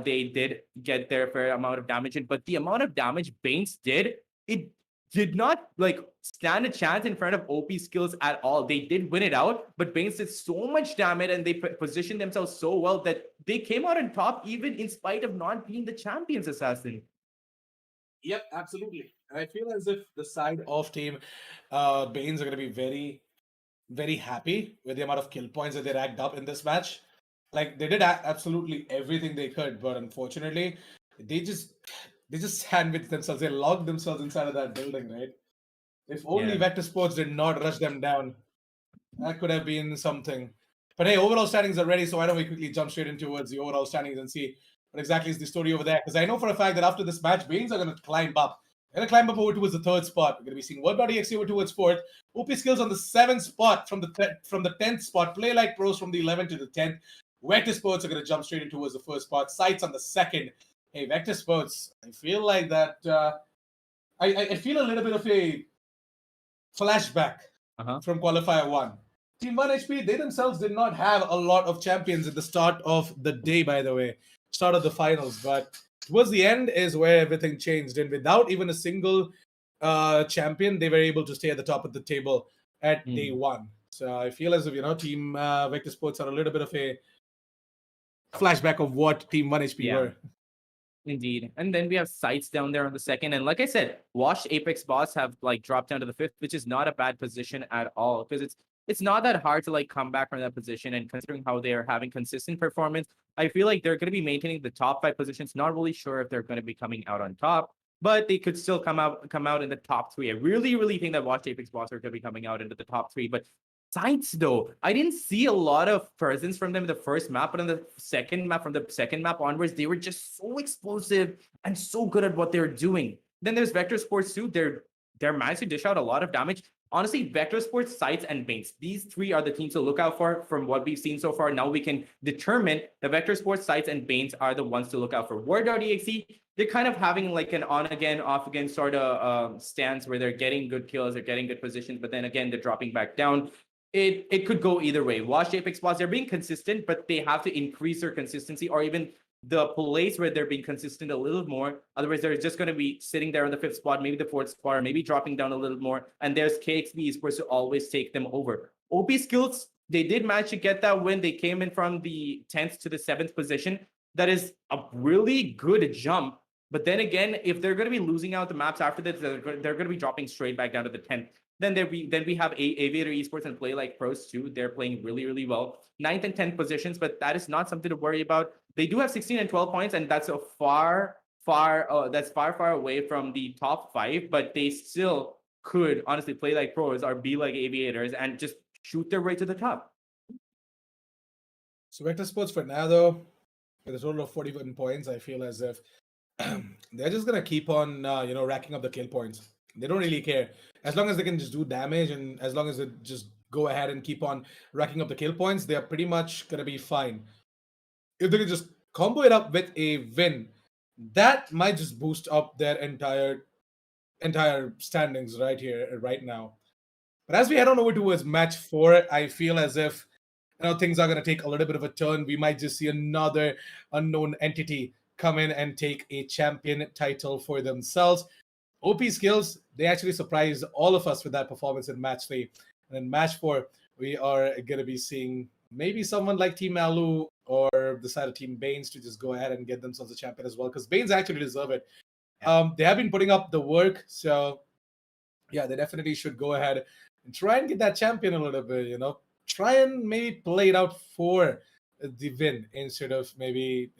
they did get their fair amount of damage in, but the amount of damage Baines did, it did not like stand a chance in front of OP skills at all. They did win it out, but Baines did so much damage and they positioned themselves so well that they came out on top even in spite of not being the champions, Assassin. Yep, absolutely. And I feel as if the side of team Baines are going to be very, very happy with the amount of kill points that they racked up in this match. Like they did absolutely everything they could, but unfortunately, they just sandwiched themselves. They locked themselves inside of that building, right? If only Yeah. Vector Sports did not rush them down, that could have been something. But hey, overall standings are ready, so why don't we quickly jump straight into towards the overall standings and see what exactly is the story over there? Because I know for a fact that after this match, Baines are going to climb up. They're going to climb up over towards the third spot. We're going to be seeing Word.exe over towards fourth. OP Skills on the 7th spot from the 10th spot. Play Like Pros from the 11th to the 10th. Vector Sports are going to jump straight into towards the first spot. Sights on the 2nd. Hey, Vector Sports, I feel like that. I feel a little bit of a flashback from Qualifier 1. Team 1HP, they themselves did not have a lot of champions at the start of the day, by the way, start of the finals. But towards the end is where everything changed. And without even a single champion, they were able to stay at the top of the table at day 1. So I feel as if, Team Vector Sports are a little bit of a flashback of what Team 1HP were. Indeed. And then we have Sights down there on the 2nd. And like I said, Washed Apex Boss have like dropped down to the 5th, which is not a bad position at all because it's not that hard to like come back from that position. And considering how they are having consistent performance, I feel like they're going to be maintaining the top 5 positions. Not really sure if they're going to be coming out on top, but they could still come out in the top 3. I really think that Washed Apex Boss are going to be coming out into the top 3. But Sights, though, I didn't see a lot of presence from them in the first map, but on the second map, from the second map onwards, they were just so explosive and so good at what they're doing. Then there's Vector Sports too. They're managed to dish out a lot of damage. Honestly, Vector Sports, Sights, and Baines, these 3 are the teams to look out for from what we've seen so far. Now we can determine the Vector Sports, Sights, and Baines are the ones to look out for. Word.exe, they're kind of having like an on-again, off-again sort of stance where they're getting good kills, they're getting good positions, but then again, they're dropping back down. It could go either way. Washed Apex Boss, they're being consistent, but they have to increase their consistency or even the place where they're being consistent a little more. Otherwise, they're just going to be sitting there on the 5th spot, maybe the 4th spot, or maybe dropping down a little more. And there's KXB Esports to always take them over. OP Skills, they did manage to get that win. They came in from the 10th to the 7th position. That is a really good jump. But then again, if they're going to be losing out the maps after this, they're going to be dropping straight back down to the 10th. Then we have Aviator Esports and Play Like Pros too. They're playing really well. 9th and 10th positions, but that is not something to worry about. They do have 16 and 12 points, and that's far away from the top 5. But they still could honestly play like pros or be like aviators and just shoot their way to the top. So Vector Sports for now, though, with a total of 41 points, I feel as if they're just gonna keep on, racking up the kill points. They don't really care. As long as they can just do damage and as long as they just go ahead and keep on racking up the kill points, they are pretty much going to be fine. If they can just combo it up with a win, that might just boost up their entire standings right here, right now. But as we head on over towards match 4, I feel as if things are going to take a little bit of a turn. We might just see another unknown entity come in and take a champion title for themselves. OP Skills, they actually surprised all of us with that performance in match 3. And in match 4, we are going to be seeing maybe someone like Team Alu or the side of Team Baines to just go ahead and get themselves a champion as well, because Baines actually deserve it. They have been putting up the work, so yeah, they definitely should go ahead and try and get that champion a little bit, Try and maybe play it out for the win instead of maybe,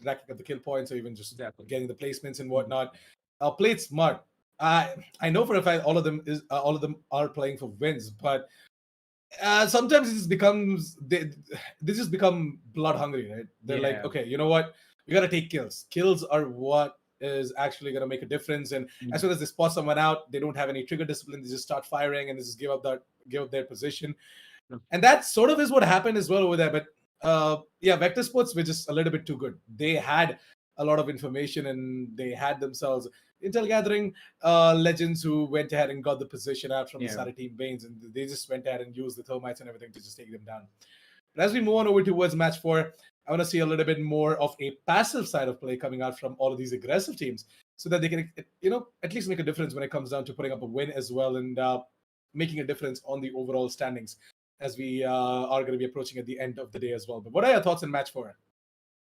racking up the kill points or even just getting the placements and whatnot. Play it smart. I know for a fact all of them are playing for wins, but sometimes it just becomes they just become blood hungry, right? They're like, okay, you know what? We gotta take kills. Kills are what is actually gonna make a difference. And as soon as they spot someone out, they don't have any trigger discipline. They just start firing and they just give up their position. And that sort of is what happened as well over there. But Vector Sports were just a little bit too good. They had a lot of information, and they had themselves Intel Gathering legends who went ahead and got the position out from the side of Team Baines, and they just went ahead and used the thermites and everything to just take them down. But as we move on over towards match 4, I want to see a little bit more of a passive side of play coming out from all of these aggressive teams, so that they can, at least make a difference when it comes down to putting up a win as well, and making a difference on the overall standings as we are going to be approaching at the end of the day as well. But what are your thoughts on match 4?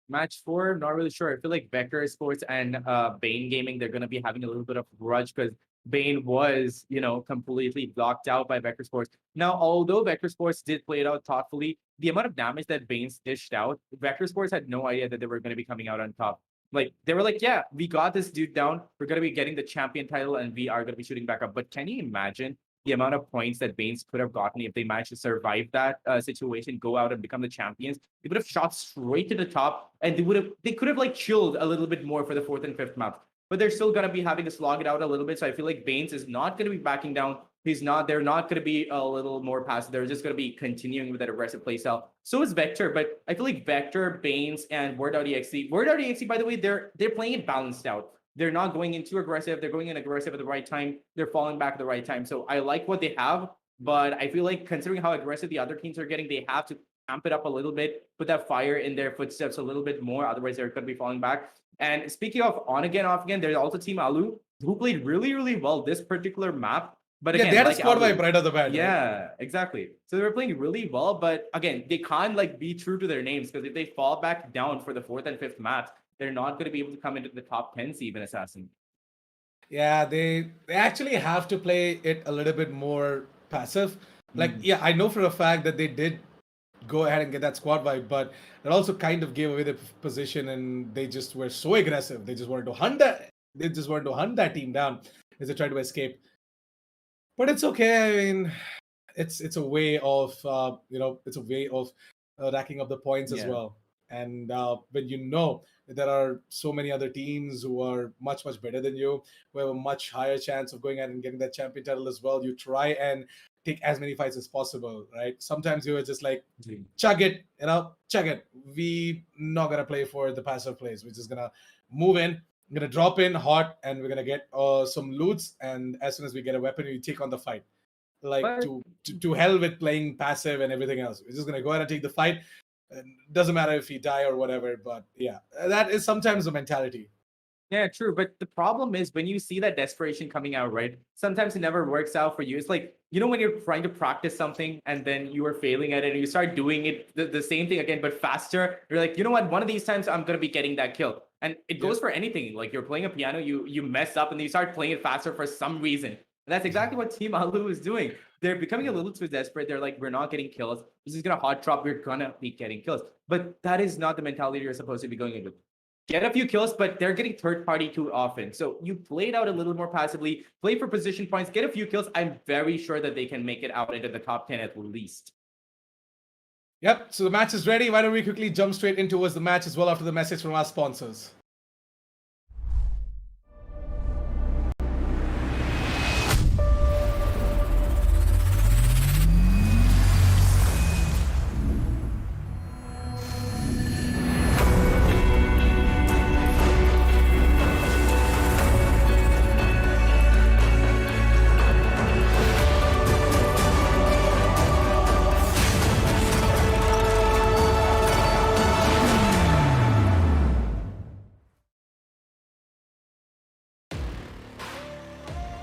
Match 4, not really sure. I feel like Vector Sports and Bane Gaming, they're going to be having a little bit of grudge because Bane was, completely blocked out by Vector Sports. Now, although Vector Sports did play it out thoughtfully, the amount of damage that Bane's dished out, Vector Sports had no idea that they were going to be coming out on top. Like, they were like, yeah, we got this dude down. We're going to be getting the champion title, and we are going to be shooting back up. But can you imagine the amount of points that Baines could have gotten if they managed to survive that situation, go out and become the champions? They would have shot straight to the top, and they could have like chilled a little bit more for the 4th and 5th map. But they're still gonna be having to slog it out a little bit. So I feel like Baines is not gonna be backing down. They're not gonna be a little more passive. They're just gonna be continuing with that aggressive playstyle. So is Vector, but I feel like Vector, Baines, and Word.exe. Word.exe, by the way, they're playing it balanced out. They're not going in too aggressive. They're going in aggressive at the right time. They're falling back at the right time. So I like what they have, but I feel like considering how aggressive the other teams are getting, they have to amp it up a little bit, put that fire in their footsteps a little bit more. Otherwise, they're going to be falling back. And speaking of on again, off again, there's also Team Alu, who played really, really well this particular map. But again, they had like a squad Alu, vibe right off the bat. yeah, Right? exactly. So they were playing really well, but again, they can't like be true to their names because if they fall back down for the 4th and 5th maps, they're not going to be able to come into the top 10s even, Assassin. Yeah, they actually have to play it a little bit more passive. Like, yeah, I know for a fact that they did go ahead and get that squad vibe, but it also kind of gave away the position, and they just were so aggressive. They just wanted to hunt that. They just wanted to hunt that team down as they tried to escape. But it's okay. I mean, it's a way of racking up the points as well. And when there are so many other teams who are much, much better than you, who have a much higher chance of going out and getting that champion title as well, you try and take as many fights as possible, right? Sometimes you are just like, chug it, chug it. We not going to play for the passive plays. We're just going to move in, I'm going to drop in hot, and we're going to get some loots. And as soon as we get a weapon, we take on the fight. Like, to hell with playing passive and everything else. We're just going to go ahead and take the fight. It doesn't matter if you die or whatever, but yeah, that is sometimes the mentality. Yeah, true. But the problem is when you see that desperation coming out, right? Sometimes it never works out for you. It's like, when you're trying to practice something and then you are failing at it and you start doing it the same thing again, but faster. You're like, you know what? One of these times I'm going to be getting that kill. And it goes for anything. Like you're playing a piano, you mess up and you start playing it faster for some reason. And that's exactly what Team Alu is doing. They're becoming a little too desperate. They're like, we're not getting kills. This is going to hot drop. We're going to be getting kills. But that is not the mentality you're supposed to be going into. Get a few kills, but they're getting third party too often. So you play it out a little more passively, play for position points, get a few kills. I'm very sure that they can make it out into the top 10 at least. Yep, so the match is ready. Why don't we quickly jump straight in towards the match as well after the message from our sponsors.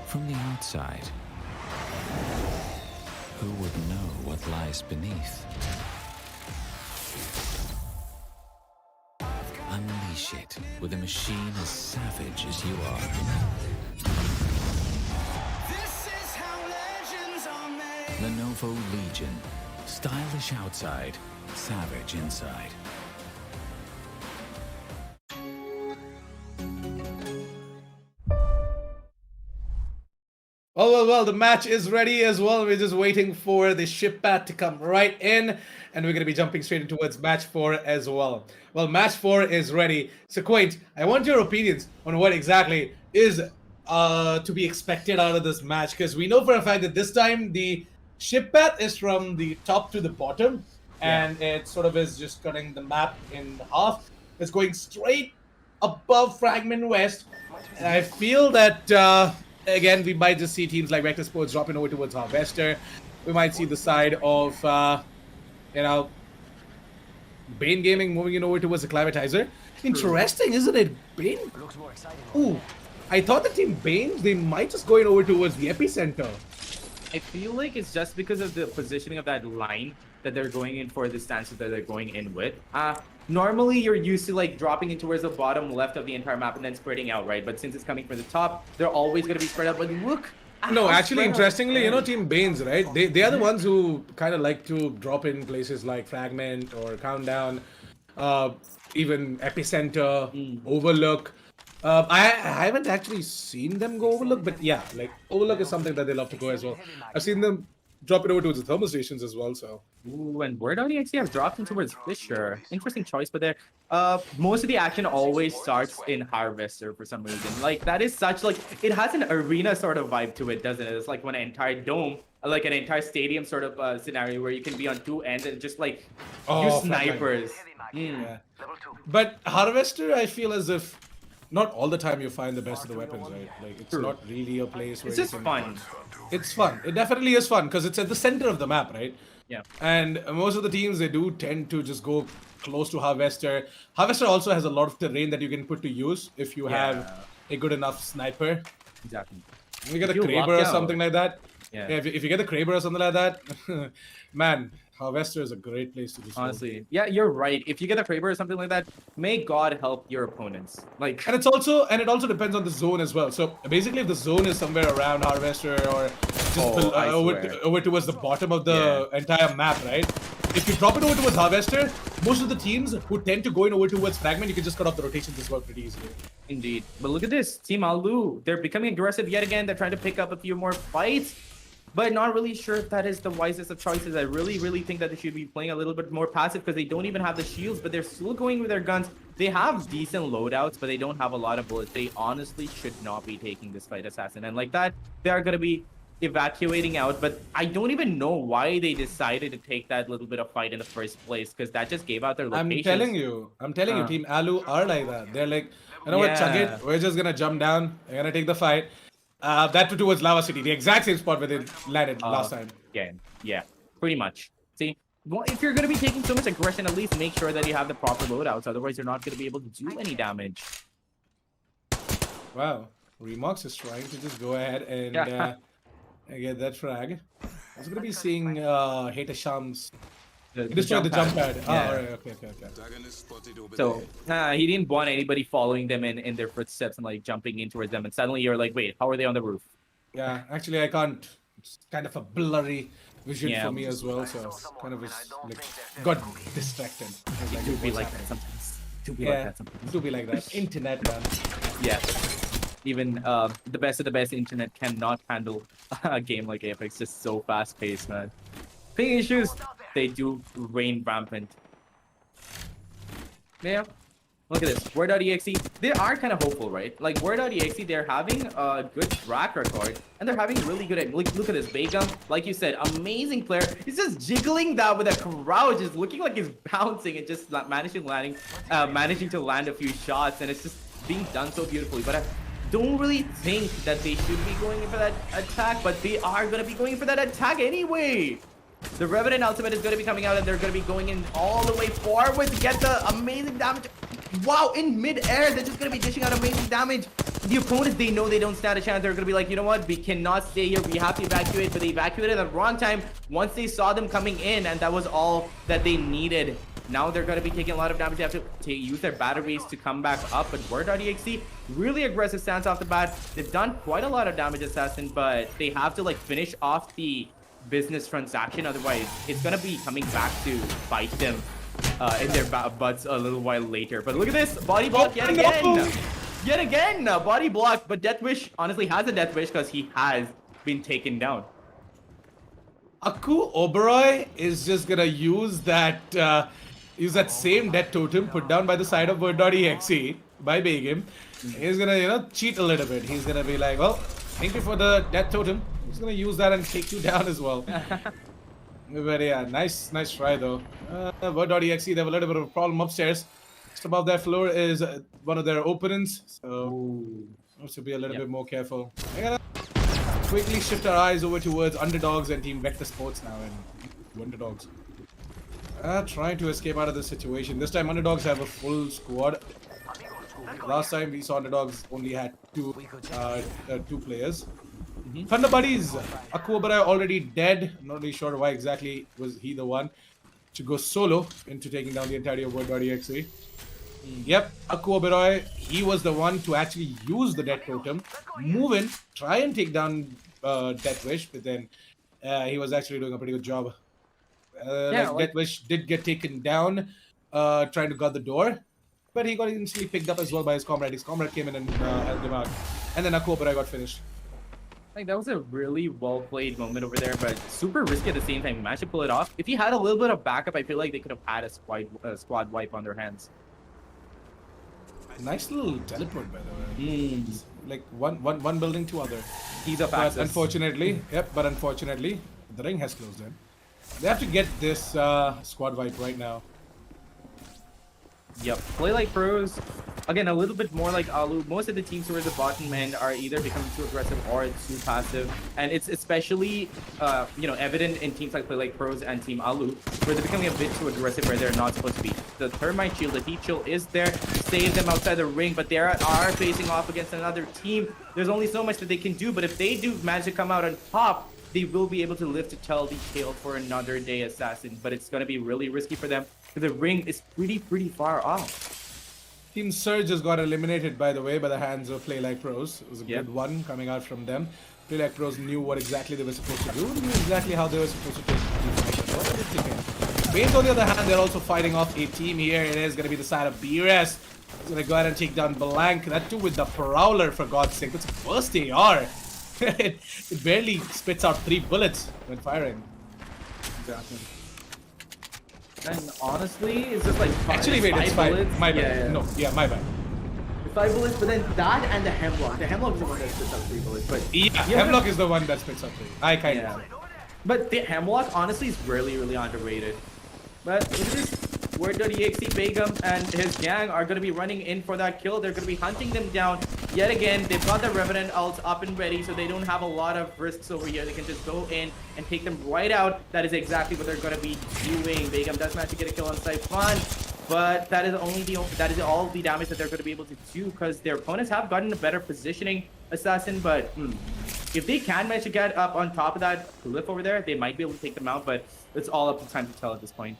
From the outside, who would know what lies beneath? Unleash it with a machine as savage as you are. This is how legends are made. Lenovo Legion. Stylish outside, savage inside. Well, the match is ready as well. We're just waiting for the ship pad to come right in, and we're going to be jumping straight into towards match 4 as well. Well, match 4 is ready. So, Quaint, I want your opinions on what exactly is to be expected out of this match, because we know for a fact that this time the ship path is from the top to the bottom, and it sort of is just cutting the map in half. It's going straight above Fragment West. And I feel that, again, we might just see teams like Vector Sports dropping over towards Harvester. We might see the side of, you know, Bane Gaming moving in over towards the Climatizer. Interesting, isn't it? Bane? Ooh, I thought the team Bane, they might just go in over towards the Epicenter. I feel like it's just because of the positioning of that line that they're going in for, the stances that they're going in with. Normally you're used to like dropping in towards the bottom left of the entire map and then spreading out, right? But since it's coming from the top, they're always going to be spread out. But look. No, how actually, spread out- interestingly, you know, Team Banes, right? They are the ones who kind of like to drop in places like Fragment or Countdown, even Epicenter, Overlook. I haven't actually seen them go Overlook, but yeah, like Overlook is something that they love to go as well. I've seen them drop it over towards the thermal stations as well, so. Ooh, and where do actually have dropped in towards Fisher? Interesting choice, but there, most of the action always starts in Harvester for some reason. Like that is such like it has an arena sort of vibe to it, doesn't it? It's like an entire dome, like an entire stadium sort of scenario where you can be on two ends and just like use frontline. snipers. Yeah. But Harvester, I feel as if not all the time you find the best of the weapons, right? Like it's True. not really a place where It's you just can... fun. It's fun. It definitely is fun because it's at the center of the map, right? Yeah. And most of the teams, they do tend to just go close to Harvester. Harvester also has a lot of terrain that you can put to use if you have a good enough sniper. Exactly. You get a If you luck Kraber or out. something like that. Yeah. If you get the Kraber or something like that, man, Harvester is a great place to just go. Honestly, yeah, you're right. If you get a Kraber or something like that, may God help your opponents. Like, And it also depends on the zone as well. So basically, if the zone is somewhere around Harvester or just I over, swear. over towards the bottom of the entire map, right? If you drop it over towards Harvester, most of the teams who tend to go in over towards Fragment, you can just cut off the rotations as well pretty easily. indeed. But look at this, Team Alu. They're becoming aggressive yet again. They're trying to pick up a few more fights, but not really sure if that is the wisest of choices. I really think that they should be playing a little bit more passive because they don't even have the shields, but they're still going with their guns. They have decent loadouts, but they don't have a lot of bullets. They honestly should not be taking this fight, Assassin. And like that, they are going to be evacuating out, but I don't even know why they decided to take that little bit of fight in the first place because that just gave out their locations. I'm telling you, Team Alu are like that. They're like, you know what, chug it. We're just gonna jump down. We're gonna take the fight. That towards Lava City, the exact same spot where they landed last time. Yeah, pretty much. See, well, if you're going to be taking so much aggression, at least make sure that you have the proper loadouts. Otherwise, you're not going to be able to do any damage. Wow, Remox is trying to just go ahead and get that frag. I was gonna be seeing Hater Shams destroy the jump pad. Yeah. Oh, alright, okay. So he didn't want anybody following them in their footsteps and like jumping in towards them. And suddenly you're like, wait, how are they on the roof? Yeah, actually I can't. It's kind of a blurry vision Yeah. for me as well, so kind of just like got distracted. I was It do be what's like happening? that sometimes. Do be Yeah, like that sometimes. do be like that. Internet, man. Yeah. Even the best of the best internet cannot handle a game like Apex. Just so fast paced, man. Ping issues, they do reign rampant. Yeah. Look at this. Word.exe, they are kind of hopeful, right? Like Word.exe, they're having a good track record and they're having really good at look at this Begum. Like you said, amazing player. He's just jiggling that with a crouch, just looking like he's bouncing and just managing to land a few shots, and it's just being done so beautifully. But I don't really think that they should be going in for that attack, but they are going to be going for that attack anyway. The Revenant ultimate is going to be coming out and they're going to be going in all the way forward to get the amazing damage. Wow, in mid-air, they're just going to be dishing out amazing damage. The opponents, they know they don't stand a chance. They're going to be like, you know what? We cannot stay here. We have to evacuate. But they evacuated at the wrong time once they saw them coming in, and that was all that they needed. Now they're going to be taking a lot of damage. They have to use their batteries to come back up. But Word.exe, really aggressive stance off the bat. They've done quite a lot of damage, Assassin, but they have to like finish off the business transaction. Otherwise, it's going to be coming back to bite them in their butts a little while later. But look at this. Body block yet again. No. Yet again. Body block. But Death Wish honestly has a Death Wish because he has been taken down. Aku Oberoi is just gonna use that same death totem put down by the side of Word.exe by Begum. He's gonna, you know, cheat a little bit. He's gonna be like, well, thank you for the death totem. He's gonna use that and take you down as well. But yeah, nice try though. Word.exe, they have a little bit of a problem upstairs. Just above that floor is one of their opponents, so Ooh. we have to be a little Yep. bit more careful. We're gonna quickly shift our eyes over towards Underdogs and Team Vector Sports now, and Underdogs trying to escape out of this situation. This time Underdogs have a full squad. Last time we saw Underdogs only had two players. Thunder Buddies, Akuabara already dead. I'm not really sure why exactly was he the one to go solo into taking down the entirety of World.exe. Yep, Akuabara, he was the one to actually use the Death Totem, move in, try and take down Death Wish, but then he was actually doing a pretty good job. Death Wish did get taken down, trying to guard the door, but he got instantly picked up as well by his comrade. His comrade came in and helped him out, and then Akuabara got finished. Like that was a really well played moment over there, but super risky at the same time. He managed to pull it off. If he had a little bit of backup, I feel like they could have had a squad wipe on their hands. Nice little teleport, by the way. Like one building to other. He's up But access. unfortunately, the ring has closed in. They have to get this squad wipe right now. Yep. Play like pros. Again, a little bit more like Alu. Most of the teams who are at the bottom end are either becoming too aggressive or too passive. And it's especially, evident in teams like Play Like Pros and Team Alu, where they're becoming a bit too aggressive where they're not supposed to be. The Thermite Shield, the Heat Shield is there to save them outside the ring, but they are facing off against another team. There's only so much that they can do, but if they do manage to come out on top, they will be able to live to tell the tale for another day, Assassin. But it's going to be really risky for them because the ring is pretty far off. Team Surge just got eliminated, by the way, by the hands of Play Like Pros. It was a good one coming out from them. Play Like Pros knew what exactly they were supposed to do, knew exactly how they were supposed to take the fight. What did they think? Banes, on the other hand, they're also fighting off a team here. It is going to be the side of BRS. He's going to go ahead and take down Blank. That too with the Prowler, for God's sake. That's a first AR. it barely spits out 3 bullets when firing. Exactly. And honestly, it's just like Actually, wait, it's 5. bullets. My bad. No, yeah, my bad. 5 bullets, but then that and the Hemlock. The Hemlock is the one that spits out 3 bullets. But Yeah, Hemlock is the one that spits out 3. I kind of. But the Hemlock, honestly, is really underrated. But look at this. Word.exe Begum and his gang are going to be running in for that kill. They're going to be hunting them down. Yet again, they've got the Revenant ults up and ready, so they don't have a lot of risks over here. They can just go in and take them right out. That is exactly what they're going to be doing. Begum does manage to get a kill on Siphon, but that is all the damage that they're going to be able to do because their opponents have gotten a better positioning, Assassin. But if they can manage to get up on top of that cliff over there, they might be able to take them out, but it's all up to time to tell at this point.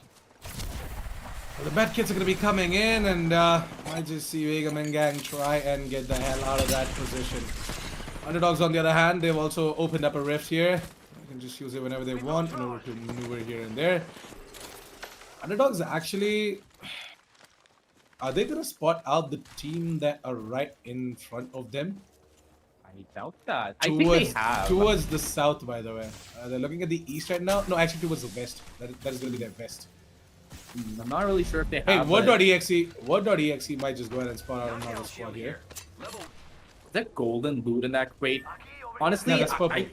Well, the bad kids are going to be coming in, and I just see Begum and gang try and get the hell out of that position. Underdogs, on the other hand, they've also opened up a rift here. They can just use it whenever they want in order to maneuver here and there. Underdogs actually... Are they going to spot out the team that are right in front of them? I doubt that. I think they have. Towards the south, by the way. They're looking at the east right now. No, actually towards the west. That is going to be their west. I'm not really sure if they Hey, have. Word.exe might just go ahead and spawn out another squad here. Is that golden loot in that crate? Honestly, No, that's purple.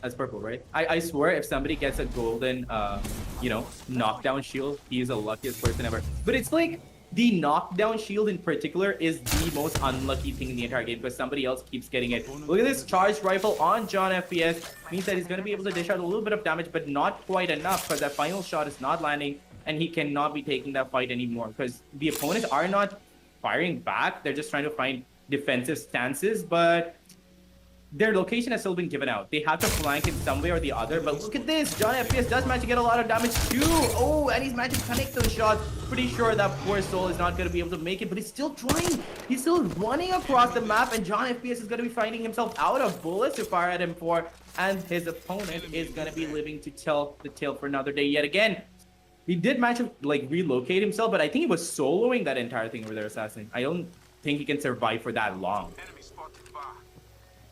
That's purple, right? I swear if somebody gets a golden, knockdown shield, he is the luckiest person ever. But it's like the knockdown shield in particular is the most unlucky thing in the entire game because somebody else keeps getting it. Look at this charged rifle on John FPS. Means that he's going to be able to dish out a little bit of damage, but not quite enough because that final shot is not landing. And he cannot be taking that fight anymore because the opponents are not firing back. They're just trying to find defensive stances, but their location has still been given out. They have to flank it some way or the other, but look at this. John FPS does manage to get a lot of damage too. Oh, and he's managed to connect those shots. Pretty sure that poor soul is not going to be able to make it, but he's still trying. He's still running across the map, and John FPS is going to be finding himself out of bullets to fire at him for, and his opponent is going to be living to tell the tale for another day yet again. He did manage to relocate himself, but I think he was soloing that entire thing over there, Assassin. I don't think he can survive for that long.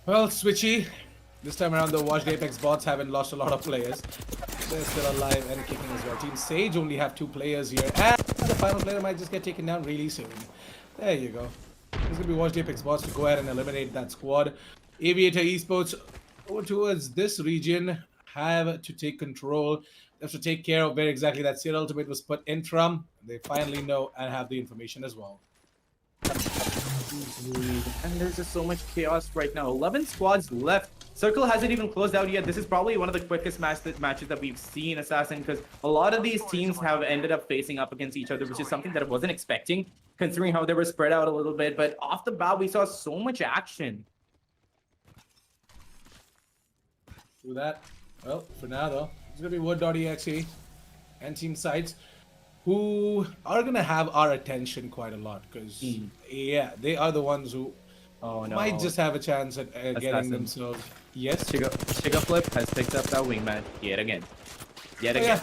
Well, Switchy, this time around the Watched Apex bots haven't lost a lot of players. They're still alive and kicking as well. Team Sage only have 2 players here, and the final player might just get taken down really soon. There you go. There's going to be Watched Apex bots to go ahead and eliminate that squad. Aviator Esports over towards this region. have to take control. They have to take care of where exactly that Seer ultimate was put in from. They finally know and have the information as well. And there's just so much chaos right now. 11 squads left. Circle hasn't even closed out yet. This is probably one of the quickest matches that we've seen, Assassin, because a lot of these teams have ended up facing up against each other, which is something that I wasn't expecting, considering how they were spread out a little bit. But off the bat, we saw so much action. Do that. Well, for now though, it's gonna be Wood.exe and Team Sites, who are gonna have our attention quite a lot because yeah, they are the ones who might just have a chance at getting themselves. Yes, Shiga Flip has picked up that wingman yet again. Yet again.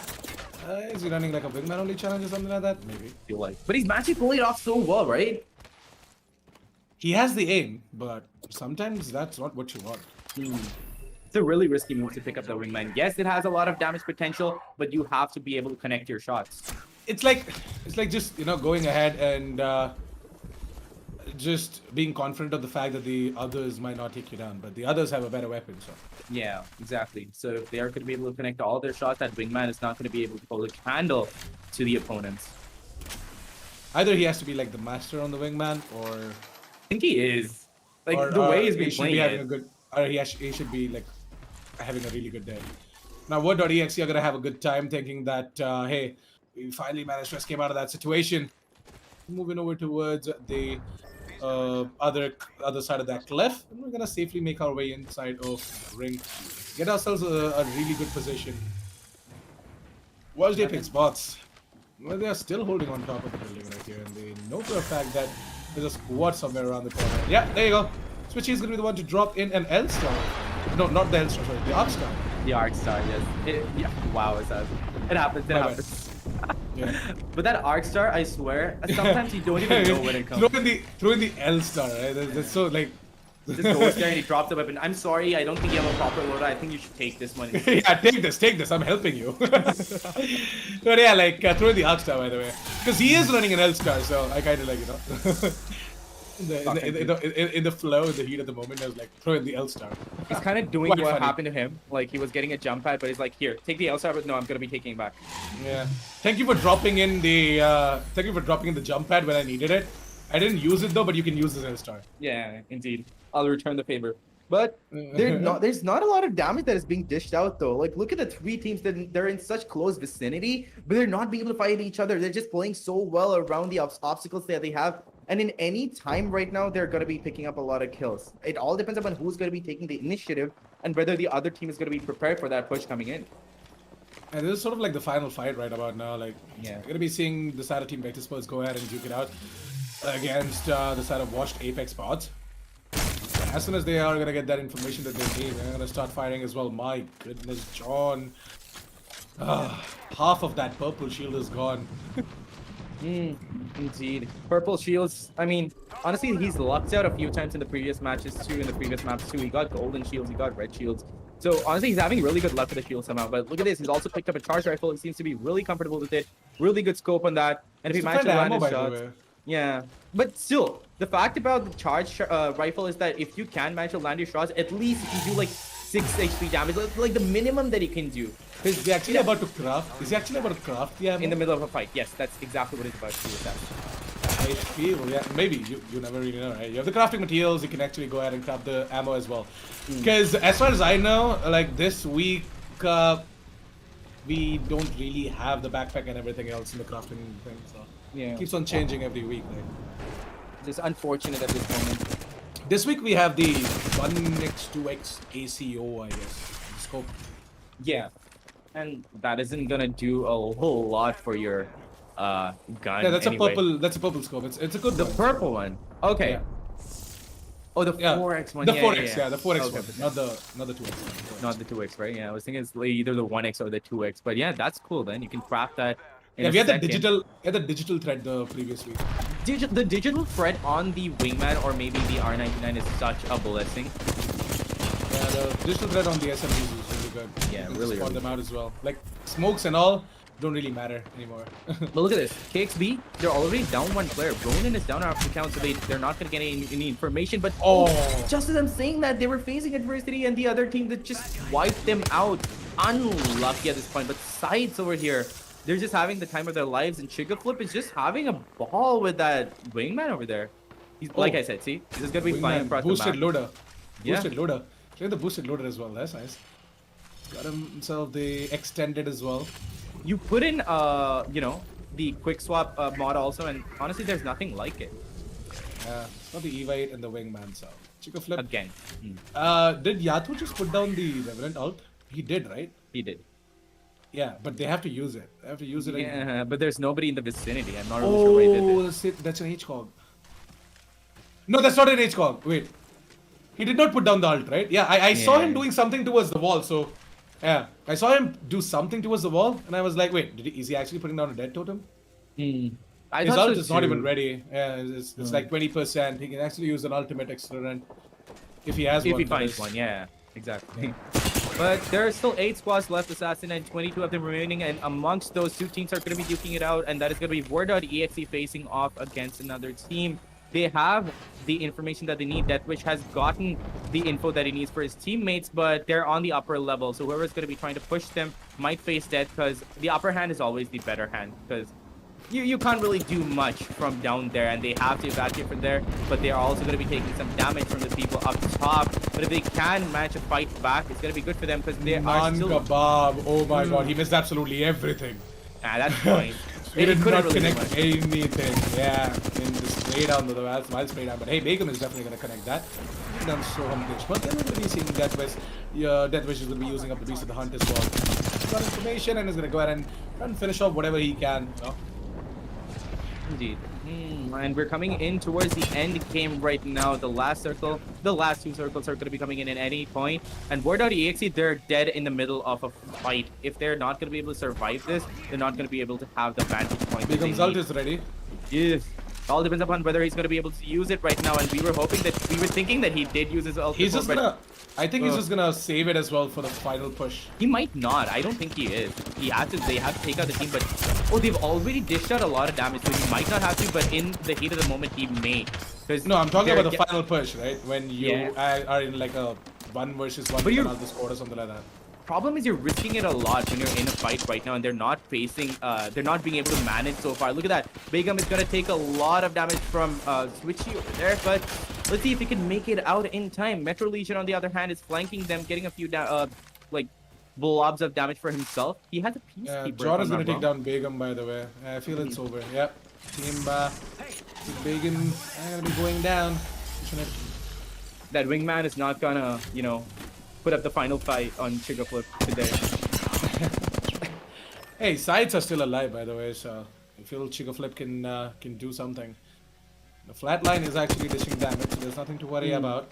Yeah. Is he running like a wingman only challenge or something like that? Maybe. Feel like, but he's actually pulling it off so well, right? He has the aim, but sometimes that's not what you want. It's a really risky move to pick up the wingman. Yes, it has a lot of damage potential, but you have to be able to connect your shots. It's like just going ahead and just being confident of the fact that the others might not take you down, but the others have a better weapon. So yeah, exactly. So if they are going to be able to connect all their shots, that wingman is not going to be able to hold a candle to the opponents. Either he has to be like the master on the wingman, or I think he is. Like or, the way he's he been should playing be having it. a good, or he should be like having a really good day. Now, Wood.exe are gonna have a good time thinking that hey, we finally managed to escape out of that situation. Moving over towards the other side of that cliff, and we're gonna safely make our way inside of the ring, get ourselves a really good position. Watch they pick spots. Well, they are still holding on top of the building right here, and they know for a fact that there's a squad somewhere around the corner. Yeah, there you go. Switchy is gonna be the one to drop in an L star. No, not the L star, sorry, the Arc star. The Arc Star, yes. Yeah, wow, it happens. It happens. Yeah. But that Arc Star, I swear, sometimes you don't even know when it comes. Throw in the L star, right? That's so like. Just goes there and he drops the weapon. I'm sorry, I don't think you have a proper loader. I think you should take this one. Yeah, take this. I'm helping you. But yeah, like throw in the Arc star by the way, because he is running an L star, so I kind of like in the flow, in the heat at the moment, I was like, throw in the L star. He's kind of doing Quite what funny. happened to him. Like he was getting a jump pad, but he's like, here, take the L star, but no, I'm gonna be taking it back. Yeah. Thank you for dropping in the jump pad when I needed it. I didn't use it though, but you can use this L star. Yeah, indeed. I'll return the favor. But there's not a lot of damage that is being dished out though. Like look at the three teams that they're in such close vicinity, but they're not being able to fight each other. They're just playing so well around the obstacles that they have. And in any time right now, they're going to be picking up a lot of kills. It all depends upon who's going to be taking the initiative and whether the other team is going to be prepared for that push coming in. And this is sort of like the final fight right about now. Like, Yeah. we're gonna be seeing the side of Team Vector Sports go ahead and duke it out against the side of Washed Apex Pods. As soon as they are gonna get that information that they need, they're gonna start firing as well. My goodness, John. Half of that purple shield is gone. Indeed. Purple shields, I mean, honestly, he's lucked out a few times in the previous matches too, in the previous maps too. He got golden shields, he got red shields. So honestly, he's having really good luck with the shield somehow. But look at this, he's also picked up a charge rifle. He seems to be really comfortable with it. Really good scope on that. And if he manages to land his shots. Yeah, but still, the fact about the charge rifle is that if you can manage to land your shots, at least you can do like 6 HP damage, like the minimum that you can do. Is he actually about to craft? Is he actually about to craft the ammo? In the middle of a fight, yes, that's exactly what he's about to do with that. HP, well, yeah, maybe you never really know, right? You have the crafting materials, you can actually go ahead and craft the ammo as well. Because as far as I know, like this week, we don't really have the backpack and everything else in the crafting thing, so Yeah, it keeps on changing every week. Like. just unfortunate at this moment. This week we have the 1x, 2x ACO, I guess. Scope. Yeah, and that isn't gonna do a whole lot for your gun. Yeah, that's anyway. a purple. That's a purple scope. It's a good The one. purple one. Okay. Yeah. Oh, the Yeah. 4x one. The yeah, 4x, yeah, the 4x Okay. one, not the 2x. one. Not the 2x, right? Yeah, I was thinking it's like either the 1x or the 2x. But yeah, that's cool. Then you can craft that. In Yeah, a we had second. the digital thread the previous week. The digital thread on the wingman or maybe the R99 is such a blessing. Yeah, the digital thread on the SMGs is really good. Yeah, You can really, spot really them out as well. Like smokes and all don't really matter anymore. But look at this. KXB, they're already down one player. Ronin is down off the count, so they're not going to get any information. But Oh. just as I'm saying that, they were facing adversity and the other team that just wiped them out. unlucky at this point. But Sides over here, they're just having the time of their lives, and Chica Flip is just having a ball with that wingman over there. He's like I said, see, he's just gonna be flying across boosted the map. loader. Yeah. Boosted loader. Look at the boosted loader as well. That's nice. Got himself the extended as well. You put in, you know, the quick swap mod also, and honestly, there's nothing like it. Yeah, it's got the Evite and the wingman. So Chica Flip. Again, Did Yatu just put down the Revenant ult? He did, right? he did. Yeah, but they have to use it. They have to use it. Yeah, but there's nobody in the vicinity. I'm not really sure why he did it. That's an HCOG. No, that's not an HCOG. Wait. He did not put down the ult, right? Yeah, I saw him doing something towards the wall, so... Yeah, I saw him do something towards the wall, and I was like, wait, is he actually putting down a dead totem? I His thought ult so is not even too. ready. Yeah, it's like 20%. He can actually use an ultimate accelerant if he has If one. he finds one, yeah, exactly. But there are still 8 squads left, Assassin, and 22 of them remaining, and amongst those 2 teams are going to be duking it out, and that is going to be War.exe facing off against another team. They have the information that they need. Deathwish has gotten the info that he needs for his teammates, but they're on the upper level, so whoever's going to be trying to push them might face death, because the upper hand is always the better hand, because you can't really do much from down there, and they have to evacuate from there, but they're also going to be taking some damage from the people up top. But if they can manage to fight back, it's going to be good for them, because they are still... Kebab. Oh my god, he missed absolutely everything. Ah, that's fine. He did not really do connect much. anything. Yeah, in the spray down, the wild spray down. But hey, Begum is definitely going to connect that. He done so much. But then we're going to be seeing Deathwish. Deathwish is going to be using up the Beast of the Hunt as well. He's got information and is going to go ahead and try and finish off whatever he can. You know? Indeed. And we're coming in towards the end game right now. The last circle, the last 2 circles are going to be coming in at any point. And War.exe, they're dead in the middle of a fight. If they're not going to be able to survive this, they're not going to be able to have the vantage point. Begum's ult is ready. Yes. All depends upon whether he's going to be able to use it right now. And we were thinking that he did use his ult. He's before, just but going to... I think he's just going to save it as well for the final push. he might not. I don't think he is. They have to take out the team, but they've already dished out a lot of damage, so he might not have to, but in the heat of the moment, he may. No, I'm talking about the final push, right? When you are in like a 1 versus 1 But you're- penalty squad or something like that. Problem is you're risking it a lot when you're in a fight right now, and they're not facing, they're not being able to manage so far. Look at that. Begum is going to take a lot of damage from Switchy over there, but let's see if he can make it out in time. Metro Legion, on the other hand, is flanking them, getting a few like blobs of damage for himself. He has a peacekeeper. John is going to take down Begum, by the way. I feel it's over. Yep. Team Begum going to be going down. That wingman is not gonna, you know, put up the final fight on Chica Flip today. Hey, sides are still alive, by the way, so I feel Chica Flip can do something. The flat line is actually dishing damage, so there's nothing to worry about.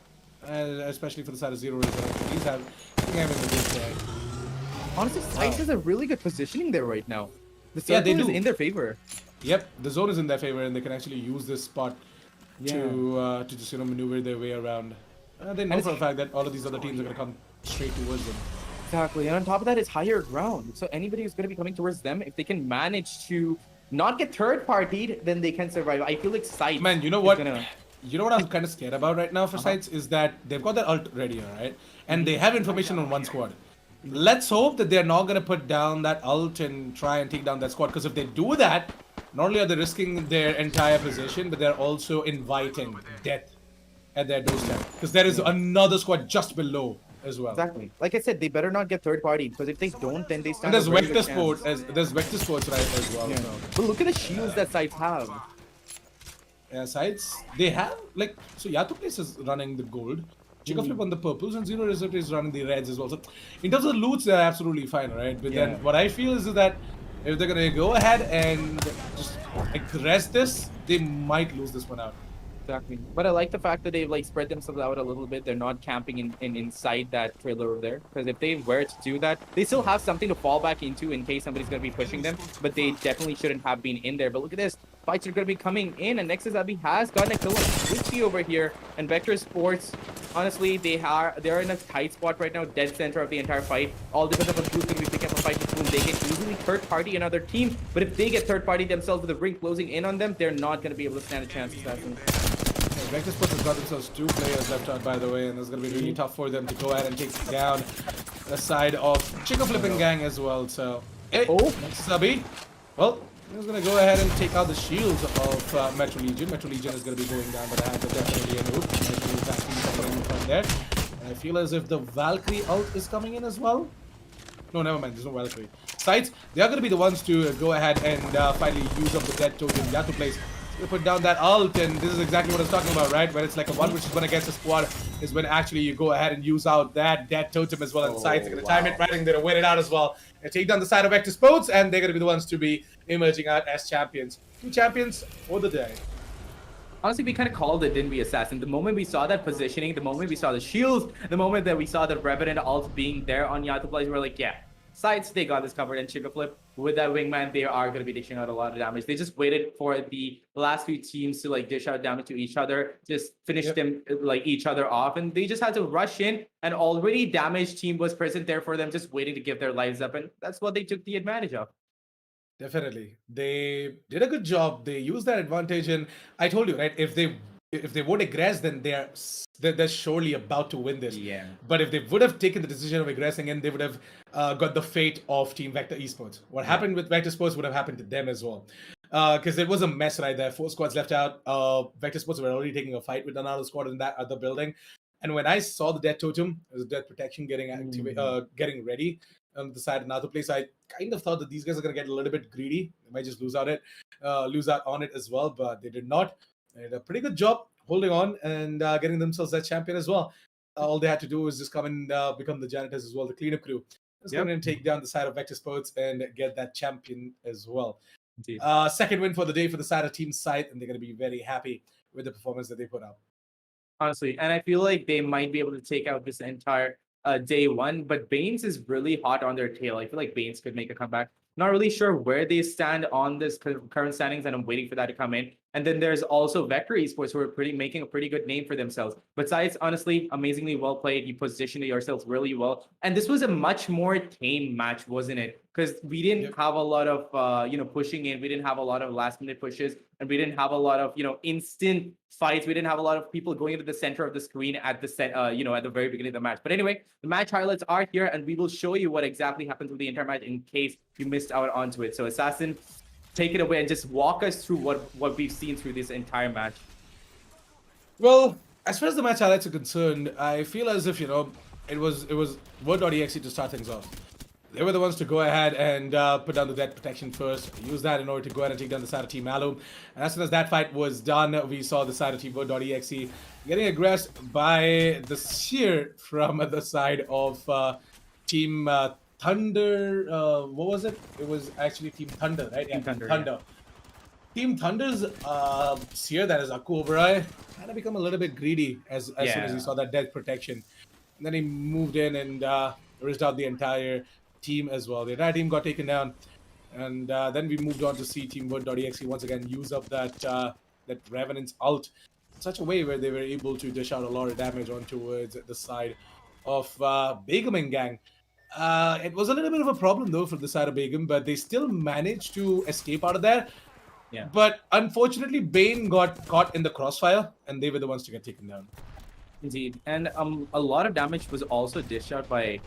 Especially for the side of Zero Reserve. He's having a good day. Honestly, Sides has a really good positioning there right now. The Yeah, they circle is do. in their favor. Yep, the zone is in their favor, and they can actually use this spot to just maneuver their way around. They know for a fact that all of these other teams are gonna come straight towards them. Exactly, and on top of that, it's higher ground. So anybody who's going to be coming towards them, if they can manage to not get third-partied, then they can survive. I feel like Sides. Man, you know what? You know what I'm kind of scared about right now for Sides is that they've got their ult ready, alright? And they have information on one squad. Let's hope that they're not gonna put down that ult and try and take down that squad. Because if they do that, not only are they risking their entire position, but they're also inviting death at their doorstep. Because there is another squad just below as well. Exactly. Like I said, they better not get third-partied, because if they don't, then they And stand there's a very Vector good chance. Sports, there's Vector Sports right as well. Yeah. So. But look at the shields that Sides have. Yeah, Sides, they have, like, so Yatu Place is running the gold. Chica Flip on the purples and Zero Resort is running the reds as well. So, in terms of the loots, they're absolutely fine, right? But then what I feel is that if they're going to go ahead and just aggress this, they might lose this one out. Exactly. But I like the fact that they've like spread themselves out a little bit. They're not camping inside that trailer over there. Because if they were to do that, they still have something to fall back into in case somebody's going to be pushing them. But they definitely shouldn't have been in there. But look at this. Fights are going to be coming in. And Nexus Abbey has gotten a kill on Switchy over here. And Vector Sports, honestly, they're in a tight spot right now. Dead center of the entire fight. All because of who's going to be picking up a fight with whom. They can easily third party another team. But if they get third party themselves with the ring closing in on them, they're not going to be able to stand a chance. Assassin. Vector Sports has got themselves 2 players left out, by the way, and it's going to be really tough for them to go ahead and take down the side of Chico Flipping Gang as well. So, hey, Subby. Well, he's going to go ahead and take out the shields of Metro Legion. Metro Legion is going to be going down, but I have definitely a noob. Metro is actually coming in from there. And I feel as if the Valkyrie ult is coming in as well. No, never mind. There's no Valkyrie. Sides, they are going to be the ones to go ahead and finally use up the dead totem. Yatu plays. To put down that ult, and this is exactly what I was talking about, right? Where it's like a 1 versus 1 against a squad is when actually you go ahead and use out that dead totem as well. And Sides are going to time it right, and they're going to win it out as well. And take down the side of Vector Sports, and they're going to be the ones to be emerging out as champions. 2 champions for the day. Honestly, we kind of called it, didn't we, Assassin? The moment we saw that positioning, the moment we saw the shields, the moment that we saw the Revenant ult being there on Yatu plays, we're like, yeah, Sides, they got this covered. And Chica Flip, with that wingman, they are going to be dishing out a lot of damage. They just waited for the last few teams to like dish out damage to each other, just finish them like each other off, and they just had to rush in. An already damaged team was present there for them, just waiting to give their lives up, and that's what they took the advantage of. Definitely. They did a good job. They used that advantage, and I told you, right, if they would aggress, then they're surely about to win this. Yeah. But if they would have taken the decision of aggressing in, they would have got the fate of Team Vector Esports. What happened with Vector Sports would have happened to them as well. Because it was a mess right there. 4 squads left out. Vector Sports were already taking a fight with another squad in that other building. And when I saw the death totem, it was death protection getting getting ready on the side of another place, I kind of thought that these guys are going to get a little bit greedy. They might just lose out on it as well, but they did not. They did a pretty good job holding on and getting themselves that champion as well. All they had to do was just come and become the janitors as well, the cleanup crew. Just come and take down the side of Vector Sports and get that champion as well. Second win for the day for the side of Team Side, and they're going to be very happy with the performance that they put up. Honestly, and I feel like they might be able to take out this entire day 1, but Baines is really hot on their tail. I feel like Baines could make a comeback. Not really sure where they stand on this current standings, and I'm waiting for that to come in. And then there's also Vector Esports, who are making a pretty good name for themselves. But Sides, honestly, amazingly well played. You positioned yourselves really well. And this was a much more tame match, wasn't it? Because we didn't have a lot of pushing in. We didn't have a lot of last minute pushes, and we didn't have a lot of instant fights. We didn't have a lot of people going into the center of the screen at the at the very beginning of the match. But anyway, the match highlights are here, and we will show you what exactly happened through the entire match in case you missed out onto it. So Assassin, take it away and just walk us through what we've seen through this entire match. Well, as far as the match highlights are concerned, I feel as if it was Word.exe to start things off. They were the ones to go ahead and put down the death protection first, use that in order to go ahead and take down the side of Team Alum. And as soon as that fight was done, we saw the side of Team Word.exe getting aggressed by the sheer from the side of Team Thunder. What was it? It was actually Team Thunder, right? Team Thunder. Yeah. Team Thunder's seer, that is Aku Oberai, kind of become a little bit greedy as soon as he saw that death protection. And then he moved in and risked out the entire team as well. The entire team got taken down. And then we moved on to see Team Word.exe once again use up that Revenant's ult in such a way where they were able to dish out a lot of damage on towards the side of Begum and Gang. It was a little bit of a problem though for the side of Begum, but they still managed to escape out of there. Yeah. But unfortunately, Bane got caught in the crossfire, and they were the ones to get taken down. Indeed, and a lot of damage was also dished out by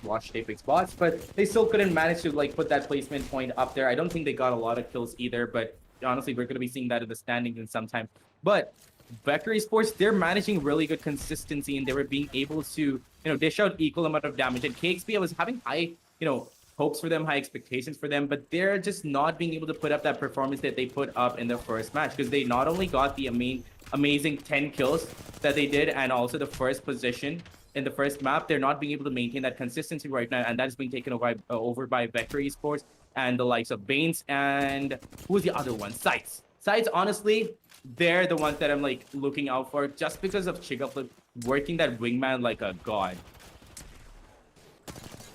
Watch Taping spots, but they still couldn't manage to put that placement point up there. I don't think they got a lot of kills either, but honestly, we're going to be seeing that in the standings in some time. But Vector Esports, they're managing really good consistency, and they were being able to dish out equal amount of damage. And KXP, I was having high hopes for them, high expectations for them, but they're just not being able to put up that performance that they put up in the first match, because they not only got the amazing 10 kills that they did and also the first position in the first map, they're not being able to maintain that consistency right now, and that is being taken over by Vector Esports and the likes of Baines, and who's the other one? Sides, honestly, they're the ones that I'm looking out for, just because of Chica Flip working that wingman like a god.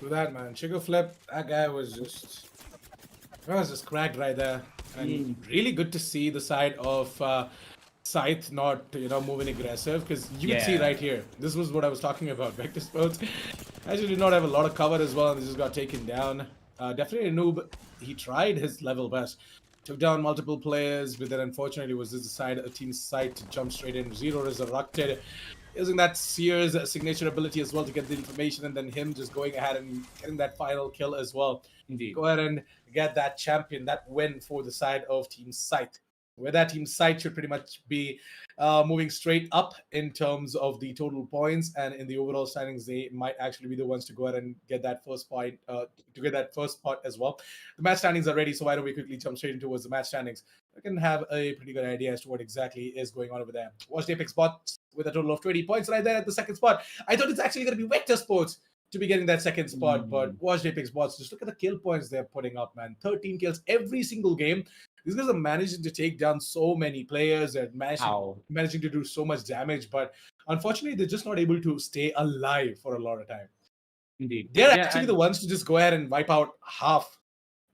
Do that, man. Chico Flip, that guy was just cracked right there. And really good to see the side of Scythe not moving aggressive, because you can see right here, this was what I was talking about. Vector Sports actually did not have a lot of cover as well, and they just got taken down. Definitely a noob. He tried his level best, took down multiple players, but then unfortunately was this side a team's side to jump straight in. Zero resurrected, using that Sears signature ability as well to get the information, and then him just going ahead and getting that final kill as well. Indeed. Go ahead and get that champion, that win for the side of Team Sight. Where that Team Sight should pretty much be moving straight up in terms of the total points, and in the overall standings, they might actually be the ones to go ahead and get that first point, to get that first spot as well. The match standings are ready, so why don't we quickly jump straight into towards the match standings? I can have a pretty good idea as to what exactly is going on over there. Watched Apex Bots with a total of 20 points right there at the second spot. I thought it's actually going to be Vector Sports to be getting that second spot, but watch Apex Bots. Just look at the kill points they're putting up, man. 13 kills every single game. These guys are managing to take down so many players and managing to do so much damage, but unfortunately, they're just not able to stay alive for a lot of time. Indeed. They're actually the ones to just go ahead and wipe out half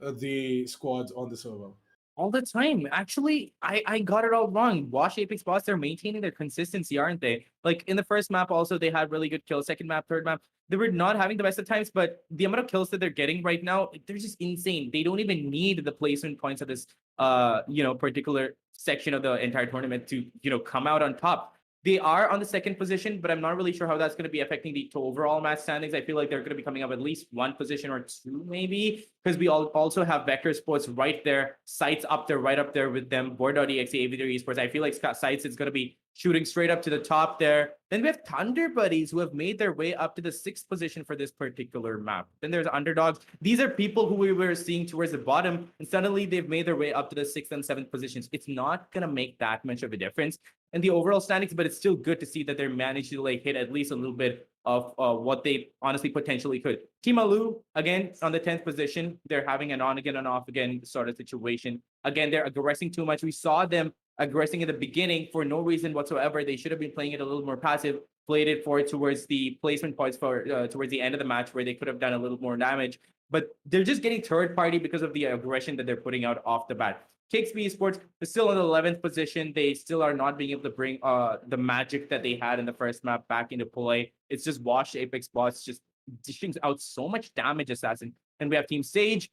of the squads on the server. All the time. Actually, I got it all wrong. Wash Apex Bots, they're maintaining their consistency, aren't they? Like in the first map, also, they had really good kills. Second map, third map, they were not having the best of times, but the amount of kills that they're getting right now, they're just insane. They don't even need the placement points of this particular section of the entire tournament to, come out on top. They are on the second position, but I'm not really sure how that's going to be affecting the overall match standings. I feel like they're going to be coming up at least one position or two, maybe, because we also have Vector Sports right there, Sights up there, right up there with them, Board.exe, Aviator Esports. I feel like Sights is going to be shooting straight up to the top there. Then we have Thunder Buddies who have made their way up to the sixth position for this particular map. Then there's Underdogs. These are people who we were seeing towards the bottom, and suddenly they've made their way up to the sixth and seventh positions. It's not going to make that much of a difference in the overall standings, but it's still good to see that they're managed to hit at least a little bit of what they honestly potentially could. Team Alu, again, on the 10th position. They're having an on again and off again sort of situation. Again, they're aggressing too much. We saw them aggressing in the beginning for no reason whatsoever. They should have been playing it a little more passive, played it towards the placement points towards the end of the match where they could have done a little more damage. But they're just getting third party because of the aggression that they're putting out off the bat. Kixby Esports is still in the 11th position. They still are not being able to bring the magic that they had in the first map back into play. It's just washed Apex Bots just dishing out so much damage, Assassin. And we have Team Sage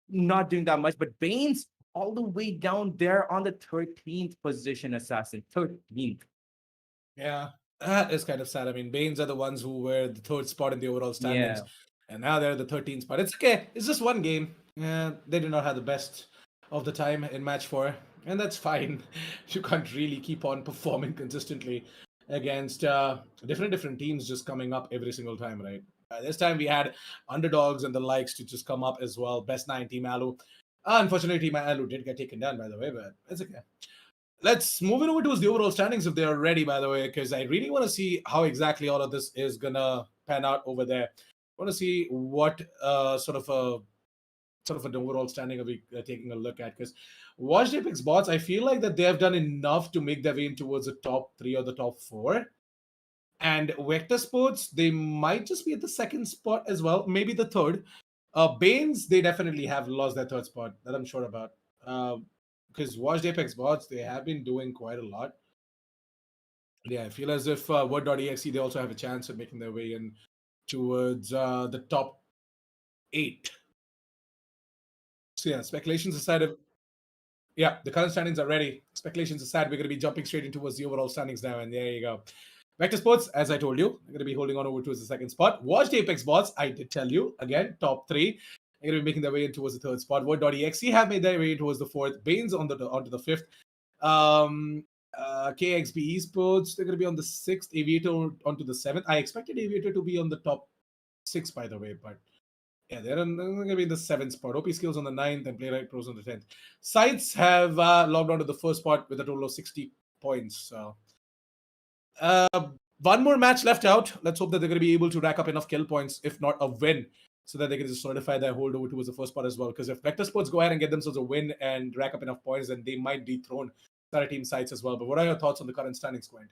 not doing that much, but Banes all the way down there on the 13th position, Assassin. 13th. Yeah, that is kind of sad. I mean, Banes are the ones who were the third spot in the overall standings, and now they're the 13th spot. It's okay. It's just one game. Yeah, they did not have the best of the time in match 4, and that's fine. You can't really keep on performing consistently against different teams just coming up every single time, right? This time we had Underdogs and the likes to just come up as well. Best 9 Team Alu. Unfortunately, Team Alu did get taken down, by the way, but it's okay. Let's move it over towards the overall standings if they're ready, by the way, because I really want to see how exactly all of this is gonna pan out over there. I want to see what sort of an overall standing are we taking a look at, because watch Apex Bots, I feel like that they have done enough to make their way in towards the top 3 or the top 4. And Vector Sports, they might just be at the second spot as well, maybe the third. Banes, they definitely have lost their third spot, that I'm sure about. Because watch Apex Bots, they have been doing quite a lot. Yeah, I feel as if Word.exe, they also have a chance of making their way in towards the top 8. So yeah, speculations aside, the current standings are ready. Speculations aside, we're going to be jumping straight into towards the overall standings now, and there you go. Vector Sports, as I told you, I'm going to be holding on over towards the second spot. Watch Apex Bots, I did tell you, again, top 3. They're going to be making their way in towards the third spot. Word.exe have made their way towards the fourth. Banes onto the fifth. KXB Esports, they're going to be on the 6th. Aviator onto the 7th. I expected Aviator to be on the top 6, by the way, but yeah, they're going to be in the 7th spot. OP Skills on the 9th and Playwright Pros on the 10th. Sites have logged on to the first spot with a total of 60 points. So, one more match left out. Let's hope that they're going to be able to rack up enough kill points, if not a win, so that they can just solidify their hold over towards the first spot as well. Because if Vector Sports go ahead and get themselves a win and rack up enough points, then they might dethrone Star Team Sites as well. But what are your thoughts on the current standings, Quint?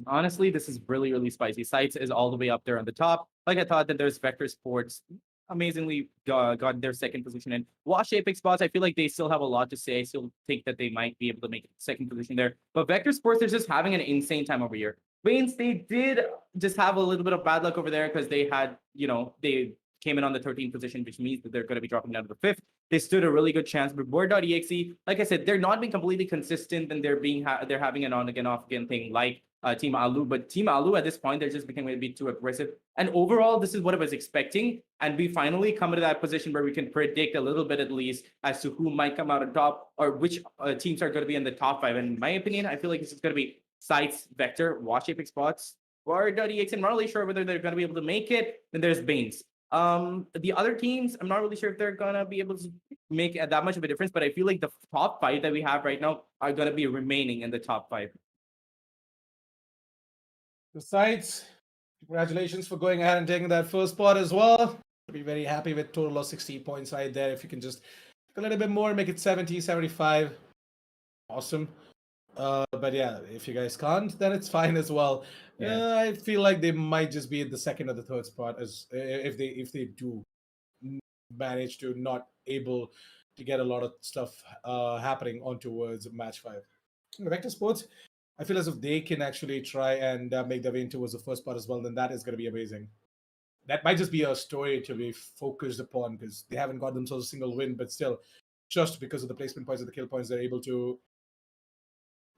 Honestly, this is really, really spicy. Sites is all the way up there on the top. Like I thought that there's Vector Sports amazingly got their second position in. Wash Apex Bots, I feel like they still have a lot to say. I still think that they might be able to make second position there. But Vector Sports, they're just having an insane time over here. Banes, they did just have a little bit of bad luck over there because they had, they came in on the 13th position, which means that they're going to be dropping down to the 5th. They stood a really good chance. But Board.exe, like I said, they're not being completely consistent, and they're having an on again, off again thing like Team Alu. But Team Alu at this point, they're just becoming a bit too aggressive. And overall, this is what I was expecting. And we finally come into that position where we can predict a little bit at least as to who might come out on top or which teams are going to be in the top 5. And in my opinion, I feel like this is going to be Sites, Vector, Watch Apex Spots, Board.exe. I'm not really sure whether they're going to be able to make it. Then there's Banes. The other teams, I'm not really sure if they're gonna be able to make that much of a difference, but I feel like the top 5 that we have right now are gonna be remaining in the top 5. The Sites, congratulations for going ahead and taking that first spot as well. Be very happy with total of 60 points right there. If you can just a little bit more, make it 70, 75. Awesome. But yeah, if you guys can't, then it's fine as well. Yeah. I feel like they might just be at the second or the third spot as if they do manage to not able to get a lot of stuff happening on towards match 5. Vector Sports, I feel as if they can actually try and make their way in towards the first spot as well, then that is going to be amazing. That might just be a story to be focused upon because they haven't got themselves a single win, but still, just because of the placement points and the kill points, they're able to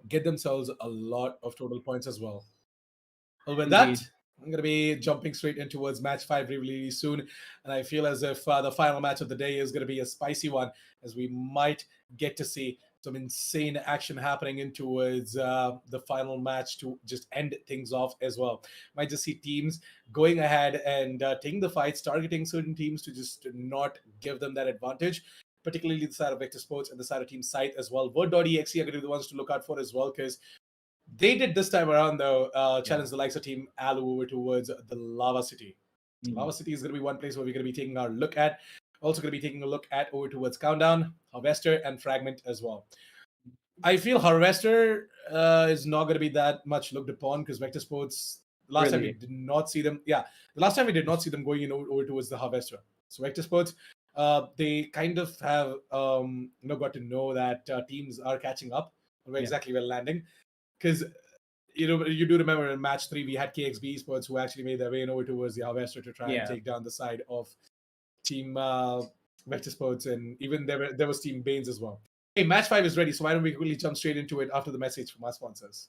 get themselves a lot of total points as well. Well, with that, I'm going to be jumping straight in towards match 5 really soon. And I feel as if the final match of the day is going to be a spicy one, as we might get to see some insane action happening in towards the final match to just end things off as well. Might just see teams going ahead and taking the fights, targeting certain teams to just not give them that advantage, particularly the side of Vector Sports and the side of Team Site as well. Word.exe are going to be the ones to look out for as well, because they did this time around, though, challenge the likes of Team Alu over towards the Lava City. Lava City is going to be one place where we're going to be taking our look at. Also going to be taking a look at over towards Countdown, Harvester, and Fragment as well. I feel Harvester is not going to be that much looked upon because Vector Sports, last time we did not see them. Yeah, the last time we did not see them going over towards the Harvester. So Vector Sports, they kind of have got to know that teams are catching up on where exactly we're landing. Because you do remember in match 3 we had KXB Esports who actually made their way over towards the Harvester to try and take down the side of Team Vector Sports, and even there was Team Banes as well. Hey, match 5 is ready, so why don't we quickly jump straight into it after the message from our sponsors.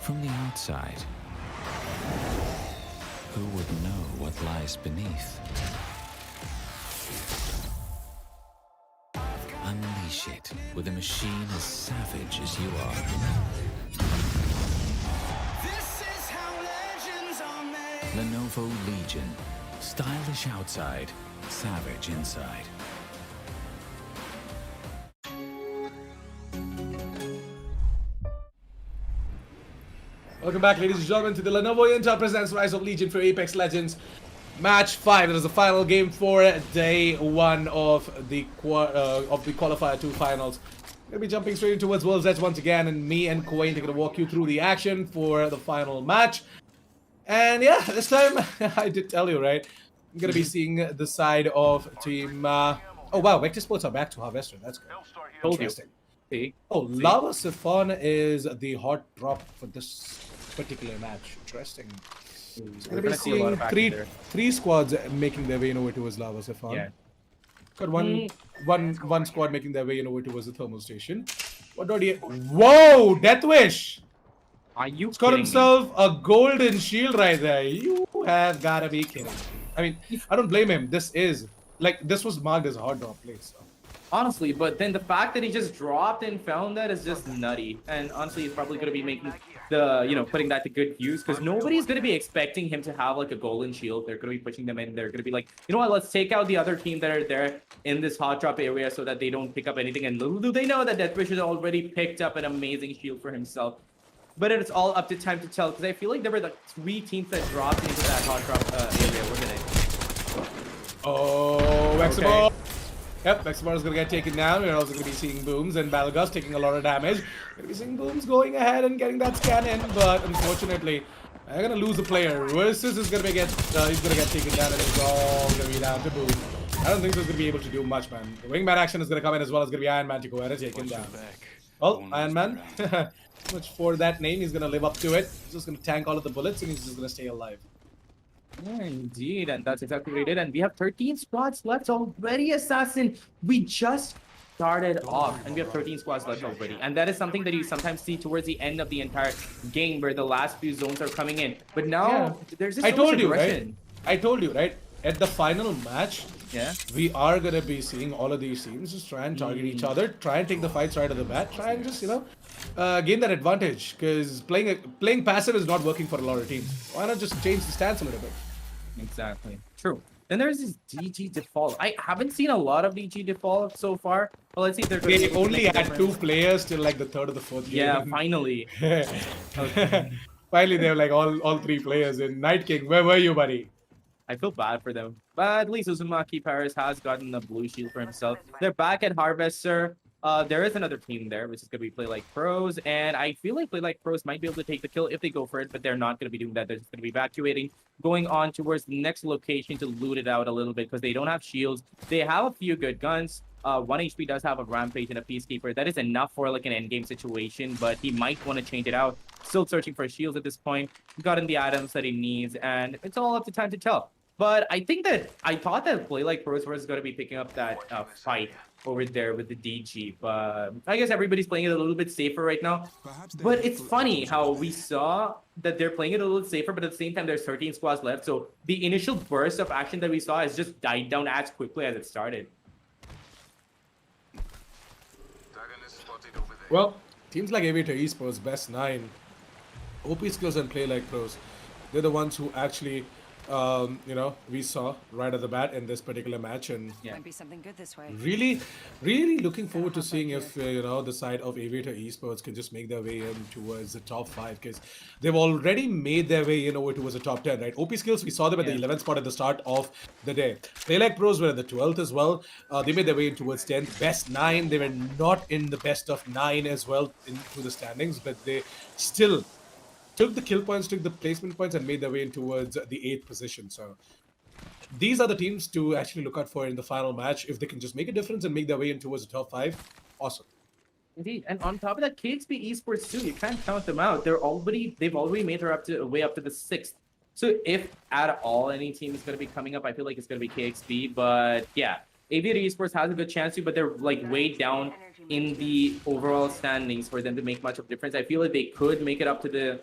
From the outside, who would know what lies beneath? Unleash it with a machine as savage as you are. This is how legends are made. Lenovo Legion. Stylish outside, savage inside. Welcome back, ladies and gentlemen, to the Lenovo and Intel presents Rise of Legion for Apex Legends Match 5. That is the final game for day 1 of the Qualifier 2 finals. We'll be jumping straight into towards World's Edge once again, and me and Quain are going to walk you through the action for the final match. And yeah, this time, I did tell you, right? I'm going to be seeing the side of Team... oh wow, Vector Sports are back to Harvester. That's good. Interesting. Oh, Lava Siphon is the hot drop for this particular match. Interesting. So we're going to be seeing three squads making their way over towards Lava Siphon. Yeah. Got one squad making their way over towards the thermal station. What do you... Whoa! Death Wish! Are you He's got himself a golden shield right there. You have gotta be kidding me. I mean, I don't blame him. This was marked as a hot drop place. So. Honestly, but then the fact that he just dropped and found that is just nutty. And honestly, he's probably going to be making the, putting that to good use, because nobody's going to be expecting him to have like a golden shield. They're going to be pushing them in. They're going to be like, you know what, let's take out the other team that are there in this hot drop area so that they don't pick up anything. And little do they know that Deathwish has already picked up an amazing shield for himself. but it's all up to time to tell because I feel like there were like 3 teams that dropped into that hot drop area, wasn't it? Oh, Maximo. Okay. Yep, Maximo is going to get taken down. We're also going to be seeing Booms and Battlegus taking a lot of damage. Going to be seeing Booms going ahead and getting that scan in, but unfortunately, they're going to lose a player. Versus is going to get he's going to get taken down, and it's all going to be down to Boom. I don't think he's going to be able to do much, man. The wingman action is going to come in as well. It's going to be Iron Man to go ahead and take him down. Well, Iron Man, much for that name, he's going to live up to it. He's just going to tank all of the bullets, and he's just going to stay alive. Yeah, indeed, and that's exactly what he did. And we have 13 squads left already, Assassin. We just started off, and we have 13 squads left already. And that is something that you sometimes see towards the end of the entire game, where the last few zones are coming in. But now, there's just so much aggression. I told you, right? At the final match, Yeah. we are going to be seeing all of these teams just try and target each other, try and take the fights right at the bat, try and just, gain that advantage. Because playing passive is not working for a lot of teams. Why not just change the stance a little bit? Exactly. True. Then there's this DG default. I haven't seen a lot of DG default so far. Well, let's see if they're going They only had 2 players till like the 3rd or the 4th Yeah, game. finally. Finally, they have like all 3 players in. Night King, where were you, buddy? I feel bad for them. But at least Uzumaki Paris has gotten the blue shield for himself. They're back at Harvester. There is another team there, which is going to be Play Like Pros. And I feel like Play Like Pros might be able to take the kill if they go for it, but they're not going to be doing that. They're just going to be evacuating, going on towards the next location to loot it out a little bit because they don't have shields. They have a few good guns. 1 HP does have a Rampage and a Peacekeeper. That is enough for like an endgame situation, but he might want to change it out. Still searching for shields at this point. Gotten the items that he needs, and it's all up to time to tell. But I thought that Play Like Pros was going to be picking up that fight over there with the DG. But I guess everybody's playing it a little bit safer right now. But it's funny how we saw that they're playing it a little safer, but at the same time, there's 13 squads left. So the initial burst of action that we saw has just died down as quickly as it started. Well, teams like Aviator Esports, Best 9, OP Skills and Play Like Pros, they're the ones who actually, we saw right at the bat in this particular match. And Yeah. Might be something good this way. really, really looking forward to seeing if, the side of Aviator Esports can just make their way in towards the top 5, because they've already made their way in over towards the top 10, right? OP Skills, we saw them at the 11th spot at the start of the day. Play Like Pros were at the 12th as well. They made their way in towards 10th. Best 9, they were not in the best of 9 as well into the standings, but they still took the kill points, took the placement points, and made their way in towards the 8th position. So these are the teams to actually look out for in the final match. If they can just make a difference and make their way in towards the top 5, awesome. Indeed, and on top of that, KXP Esports too. You can't count them out. They've already made their way up to the 6th. So if at all any team is going to be coming up, I feel like it's going to be KXP. But yeah, Aviator Esports has a good chance to, but they're like way down in the overall standings for them to make much of a difference. I feel like they could make it up to the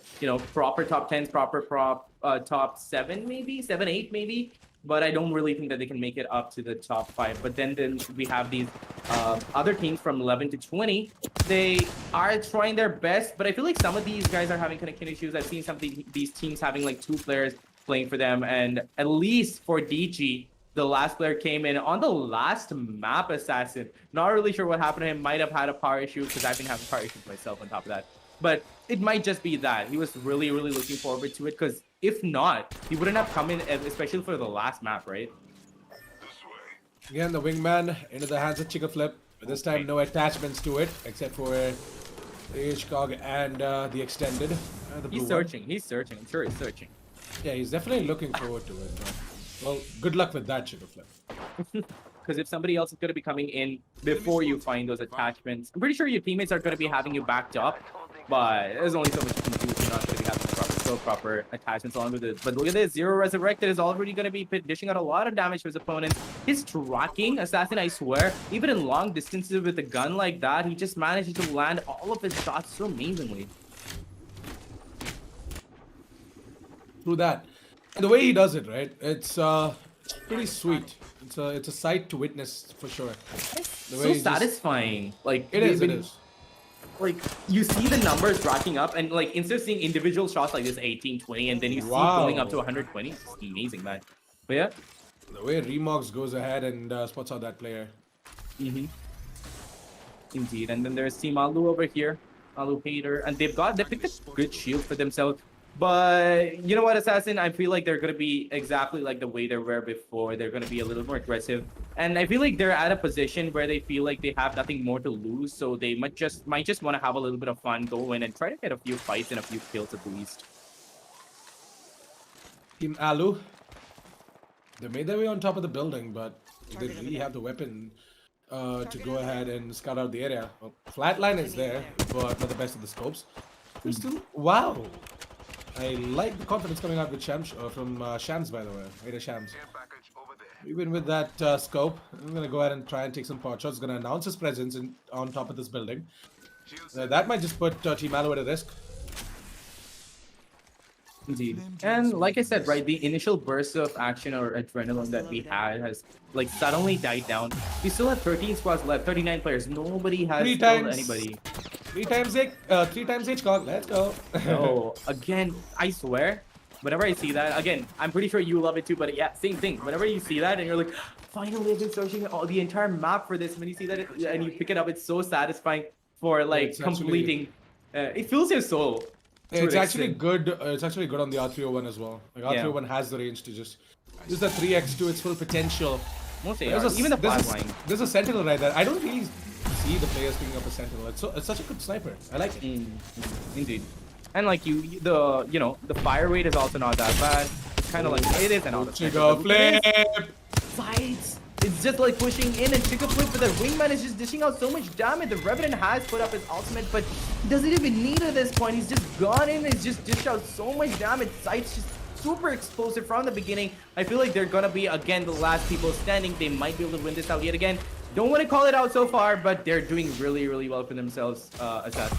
proper top 10s, proper top 7 maybe, 7, 8 maybe. But I don't really think that they can make it up to the top 5. But then we have these other teams from 11 to 20. They are trying their best, but I feel like some of these guys are having connection issues. I've seen some of these teams having like 2 players playing for them, and at least for DG, the last player came in on the last map, Assassin. Not really sure what happened to him. Might have had a power issue, because I've been having power issues myself on top of that. But it might just be that. He was really, really looking forward to it, because if not, he wouldn't have come in, especially for the last map, right? Again, the wingman into the hands of Chica Flip. But this time, no attachments to it, except for the HCOG and the extended. The blue He's one. searching. He's searching. I'm sure he's searching. Yeah, he's definitely looking forward to it. But, well, good luck with that, Chica Flip. Because if somebody else is going to be coming in before you find those attachments, I'm pretty sure your teammates are going to be having you backed up. But there's only so much you can do if you're not going to be having proper attachments along with it. But look at this, Zero Resurrected is already going to be dishing out a lot of damage to his opponents. His tracking, Assassin, I swear, even in long distances with a gun like that, he just managed to land all of his shots so amazingly. Through that. And the way he does it, right? It's pretty sweet. It's a sight to witness for sure. The way So he just- satisfying. Like It is. Like, you see the numbers racking up, and like instead of seeing individual shots like this 18, 20, and then you see going up to 120, it's just amazing, man. But yeah. The way Remox goes ahead and spots out that player. Indeed. And then there's Team Alu over here. Alu hater, and they picked a good shield for themselves. But you know what, Assassin? I feel like they're gonna be exactly like the way they were before. They're gonna be a little more aggressive, and I feel like they're at a position where they feel like they have nothing more to lose, so they might just want to have a little bit of fun, go in and try to get a few fights and a few kills at least. Team Alu, they made their way on top of the building, but they didn't really have the weapon to go ahead and scout out the area. Well, Flatline is there, but not the best of the scopes. They're still, wow. I like the confidence coming out with Shams, from Shams, by the way. Hater Shams. Even with that scope, I'm going to go ahead and try and take some pot shots. Going to announce his presence on top of this building. That might just put Team Alu at a risk. Indeed. And like I said, right, the initial burst of action or adrenaline that we had has like suddenly died down. We still have 13 squads left, 39 players. Nobody has killed anybody. 3 times HCOG, let's go. No, again, I swear, whenever I see that, again, I'm pretty sure you love it too, but yeah, same thing. Whenever you see that and you're like, finally I've been searching all the entire map for this. When you see that and you pick it up, it's so satisfying for like it's completing. It fills your soul. It's actually good. It's actually good on the R301 as well. Like R301 has the range to just use the 3x to its full potential. Mostly, even the flatline. There's a Sentinel right there. I don't really see the players picking up a Sentinel. It's such a good sniper. I like it. Indeed. And like the fire rate is also not that bad. It's kind of like it is an auto. Chica flip. Sights. It's just like pushing in, and Chica flip, but the wingman is just dishing out so much damage. The Revenant has put up his ultimate, but he doesn't even need it at this point. He's just gone in. He's just dished out so much damage. Sights just super explosive from the beginning. I feel like they're gonna be again the last people standing. They might be able to win this out yet again. Don't want to call it out so far, but they're doing really, really well for themselves, Assassin.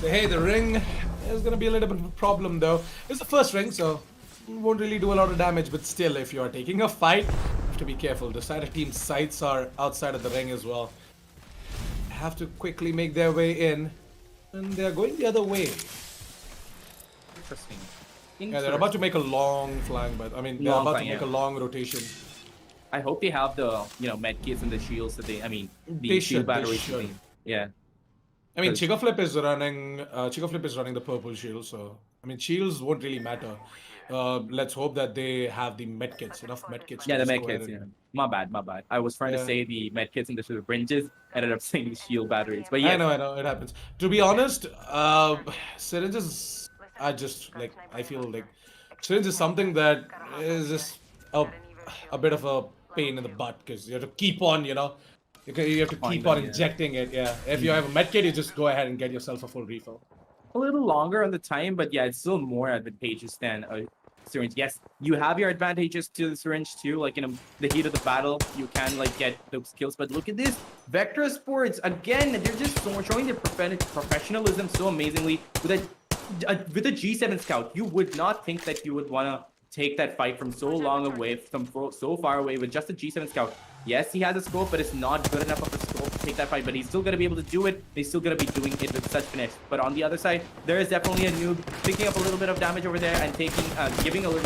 Hey, the ring is gonna be a little bit of a problem though. It's the first ring, so won't really do a lot of damage, but still, if you're taking a fight, you have to be careful. The side of team's sights are outside of the ring as well. Have to quickly make their way in, and they're going the other way. Interesting. Yeah, they're about to make a long flank, but I mean, they're about to make a long rotation. I hope they have the med kits and the shields that the shield batteries. Yeah. I mean, Chica Flip is running the purple shield, so I mean, shields won't really matter. Let's hope that they have the medkits, enough medkits. Yeah, the medkits. Yeah, my bad. I was trying to say the medkits and the syringes. Ended up saying the shield batteries, but yeah. I know, it happens. To be honest, syringes are just like, I feel like syringe is something that is just a bit of a pain in the butt, because you have to keep on, you have to keep on injecting it. Yeah, if you have a medkit, you just go ahead and get yourself a full refill. A little longer on the time, but yeah, it's still more advantageous than a syringe. Yes, you have your advantages to the syringe too, like in the heat of the battle, you can like get those kills. But look at this, Vector Sports again. They're just showing their professionalism so amazingly with a G7 Scout. You would not think that you would want to take that fight from so long away, from so far away with just a G7 Scout. Yes, he has a scope, but it's not good enough of a scope to take that fight. But he's still going to be able to do it. He's still going to be doing it with such finesse. But on the other side, there is definitely a noob picking up a little bit of damage over there and giving a little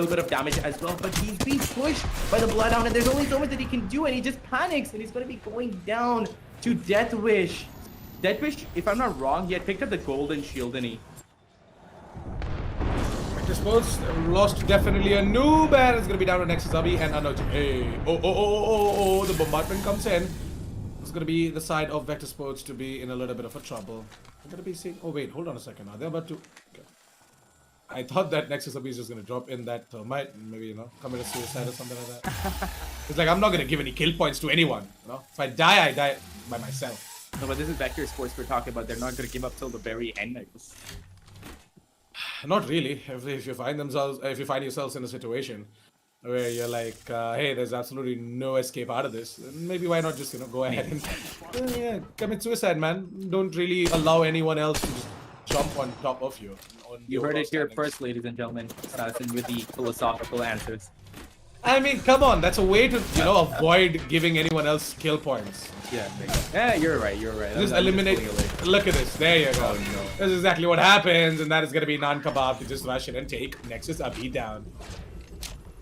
bit of damage as well. But he's being pushed by the Bloodhound, and there's only so much that he can do, and he just panics, and he's going to be going down to Death Wish. Death Wish, if I'm not wrong, he had picked up the golden shield, didn't he? Sports lost definitely a noob, and it's gonna be down to Nexus Abhi and Anuj. Hey, the bombardment comes in. It's gonna be the side of Vector Sports to be in a little bit of a trouble. I'm gonna be seeing. Oh wait, hold on a second. Are they about to? Okay. I thought that Nexus Abhi is just gonna drop in that thermite, and maybe commit a suicide or something like that. It's like, I'm not gonna give any kill points to anyone. If I die by myself. No, but this is Vector Sports we're talking about. They're not gonna give up till the very end, I guess. Not really. If you find yourselves in a situation where you're like, hey, there's absolutely no escape out of this, then maybe why not just go ahead and commit suicide, man. Don't really allow anyone else to just jump on top of you. You heard it here first, ladies and gentlemen. Assassin with the philosophical answers. I mean, come on, that's a way to avoid giving anyone else kill points. Yeah, you're right. Just eliminate. Look at this. There you go. Oh, no. That's exactly what happens, and that is gonna be non-kebab to just rush in and take Nexus Abhi down.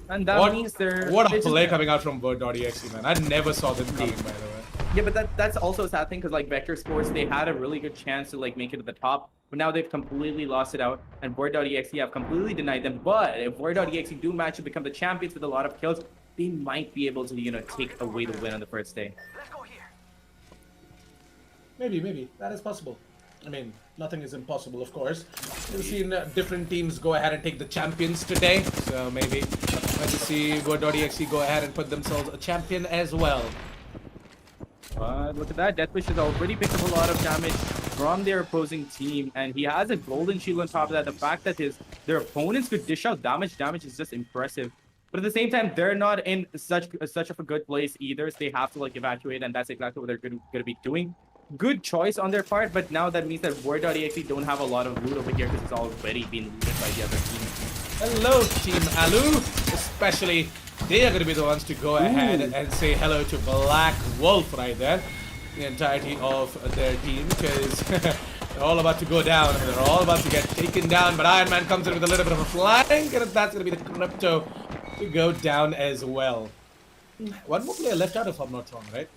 And that means what a play coming out from Bird.exe, man. I never saw this coming, by the way. Yeah, but that's also a sad thing because like Vector Sports, they had a really good chance to like make it to the top, but now they've completely lost it out, and Void.exe have completely denied them. But if Void.exe do match to become the champions with a lot of kills, they might be able to, you know, take away the win on the first day. Maybe. That is possible. I mean, nothing is impossible, of course. We've seen different teams go ahead and take the champions today, so maybe let's just see Word.exe go ahead and put themselves a champion as well. But look at that, Deathwish has already picked up a lot of damage from their opposing team, and he has a golden shield on top of that. The fact that their opponents could dish out damage is just impressive. But at the same time, they're not in such of a good place either, so they have to like evacuate, and that's exactly what they're going to be doing. Good choice on their part, but now that means that Word.exe don't have a lot of loot over here because it's already been looted by the other team. Hello, Team Alu. Especially, they are going to be the ones to go ahead and say hello to Black Wolf right there. The entirety of their team, because they're all about to go down. They're all about to get taken down, but Iron Man comes in with a little bit of a flank, and that's going to be the Crypto to go down as well. One more player left out, if I'm not wrong, right?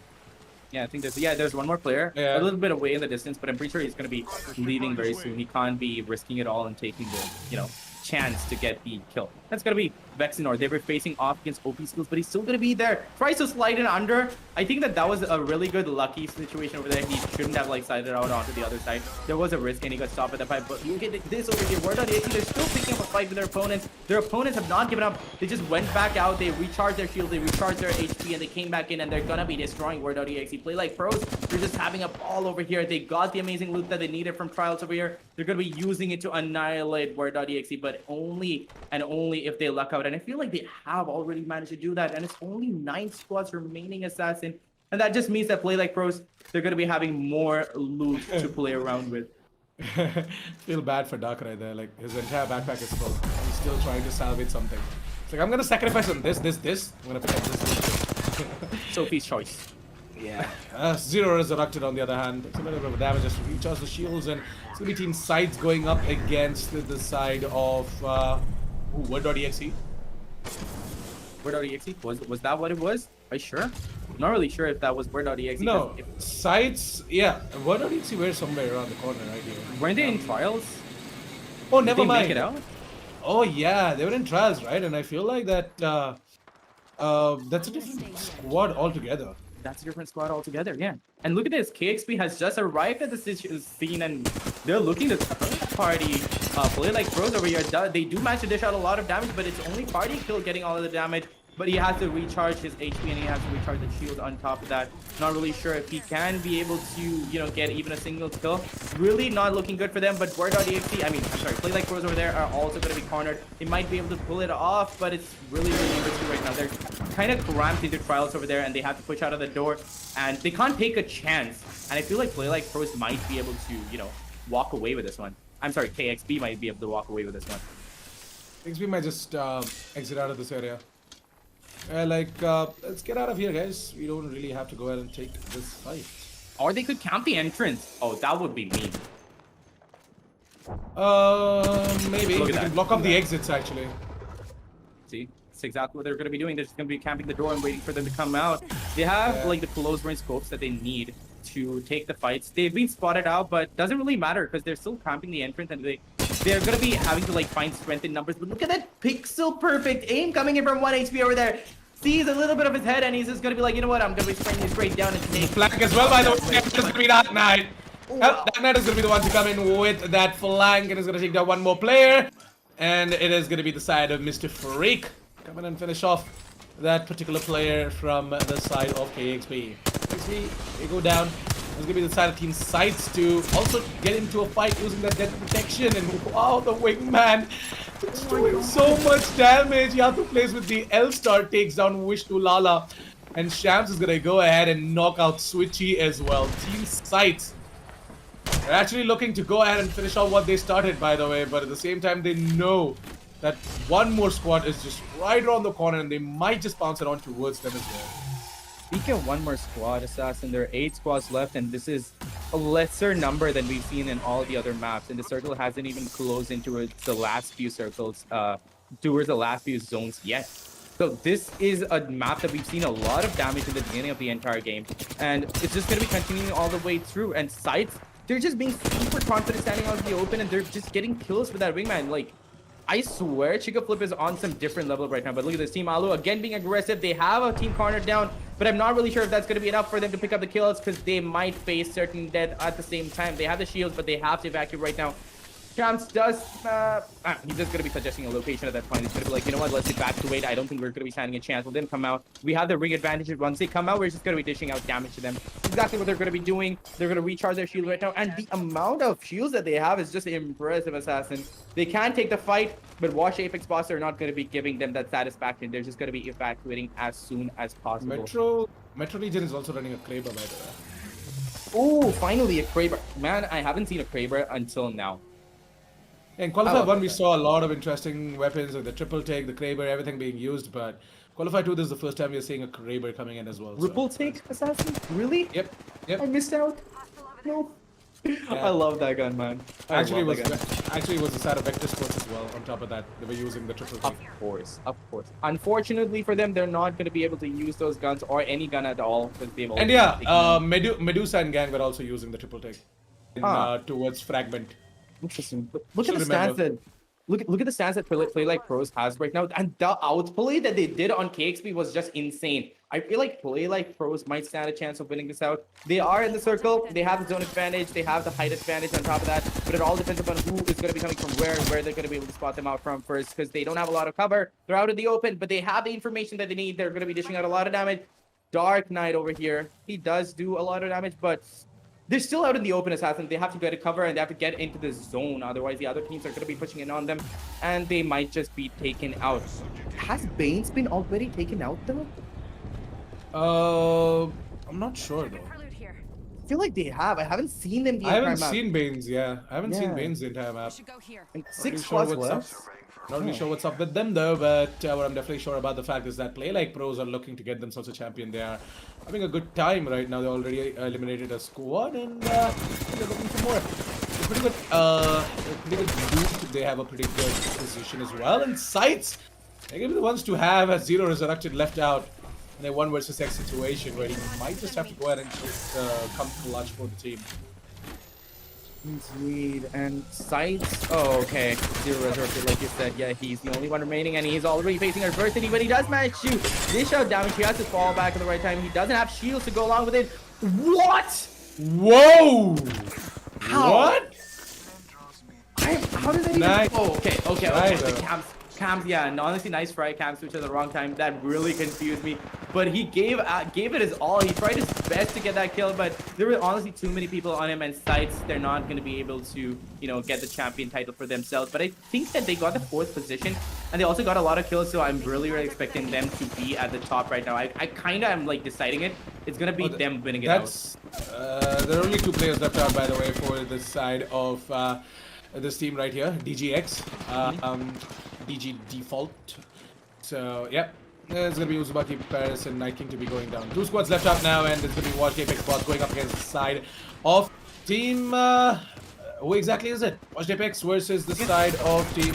Yeah, I think there's one more player, Yeah. a little bit away in the distance, but I'm pretty sure he's going to be leaving very soon. He can't be risking it all and taking the, you know, chance to get the kill. That's going to be Vexenor. They were facing off against OP skills, but he's still going to be there. Tries to slide in under. I think that was a really good lucky situation over there. He shouldn't have like slided out onto the other side. There was a risk and he got stopped at the pipe, but look at this over here. Word.exe, they're still picking up a fight with their opponents. Their opponents have not given up. They just went back out. They recharged their shield. They recharged their HP, and they came back in, and they're going to be destroying Word.exe. Play like pros. They're just having a ball over here. They got the amazing loot that they needed from Trials over here. They're going to be using it to annihilate Word.exe, but only and only if they luck out. And I feel like they have already managed to do that, and it's only 9 squads remaining, Assassin, and that just means that Play Like Pros, they're going to be having more loot to play around with. Feel bad for Dark right there. Like, his entire backpack is full. He's still trying to salvage something. It's like, I'm going to sacrifice on this. I'm going to pick up this. Sophie's choice. Yeah. Zero Resurrected on the other hand. It's a little bit of damage just to recharge the shields, and it's going to be Team Sides going up against the side of Word.exe. Word.exe? Was that what it was? Are you sure? I'm not really sure if that was Word.exe. No, Sides, yeah. Word.exe were somewhere around the corner right here. Weren't they in Trials? Oh, never Did they mind. make it out? Oh, yeah, they were in Trials, right? And I feel like that that's a different squad altogether. That's a different squad altogether, yeah. And look at this, KXP has just arrived at the scene, and they're looking to party Play Like Pros over here. They do manage to dish out a lot of damage, but it's only Party Kill getting all of the damage. But he has to recharge his HP, and he has to recharge the shield on top of that. Not really sure if he can be able to, you know, get even a single kill. Really not looking good for them, but Word.exe, I'm sorry, Play Like Pros over there are also going to be cornered. They might be able to pull it off, but it's really risky right now. They're kind of cramped into Trials over there, and they have to push out of the door, and they can't take a chance. And I feel like Play Like Pros might be able to, you know, walk away with this one. I'm sorry, KXP might be able to walk away with this one. KXP might just exit out of this area. Let's get out of here, guys. We don't really have to go ahead and take this fight. Or they could camp the entrance. Oh, that would be mean. Maybe. Look We at can that. block off the exits, actually. See, that's exactly what they're going to be doing. They're just going to be camping the door and waiting for them to come out. They have like the close range scopes that they need to take the fights. They've been spotted out, but doesn't really matter because they're still camping the entrance, and they're going to be having to like find strength in numbers. But look at that pixel perfect aim coming in from 1 HP over there. Sees a little bit of his head, and he's just going to be like, you know what, I'm going to be spraying this straight down and take Flank as well, by the way. It's going to be Dark Knight. Dark Knight is going to be the one to come in with that flank, and is going to take down one more player. And it is going to be the side of Mr. Freak. Come in and finish off that particular player from the side of KXP. KXP, they go down. It's going to be the side of Team Sights to also get into a fight using that death protection. And wow, the wingman. It's doing so much damage. You have to place with the L-Star, takes down Vishnu Lala. And Shams is going to go ahead and knock out Switchy as well. Team Sights. They're actually looking to go ahead and finish off what they started, by the way. But at the same time, they know that one more squad is just right around the corner, and they might just bounce it on towards them as well. Speaking of one more squad, Assassin, there are 8 squads left, and this is a lesser number than we've seen in all the other maps. And the circle hasn't even closed into the last few circles, towards the last few zones yet. So this is a map that we've seen a lot of damage in the beginning of the entire game. And it's just going to be continuing all the way through. And sites, they're just being super confident standing out in the open, and they're just getting kills with that wingman. Like, I swear Chica Flip is on some different level right now. But look at this Team Alu again being aggressive. They have a team corner down, but I'm not really sure if that's going to be enough for them to pick up the kills, because they might face certain death at the same time. They have the shields, but they have to evacuate right now. Camps does, he's just going to be suggesting a location at that point. He's going to be like, you know what, let's evacuate. I don't think we're going to be standing a chance. We'll then come out. We have the ring advantage. Once they come out, we're just going to be dishing out damage to them. Exactly what they're going to be doing. They're going to recharge their shield right now. And the amount of shields that they have is just impressive, Assassin. They can take the fight, but Wash Apex boss are not going to be giving them that satisfaction. They're just going to be evacuating as soon as possible. Metro Region is also running a Kraber, by the way. Oh, finally a Kraber. Man, I haven't seen a Kraber until now. In Qualifier 1, we saw a lot of interesting weapons, like the triple take, the Kraber, everything being used, but Qualifier 2, this is the first time we're seeing a Kraber coming in as well. Ripple take assassin? Really? Yep. I missed out. No. Yeah. I love that gun, man. Actually, it was the side of Vector Sports as well. On top of that, they were using the triple take. Of course. Unfortunately for them, they're not going to be able to use those guns or any gun at all, because they've And yeah, Medusa and Gang were also using the triple take towards Fragment. Interesting. But look at the stats that look at the stats that Play Like Pros has right now, and the outplay that they did on KXP was just insane. I feel like Play Like Pros might stand a chance of winning this out. They are in the circle. They have the zone advantage. They have the height advantage on top of that. But it all depends upon who is going to be coming from where they're going to be able to spot them out from first, because they don't have a lot of cover. They're out in the open, but they have the information that they need. They're going to be dishing out a lot of damage. Dark Knight over here, he does do a lot of damage, but they're still out in the open, Assassin. They have to get a cover and they have to get into the zone. Otherwise, the other teams are going to be pushing in on them and they might just be taken out. Has Banes been already taken out, though? I'm not sure, though. I feel like they have. I haven't seen them the entire map. I haven't seen Banes, yeah. I haven't seen Banes the entire map. And 6+ left. Not really sure what's up with them, though, but what I'm definitely sure about the fact is that Play Like Pros are looking to get themselves a champion. They are having a good time right now. They already eliminated a squad, and they're looking for more. Pretty good loot. They have a pretty good position as well. And sights, they're going to be the ones to have as Zero Resurrected left out in a 1 versus X situation where he might just have to go ahead and just come clutch for the team. Indeed, and Sights. Oh, okay. Zero Resurrected, like you said. Yeah, he's the only one remaining, and he's already facing adversity, but he does manage to dish out damage. He has to fall back at the right time. He doesn't have shields to go along with it. What? Whoa! How? What? How did that even... Nice. Oh, okay. Nice, Cams, yeah, and honestly, nice fry cam switch at the wrong time. That really confused me. But he gave it his all. He tried his best to get that kill, but there were honestly too many people on him, and Sights, they're not going to be able to, get the champion title for themselves. But I think that they got the 4th position, and they also got a lot of kills, so I'm really expecting them to be at the top right now. I kind of am, like, deciding it. It's going to be them winning it out. There are only 2 players left out, by the way, for this side of this team right here, DGX. DG Default. So, yeah. It's going to be Uzumaki, Paris, and Night King to be going down. 2 squads left up now, and it's going to be Watch Apex Boss going up against the side of team... who exactly is it? Watch Apex versus the side of team...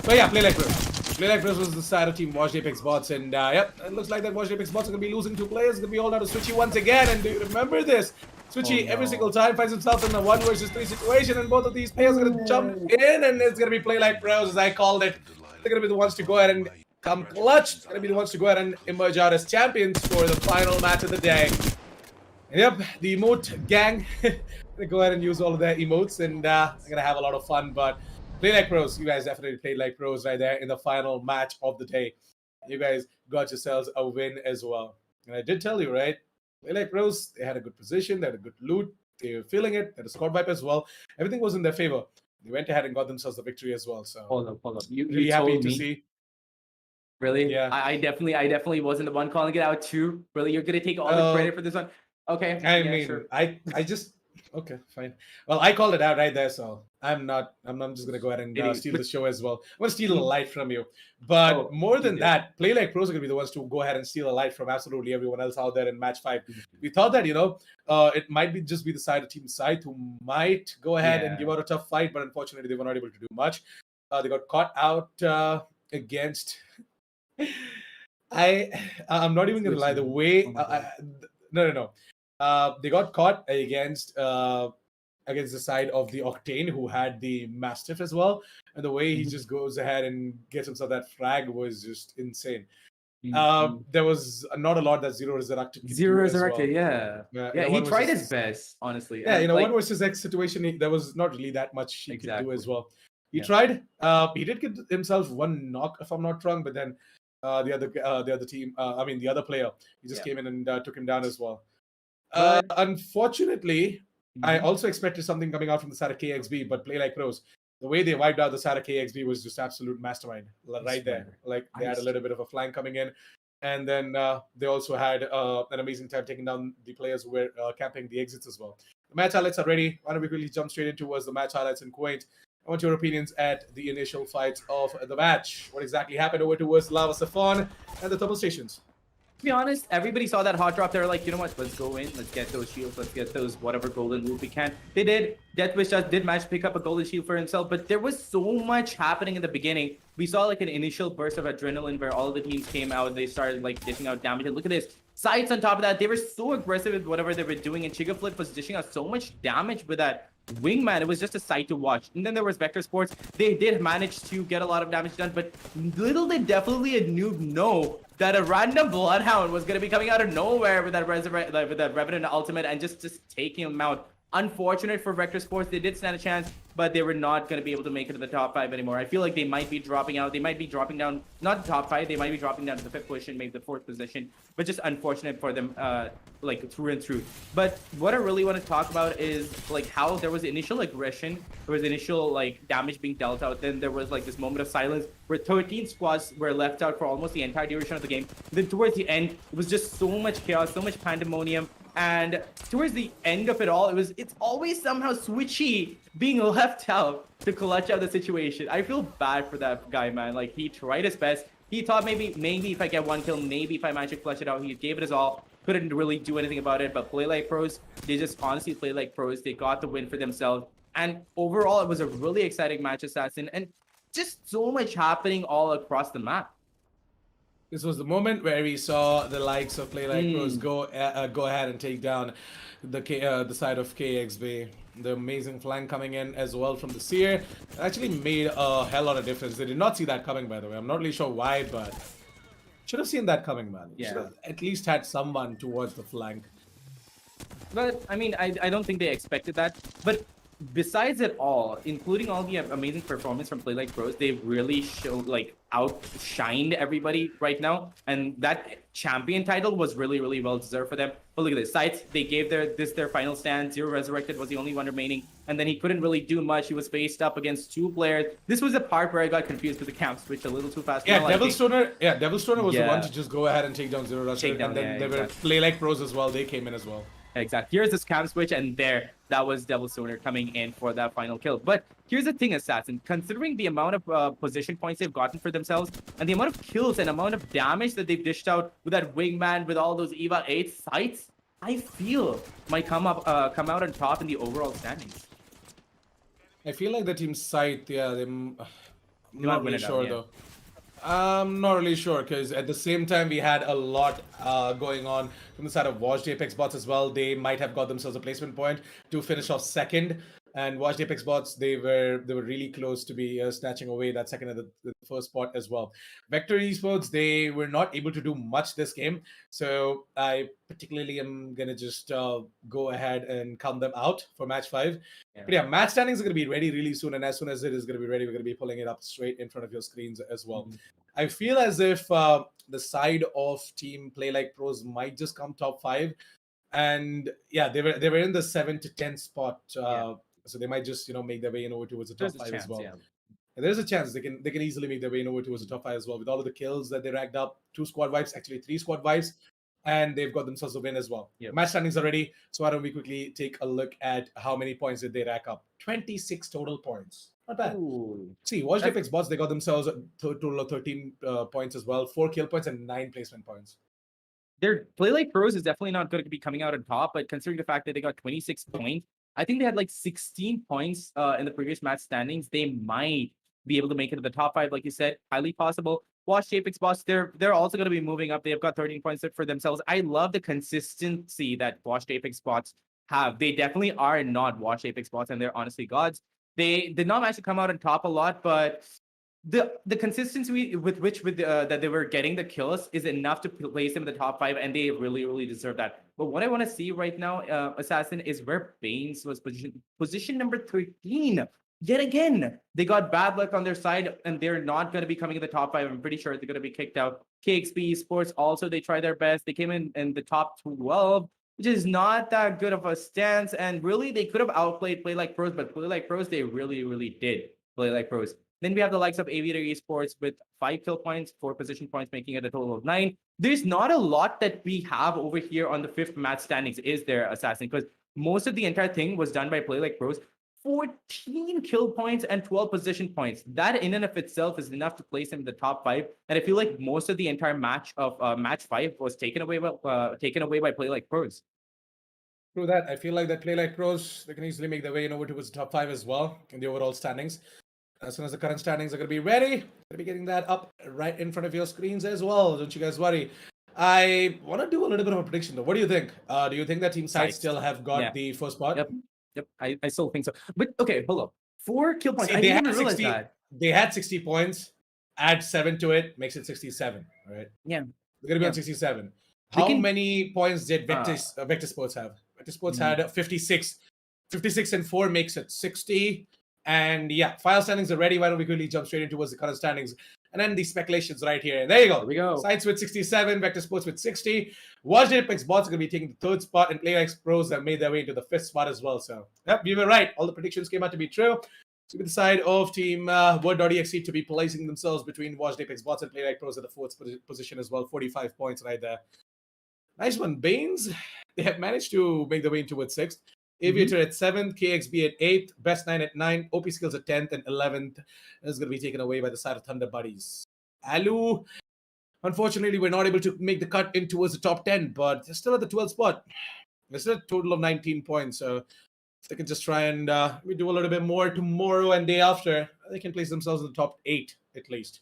But yeah, Play Like Pros. Play Like Pros was the side of team Watch Apex Bots, and yep, it looks like that Watch Apex Bots are going to be losing 2 players. It's going to be all down to Switchy once again, and do you remember this? Switchy every single time finds himself in a 1 versus 3 situation, and both of these players are going to jump in, and it's going to be Play Like Pros, as I called it. They're going to be the ones to go ahead and come clutch. They're going to be the ones to go ahead and emerge out as champions for the final match of the day. And yep, the emote gang. They go ahead and use all of their emotes, and they're going to have a lot of fun. But Play Like Pros, you guys definitely played like pros right there in the final match of the day. You guys got yourselves a win as well. And I did tell you, right? Play Like Pros, they had a good position, they had a good loot, they were feeling it, they had a squad wipe as well. Everything was in their favor. They went ahead and got themselves the victory as well. So hold up. You really happy told to me. see. Really? Yeah. I definitely wasn't the one calling it out too. Really, you're gonna take all the credit for this one? Okay. I mean, sure. I just okay, fine. Well, I called it out right there, so I'm just gonna go ahead and steal the show as well. I'm gonna steal a light from you. But more than that, Play Like Pros are gonna be the ones to go ahead and steal a light from absolutely everyone else out there in match 5. We thought that, it might just be the side of Team Scythe who might go ahead and give out a tough fight, but unfortunately they were not able to do much. They got caught out against I I'm not even gonna lie. The Switching. way Oh my God. no. They got caught against the side of the Octane, who had the Mastiff as well, and the way he Mhm, just goes ahead and gets himself that frag was just insane. mhm. There was not a lot that Zero Resurrected could Zero do as resurrected, well. yeah. In Yeah, a he one tried versus his best, honestly. yeah, And one like versus X situation, there was not really that much he could do as exactly. well. He Yeah. tried. He did get himself one knock, if I'm not wrong, but then the other team, I mean the other player, he just Yeah. came in and took him down as well. But Unfortunately, I mhm, also expected something coming out from the side of KXB, but Play Like Pros, the way they wiped out the side of KXB was just absolute mastermind I right there. swear. Like they I had a little swear. bit of a flank coming in, and then they also had an amazing time taking down the players who were camping the exits as well. The match highlights are ready. Why don't we quickly jump straight into was the match highlights in Quaint? I want your opinions at the initial fights of the match. What exactly happened over towards Lava Safon and the thermal stations? To be honest, everybody saw that hot drop. They were like, you know what? Let's go in. Let's get those shields. Let's get those whatever golden loot we can. They did. Deathwish just did manage to pick up a golden shield for himself, but there was so much happening in the beginning. We saw like an initial burst of adrenaline where all the teams came out. They started like dishing out damage. And look at this. Sights on top of that. They were so aggressive with whatever they were doing. And Chiga Flip was dishing out so much damage with that wingman. It was just a sight to watch. And then there was Vector Sports. They did manage to get a lot of damage done, but little did definitely a noob know that a random Bloodhound was going to be coming out of nowhere with that with that Revenant ultimate and just taking him out. Unfortunate for Vector Sports, they did stand a chance, but they were not going to be able to make it to the top 5 anymore. I feel like they might be dropping out. They might be dropping down, not the top 5, they might be dropping down to the 5th position, maybe the 4th position, but just unfortunate for them, like through and through. But what I really want to talk about is like how there was initial aggression, there was initial like damage being dealt out, then there was like this moment of silence where 13 squads were left out for almost the entire duration of the game. Then towards the end, it was just so much chaos, so much pandemonium. And towards the end of it all, it's always somehow Switchy being left out to clutch out the situation. I feel bad for that guy, man. Like he tried his best. He thought maybe if I get one kill, maybe if I manage to clutch it out, he gave it his all. Couldn't really do anything about it. But Play Like Pros, they just honestly play like pros. They got the win for themselves. And overall, it was a really exciting match, Assassin, and just so much happening all across the map. This was the moment where we saw the likes of Play Like Pros Mm. go ahead and take down the side of KXB. The amazing flank coming in as well from the Seer actually made a hell lot of difference. They did not see that coming, by the way. I'm not really sure why, but should have seen that coming, man. Should Yeah. have at least had someone towards the flank. But I mean, I don't think they expected that. But besides it all, including all the amazing performance from Play Like Pros, they really outshined everybody right now. And that champion title was really well deserved for them. But look at this. Sights, they gave their final stand. Zero Resurrected was the only one remaining. And then he couldn't really do much. He was faced up against 2 players. This was the part where I got confused with the camp switch a little too fast. Yeah, Devil Stoner was the one Yeah. to just go ahead and take down Zero Rush. Take down, And then yeah, there were exactly. Play Like Pros as well. They came in as well. Exactly. Here's this cam switch, and that was Devil Stoner coming in for that final kill. But here's the thing, Assassin. Considering the amount of position points they've gotten for themselves, and the amount of kills and amount of damage that they've dished out with that wingman, with all those EVA 8 sights, I feel might come out on top in the overall standings. I feel like the team Sight, yeah, I'm They not might win really it out, sure yeah. though. I'm not really sure because at the same time we had a lot going on from the side of Watched Apex bots as well. They might have got themselves a placement point to finish off second, and Watched Apex bots they were really close to be snatching away that second and the first spot as well. Vector Esports, they were not able to do much this game, so I particularly am gonna just go ahead and count them out for match 5. Yeah. But yeah, match standings are going to be ready really soon, and as soon as it is going to be ready, we're going to be pulling it up straight in front of your screens as well. Mhm. I feel as if the side of team Play Like Pros might just come top 5, and yeah, they were in the 7 to 10 spot, so they might just make their way in over towards the top There's a 5 chance, as well. yeah. And there's a chance they can easily make their way in over towards the top 5 as well with all of the kills that they racked up, 2 squad wipes, actually 3 squad wipes, and they've got themselves a win as well. Yep. Match standings are ready, so why don't we quickly take a look at how many points did they rack up? 26 total points. Not bad. Ooh. See, Watch That's- Apex bots, they got themselves a total of 13 points as well, 4 kill points and 9 placement points. Their Play Like Pros is definitely not going to be coming out on top, but considering the fact that they got 26 points, I think they had like 16 points in the previous match standings. They might be able to make it to the top 5, like you said, highly possible. Watch Apex Bots. They're also going to be moving up. They've got 13 points for themselves. I love the consistency that Watch Apex Bots have. They definitely are not Watch Apex Bots, and they're honestly gods. They did not manage to come out on top a lot, but the consistency with which that they were getting the kills is enough to place them in the top 5, and they really deserve that. But what I want to see right now, Assassin, is where Baines was position number 13. Yet again, they got bad luck on their side, and they're not going to be coming in the top 5. I'm pretty sure they're going to be kicked out. KXP Sports also, they tried their best. They came in the top 12, which is not that good of a stance. And really, they could have outplayed Play Like Pros, but Play Like Pros, they really did play like pros. Then we have the likes of Aviator Esports with 5 kill points, 4 position points, making it a total of 9. There's not a lot that we have over here on the 5th match standings, is there, Assassin? Because most of the entire thing was done by Play Like Pros. 14 kill points and 12 position points. That in and of itself is enough to place him in the top 5. And I feel like most of the entire match of match 5 was taken away by Play Like Pros. Through that, I feel like that Play Like Pros, they can easily make their way over towards the top 5 as well in the overall standings. As soon as the current standings are going to be ready, going to be getting that up right in front of your screens as well. Don't you guys worry. I want to do a little bit of a prediction though. What do you think? Do you think that Team Sides still have got the first spot? Yep. I still think so. But okay, hold up. 4 kill points. See, I didn't even realize that. They had 60 points. Add 7 to it, makes it 67. Right? Yeah. They're going to be on 67. How many points did Vector Sports have? Vector Sports had 56. 56 and 4 makes it 60. And yeah, file standings are ready. Why don't we quickly jump straight into towards the current standings? And then the speculations right here. And there you go. There we go. Sites with 67, Vector Sports with 60. Watch Apex Bots are going to be taking the 3rd spot, and PlayX Pros have made their way into the 5th spot as well. So, yep, you were right. All the predictions came out to be true. So, with the side of Team Word.exe to be placing themselves between Watch Apex Bots and PlayX Pros at the 4th position as well. 45 points right there. Nice one. Baines, they have managed to make their way into 6th. Aviator at 7th, KXB at 8th, Best 9 at 9, OP Skills at 10th, and 11th is going to be taken away by the side of Thunder Buddies. Alu, unfortunately, we're not able to make the cut in towards the top 10, but they're still at the 12th spot. They're still a total of 19 points, so if they can just try and we do a little bit more tomorrow and day after, they can place themselves in the top 8 at least.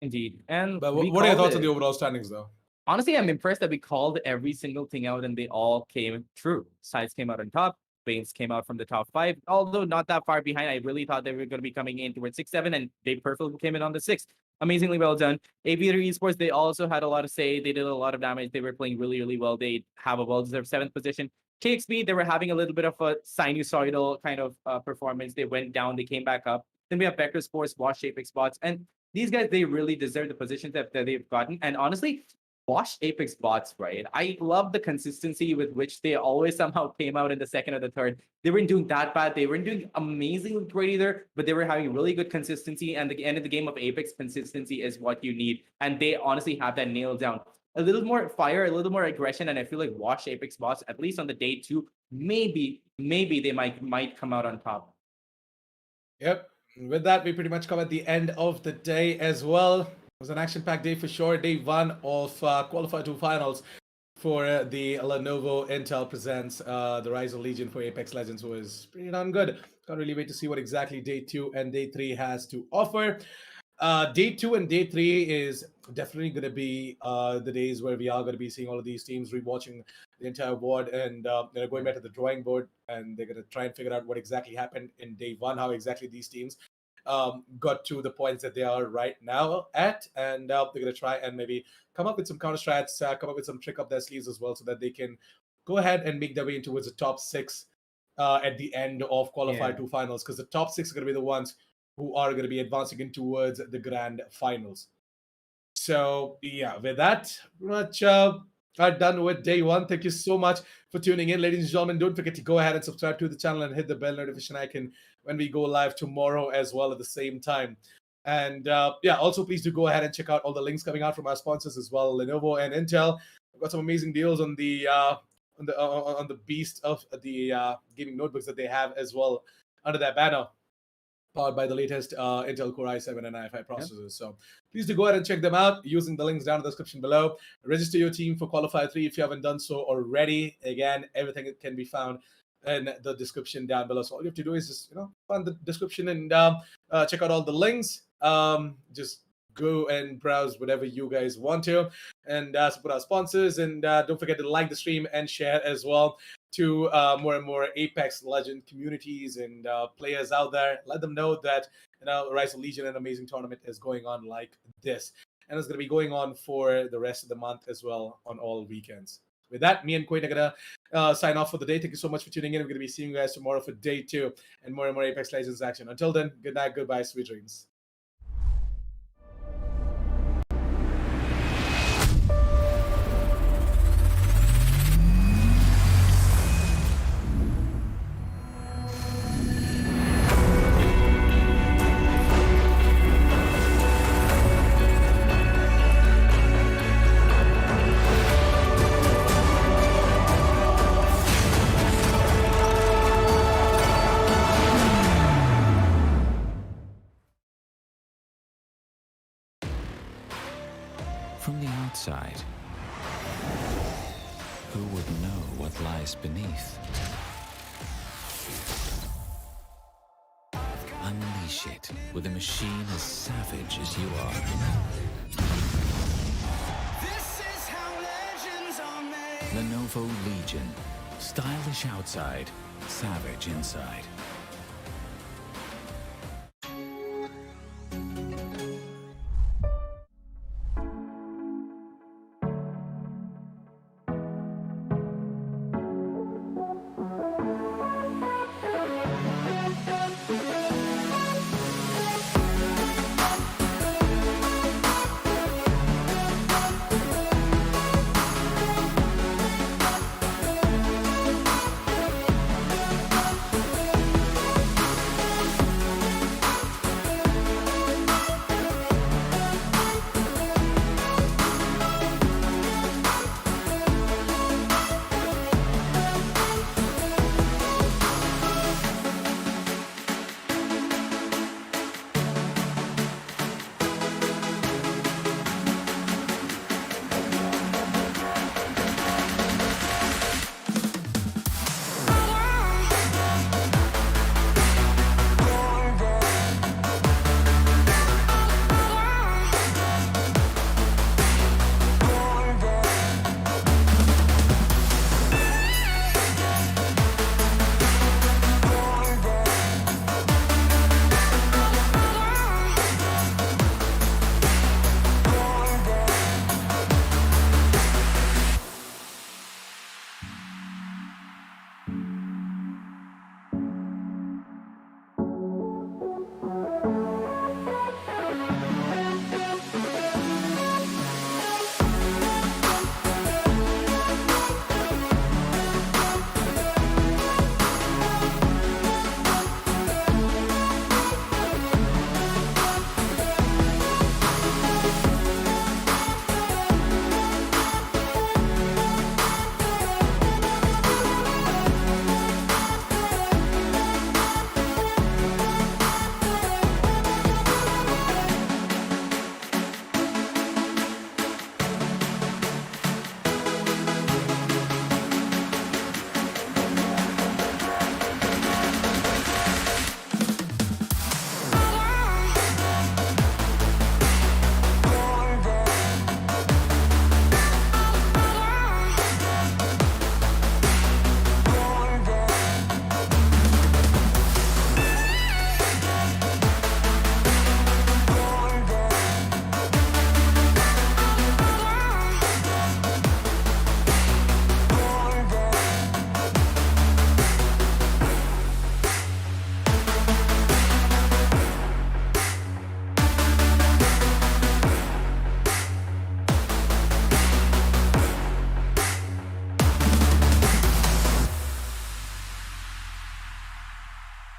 Indeed. And but what are your thoughts on the overall standings, though? Honestly, I'm impressed that we called every single thing out and they all came true. Sides came out on top. Baines came out from the top 5, although not that far behind. I really thought they were going to be coming in towards 6, 7, and they perfectly came in on the 6th. Amazingly well done. Aviator Esports, they also had a lot of say. They did a lot of damage. They were playing really well. They have a well-deserved 7th position. KXP, they were having a little bit of a sinusoidal kind of performance. They went down. They came back up. Then we have Vector Sports, Watch Apex Bots, and these guys, they really deserve the positions that they've gotten. And honestly, Watch Apex Bots, right? I love the consistency with which they always somehow came out in the 2nd or the 3rd. They weren't doing that bad. They weren't doing amazingly great either, but they were having really good consistency. And the end of the game of Apex, consistency is what you need. And they honestly have that nailed down. A little more fire, a little more aggression, and I feel like Watch Apex Bots, at least on the day 2, maybe they might come out on top. Yep. With that, we pretty much come at the end of the day as well. It was an action-packed day for sure. Day 1 of Qualifier 2 finals for the Lenovo Intel presents the Rise of Legion for Apex Legends was pretty darn good. Can't really wait to see what exactly Day 2 and Day 3 has to offer. Day 2 and Day 3 is definitely going to be the days where we are going to be seeing all of these teams rewatching the entire board and they're going back to the drawing board, and they're going to try and figure out what exactly happened in Day 1, how exactly these teams got to the points that they are right now at, and they're going to try and maybe come up with some counter strats, come up with some trick up their sleeves as well, so that they can go ahead and make their way towards the top 6 at the end of Qualifier 2 finals, because the top 6 are going to be the ones who are going to be advancing in towards the grand finals. So yeah, with that, pretty much are done with Day 1. Thank you so much for tuning in, ladies and gentlemen. Don't forget to go ahead and subscribe to the channel and hit the bell notification icon when we go live tomorrow as well at the same time. And yeah, also please do go ahead and check out all the links coming out from our sponsors as well, Lenovo and Intel. We've got some amazing deals on the beast of the gaming notebooks that they have as well under that banner, powered by the latest Intel Core i7 and i5 processors. So please do go ahead and check them out using the links down in the description below. Register your team for Qualifier 3 if you haven't done so already. Again, everything can be found in the description down below. So all you have to do is just, find the description and check out all the links. Just go and browse whatever you guys want to, and support our sponsors. And don't forget to like the stream and share as well to more and more Apex Legend communities and players out there. Let them know that Rise of Legion, an amazing tournament, is going on like this, and it's going to be going on for the rest of the month as well on all weekends. With that, me and Quinn are gonna sign off for the day. Thank you so much for tuning in. We're gonna be seeing you guys tomorrow for day 2 and more Apex Legends action. Until then, good night, goodbye, sweet dreams. From the outside, who would know what lies beneath? Unleash it with a machine as savage as you are. This is how legends are made. Lenovo Legion. Stylish outside, savage inside.